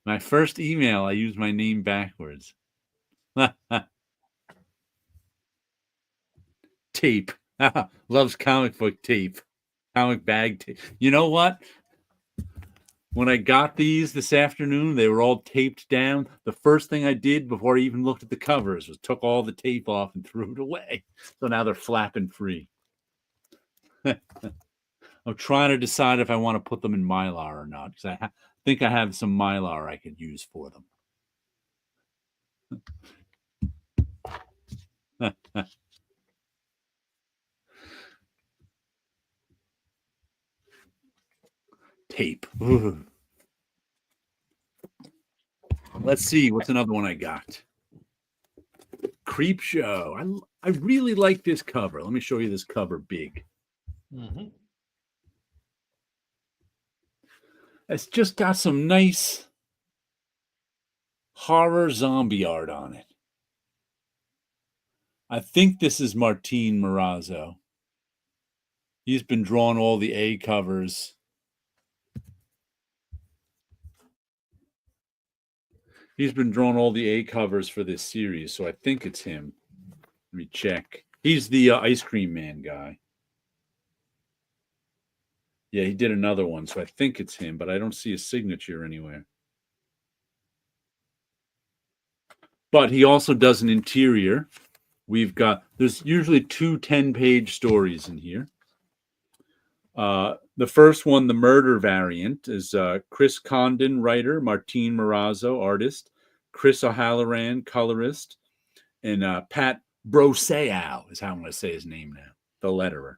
My first email, I used my name backwards. Tape. Loves comic book tape. Comic bag tape. You know what? When I got these this afternoon, they were all taped down. The first thing I did before I even looked at the covers was took all the tape off and threw it away. So now they're flapping free. I'm trying to decide if I want to put them in Mylar or not, because I think I have some Mylar I could use for them. Tape. Ugh. Let's see. What's another one I got? Creep Show. I really like this cover. Let me show you this cover big. Mm-hmm. It's just got some nice horror zombie art on it. I think this is Martin Morazzo. He's been drawing all the A covers. He's been drawing all the A covers for this series, so I think it's him. Let me check. He's the Ice Cream Man guy. Yeah, he did another one, so I think it's him, but I don't see a signature anywhere. But he also does an interior. There's usually 2 10-page stories in here. The first one, the murder variant, is Chris Condon, writer, Martin Morazzo, artist, Chris O'Halloran, colorist, and Pat Brosseau is how I'm going to say his name now, the letterer.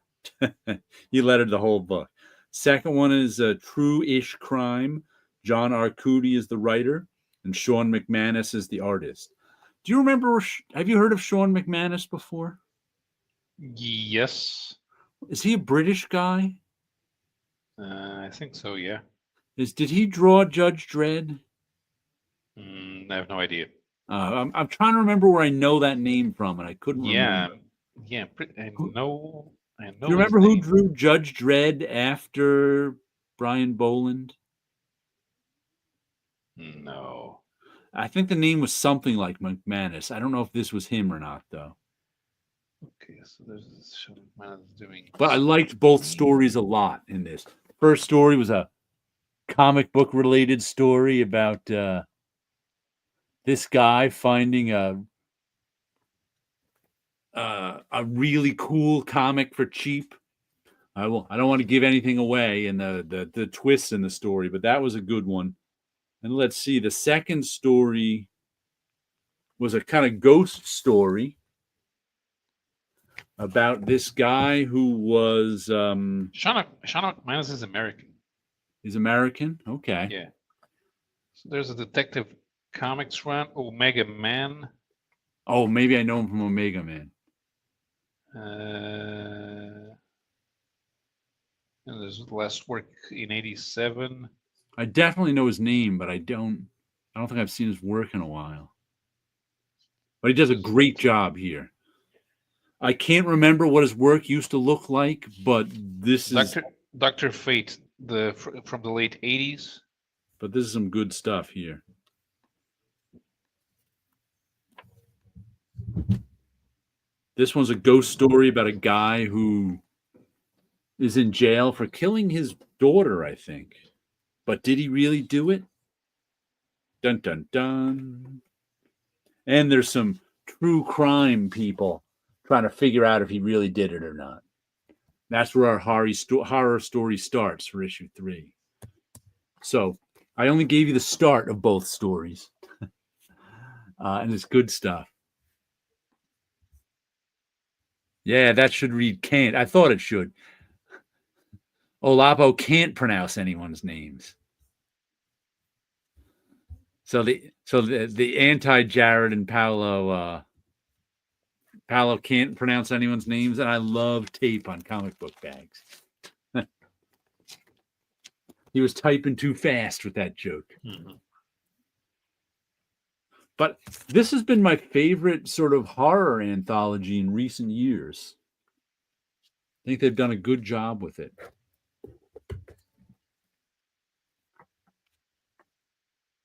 He lettered the whole book. Second one is True-ish Crime. John Arcudi is the writer, and Sean McManus is the artist. Do you remember, have you heard of Sean McManus before? Yes. Is he a British guy? I think so, yeah. Did he draw Judge Dredd? I have no idea. I'm trying to remember where I know that name from, and I couldn't remember. Yeah, I know. Do you remember who drew Judge Dredd after Brian Boland? No. I think the name was something like McManus. I don't know if this was him or not, though. Okay, so there's this show man doing. But I liked both stories a lot in this. First story was a comic book related story about this guy finding a really cool comic for cheap. I don't want to give anything away in the twists in the story, but that was a good one. And let's see, the second story was a kind of ghost story about this guy who was Sean McManus is American. He's American? Okay. Yeah. So there's a Detective Comics run, Omega Man. Oh, maybe I know him from Omega Man. And there's last work in '87. I definitely know his name, but I don't think I've seen his work in a while. But he does a great job here. I can't remember what his work used to look like, but this is Dr. Fate, from the late '80s. But this is some good stuff here. This one's a ghost story about a guy who is in jail for killing his daughter, I think. But did he really do it? Dun, dun, dun. And there's some true crime people trying to figure out if he really did it or not. That's where our horror story starts for issue 3. So I only gave you the start of both stories. And it's good stuff. Yeah, that should read can't. I thought it should. Olapo can't pronounce anyone's names. So the anti-Jared and Paolo can't pronounce anyone's names, and I love tape on comic book bags. He was typing too fast with that joke. Mm-hmm. But this has been my favorite sort of horror anthology in recent years. I think they've done a good job with it.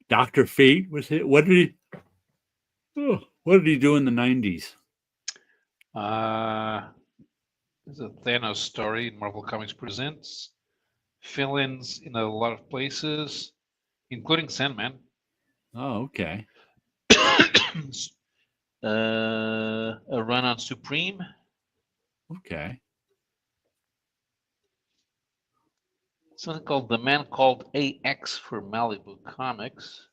Dr. Fate was hit. What did he do in the 90s? There's a Thanos story in Marvel Comics Presents. Fill-ins in a lot of places, including Sandman. Oh, okay. A run on Supreme. Okay. Something called The Man Called AX for Malibu Comics.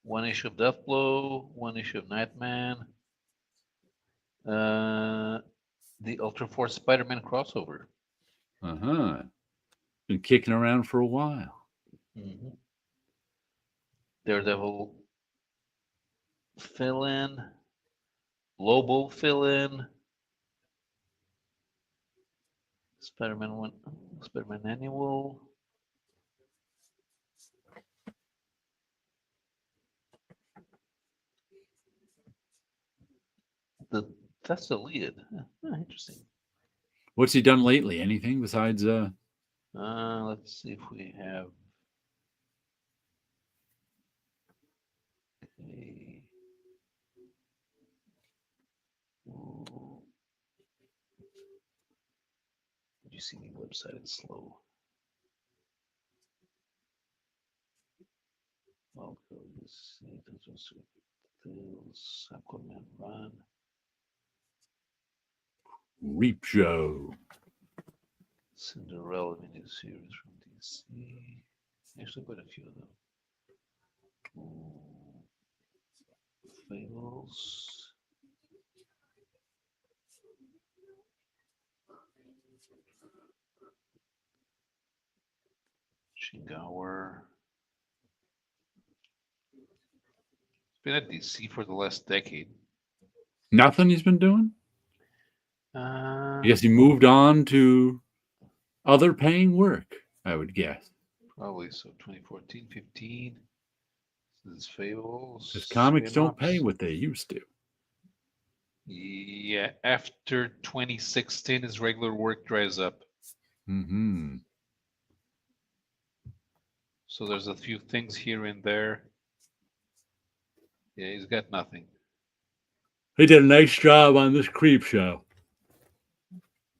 One issue of Deathblow, one issue of Nightman. The Ultra Force Spider-Man crossover. Been kicking around for a while. Mm-hmm. Daredevil fill-in. Lobo fill-in. Spider-Man 1, Spider-Man Annual. That's deleted. Interesting. What's he done lately? Anything besides Let's see if we have a. Did you see the website? It's slow. Well, let's see. Aquaman Run. Reap Show? Cinderella miniseries from DC. Actually, quite a few of them. Fables. Shingawa. It's been at DC for the last decade. Nothing he's been doing? I guess he moved on to other paying work, I would guess. Probably so. 2014, 15. This is Fables. Because comics don't pay what they used to. Yeah, after 2016, his regular work dries up. Mm-hmm. So there's a few things here and there. Yeah, he's got nothing. He did a nice job on this Creep Show.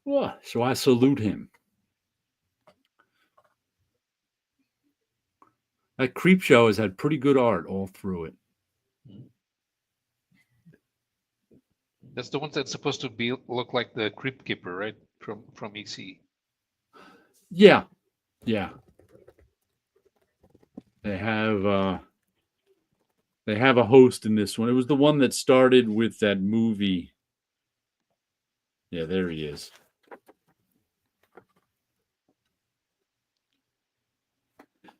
Well, so I salute him. That Creep Show has had pretty good art all through it. That's the one that's supposed to be look like the Crypt Keeper, right? From EC. Yeah. They have a host in this one. It was the one that started with that movie. Yeah, there he is.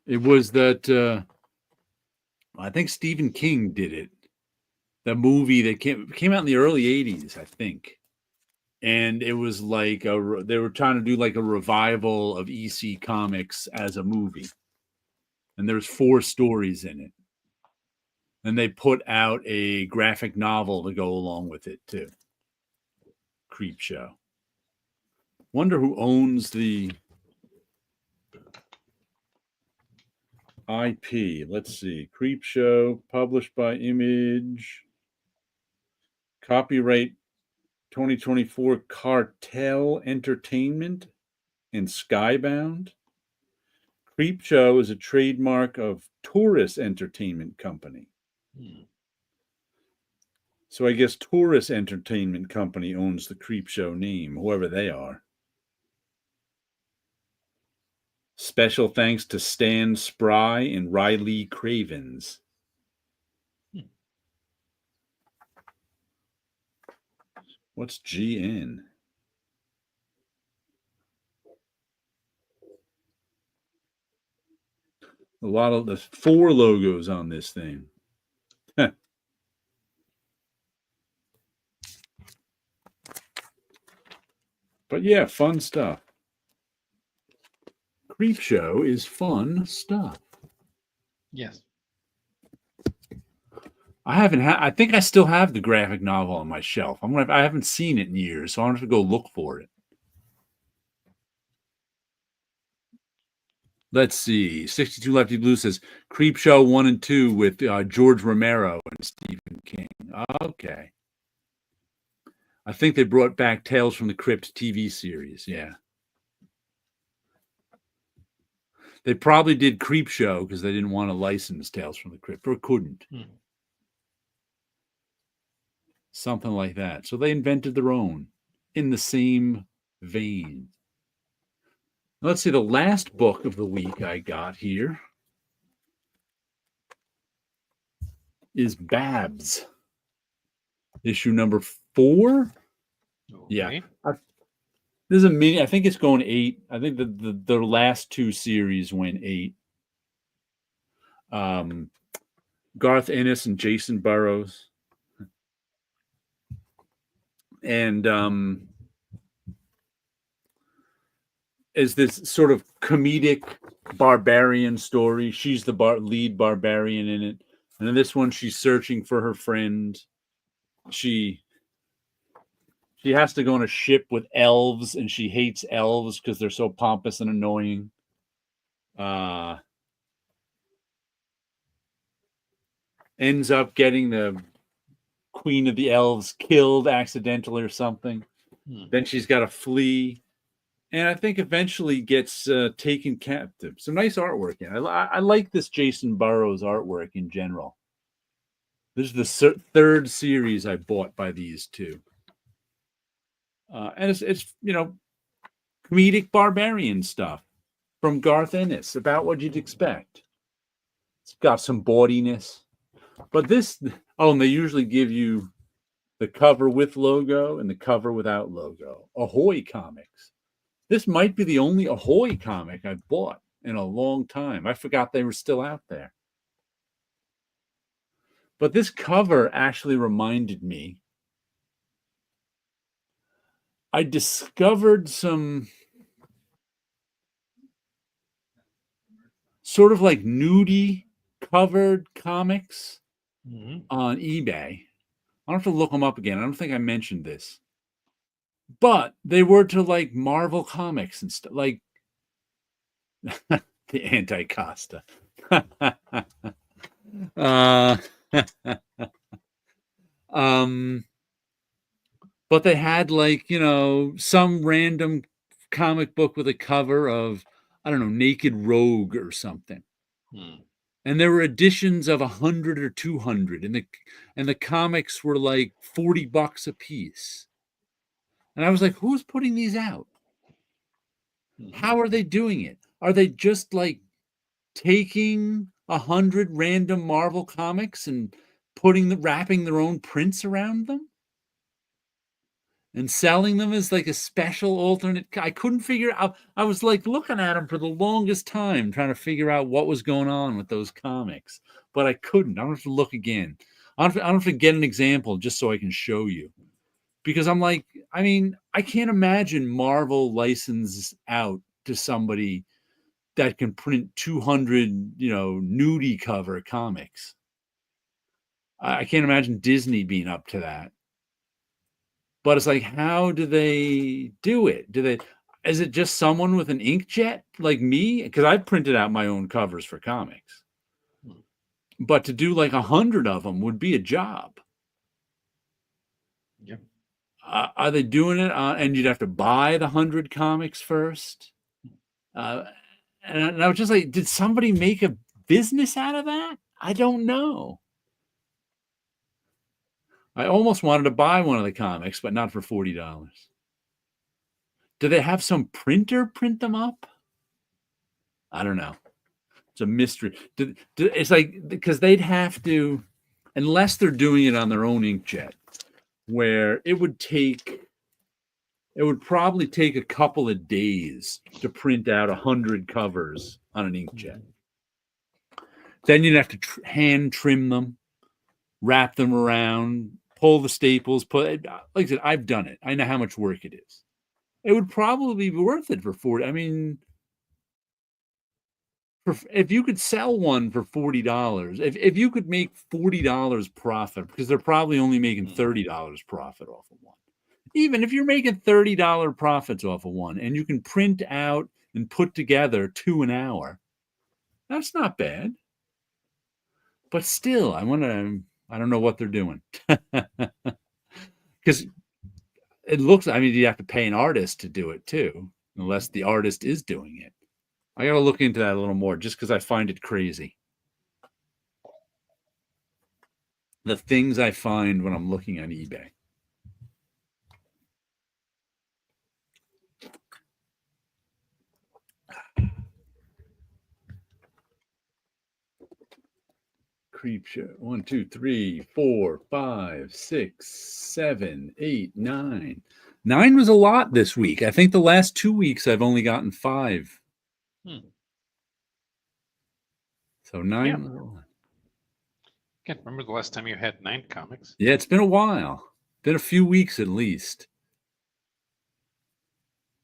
It was that I think Stephen King did it. The movie that came out in the early 80s, I think. And it was like they were trying to do like a revival of EC Comics as a movie. And there's 4 stories in it. And they put out a graphic novel to go along with it too. Creep Show. Wonder who owns the IP. Let's see. Creep Show, published by Image. Copyright 2024 Cartel Entertainment and Skybound. Creep Show is a trademark of Taurus Entertainment Company. So I guess Taurus Entertainment Company owns the Creep Show name, whoever they are. Special thanks to Stan Spry and Riley Cravens. What's GN? A lot of the 4 logos on this thing. But yeah, fun stuff. Creep Show is fun stuff. Yes. I think I still have the graphic novel on my shelf. I haven't seen it in years, so I'm gonna have to go look for it. Let's see. 62 Lefty Blue says Creep Show 1 and 2 with George Romero and Stephen King. Okay. I think they brought back Tales from the Crypt TV series. Yeah. They probably did Creep Show because they didn't want to license Tales from the Crypt or couldn't. Something like that. So they invented their own in the same vein. Let's see, the last book of the week I got here is Babs, issue number 4. Yeah. Okay. There's a mini. I think it's going 8. I think the last 2 series went 8. Garth Ennis and Jason Burrows. And is this sort of comedic barbarian story. She's the lead barbarian in it. And in this one, she's searching for her friend. She has to go on a ship with elves, and she hates elves because they're so pompous and annoying. Ends up getting the queen of the elves killed accidentally or something. Then she's got to flee. And I think eventually gets taken captive. Some nice artwork. I like this Jason Burrows artwork in general. This is the 3rd series I bought by these 2. And it's comedic barbarian stuff from Garth Ennis, about what you'd expect. It's got some bawdiness. But this, and they usually give you the cover with logo and the cover without logo. Ahoy Comics. This might be the only Ahoy comic I've bought in a long time. I forgot they were still out there. But this cover actually reminded me. I discovered some sort of like nudie covered comics on eBay. I'll have to look them up again. I don't think I mentioned this. But they were to like Marvel Comics and stuff, like the Anti-Costa. But they had like, some random comic book with a cover of, I don't know, Naked Rogue or something. And there were editions of 100 or 200, and the comics were like $40 a piece. And I was like, who's putting these out? How are they doing it? Are they just like taking 100 random Marvel comics and wrapping their own prints around them and selling them as like a special alternate? I couldn't figure out. I was like looking at them for the longest time, trying to figure out what was going on with those comics, but I couldn't. I don't have to look again. I don't have to get an example just so I can show you. Because I'm like, I can't imagine Marvel licenses out to somebody that can print 200, nudie cover comics. I can't imagine Disney being up to that. But it's like, how do they do it? Is it just someone with an inkjet like me? Because I've printed out my own covers for comics. But to do like 100 of them would be a job. Yeah. Are they doing it? And you'd have to buy the 100 comics first. And I was just like, did somebody make a business out of that? I don't know. I almost wanted to buy one of the comics, but not for $40. Do they have some printer print them up? I don't know. It's a mystery. It's like, because they'd have to, unless they're doing it on their own inkjet, where it would probably take a couple of days to print out 100 covers on an inkjet. Then you'd have to hand trim them, wrap them around, pull the staples, like I said, I've done it. I know how much work it is. It would probably be worth it for 40. If you could sell one for $40, if you could make $40 profit, because they're probably only making $30 profit off of one. Even if you're making $30 profits off of one and you can print out and put together 2 an hour, that's not bad. But still, I don't know what they're doing. Because it looks, you have to pay an artist to do it too, unless the artist is doing it. I got to look into that a little more just because I find it crazy. The things I find when I'm looking on eBay. Creep Show. 1, 2, 3, 4, 5, 6, 7, 8, 9. 9 was a lot this week. I think the last 2 weeks I've only gotten 5. So 9 Yeah. was a lot. Can't remember the last time you had 9 comics. Yeah, it's been a while. Been a few weeks at least.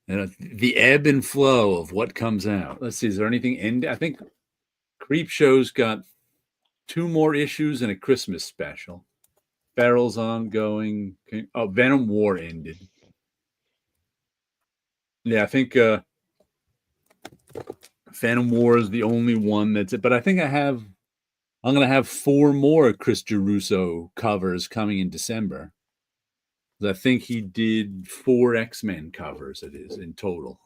And the ebb and flow of what comes out. Let's see, is there anything end? I think Creep Show's got 2 more issues and a Christmas special. Feral's ongoing. Oh, Venom War ended. Yeah, I think Venom War is the only one that's it. But I think I'm going to have 4 more Chris Geruso covers coming in December. I think he did 4 X-Men covers, it is, in total.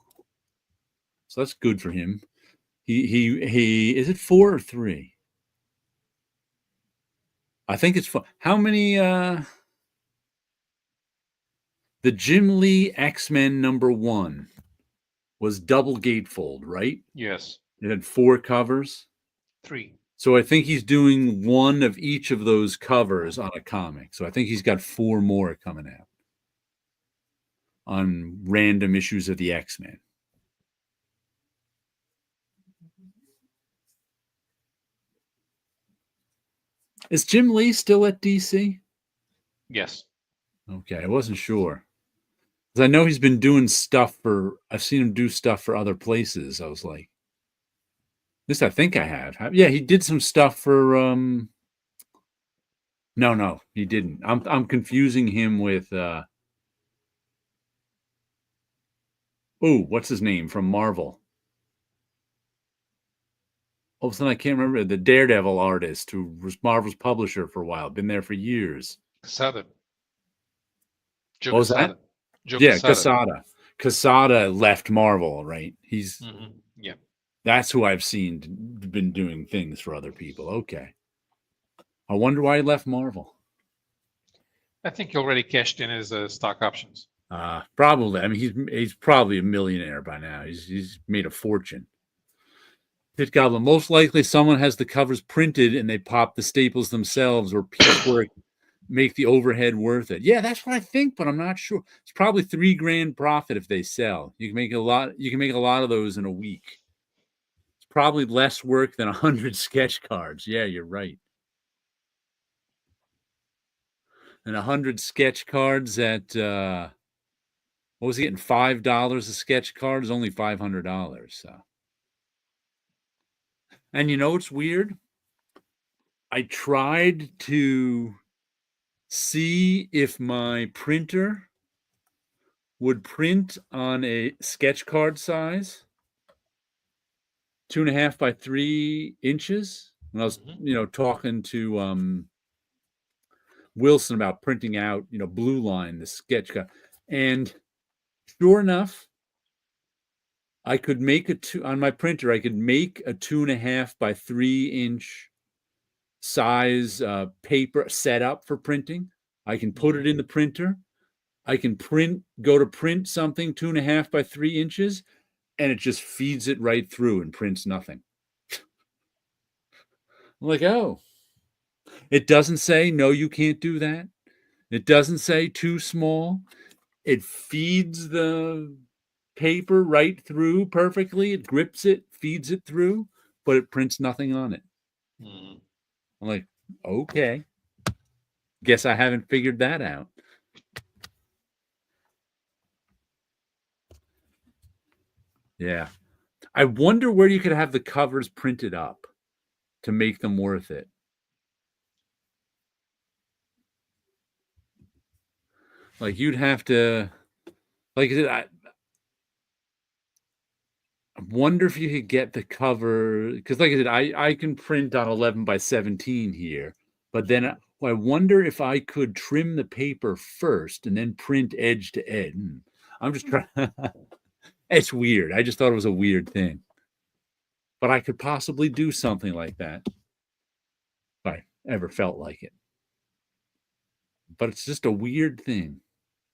So that's good for him. He is it 4 or 3? I think it's 4. How many the Jim Lee X-Men #1 was double gatefold, right? Yes. It had 4 covers. 3. So I think he's doing 1 of each of those covers on a comic. So I think he's got 4 more coming out on random issues of the X-Men. Is Jim Lee still at DC? Yes. Okay, I wasn't sure. Because I know he's been doing stuff I've seen him do stuff for other places. I was like, at least I think I have. Yeah, he did some stuff for No, he didn't. I'm confusing him with what's his name from Marvel? All of a sudden I can't remember the Daredevil artist who was Marvel's publisher for a while, been there for years. Quesada. What was that? Yeah, Quesada. Quesada left Marvel, right? He's yeah. That's who I've seen been doing things for other people. Okay. I wonder why he left Marvel. I think he already cashed in his stock options. Probably. I mean, he's probably a millionaire by now. He's made a fortune. Pit Goblin. Most likely, someone has the covers printed and they pop the staples themselves or piecework, make the overhead worth it. Yeah, that's what I think, but I'm not sure. It's probably $3,000 profit if they sell. You can make a lot. You can make a lot of those in a week. It's probably less work than 100 sketch cards. Yeah, you're right. And 100 sketch cards at what was he getting? $5 a sketch card is only $500. So, and you know what's weird? I tried to see if my printer would print on a sketch card size, 2.5 by 3 inches. When I was, talking to Wilson about printing out, Blue Line, the sketch card, and sure enough, I could make on my printer. I could make a 2.5 by 3 inch size paper setup for printing. I can put it in the printer. I can go to print something 2.5 by 3 inches, and it just feeds it right through and prints nothing. I'm like, oh, it doesn't say, no, you can't do that. It doesn't say too small. It feeds the paper right through perfectly. It grips it, feeds it through, but it prints nothing on it. I'm like, okay. Guess I haven't figured that out. Yeah. I wonder where you could have the covers printed up to make them worth it. Like you'd have to, like I wonder if you could get the cover, because like I said, I can print on 11 by 17 here, but then I wonder if I could trim the paper first and then print edge to edge. I'm just trying. It's weird. I just thought it was a weird thing. But I could possibly do something like that if I ever felt like it. But it's just a weird thing.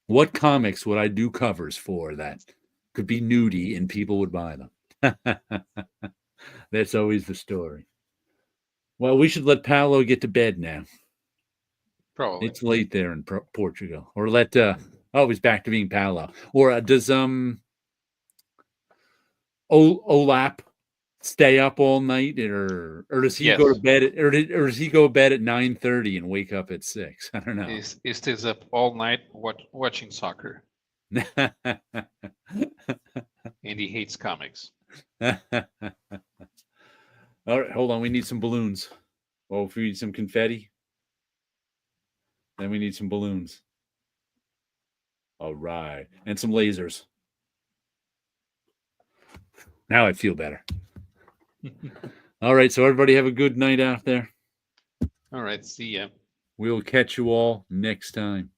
What comics would I do covers for that could be nudie and people would buy them? That's always the story. Well, we should let Paolo get to bed now. Probably. It's late there in Portugal. Or let oh, he's back to being Paolo. Or does Olap stay up all night, or does he go to Yes. bed at, or does he go to bed at 9:30 and wake up at 6? I don't know. He stays up all night watching soccer, and he hates comics. All right, hold on. We need some balloons. Oh, if we need some confetti, then we need some balloons. All right, and some lasers. Now I feel better. All right, so everybody have a good night out there. All right, see ya. We will catch you all next time.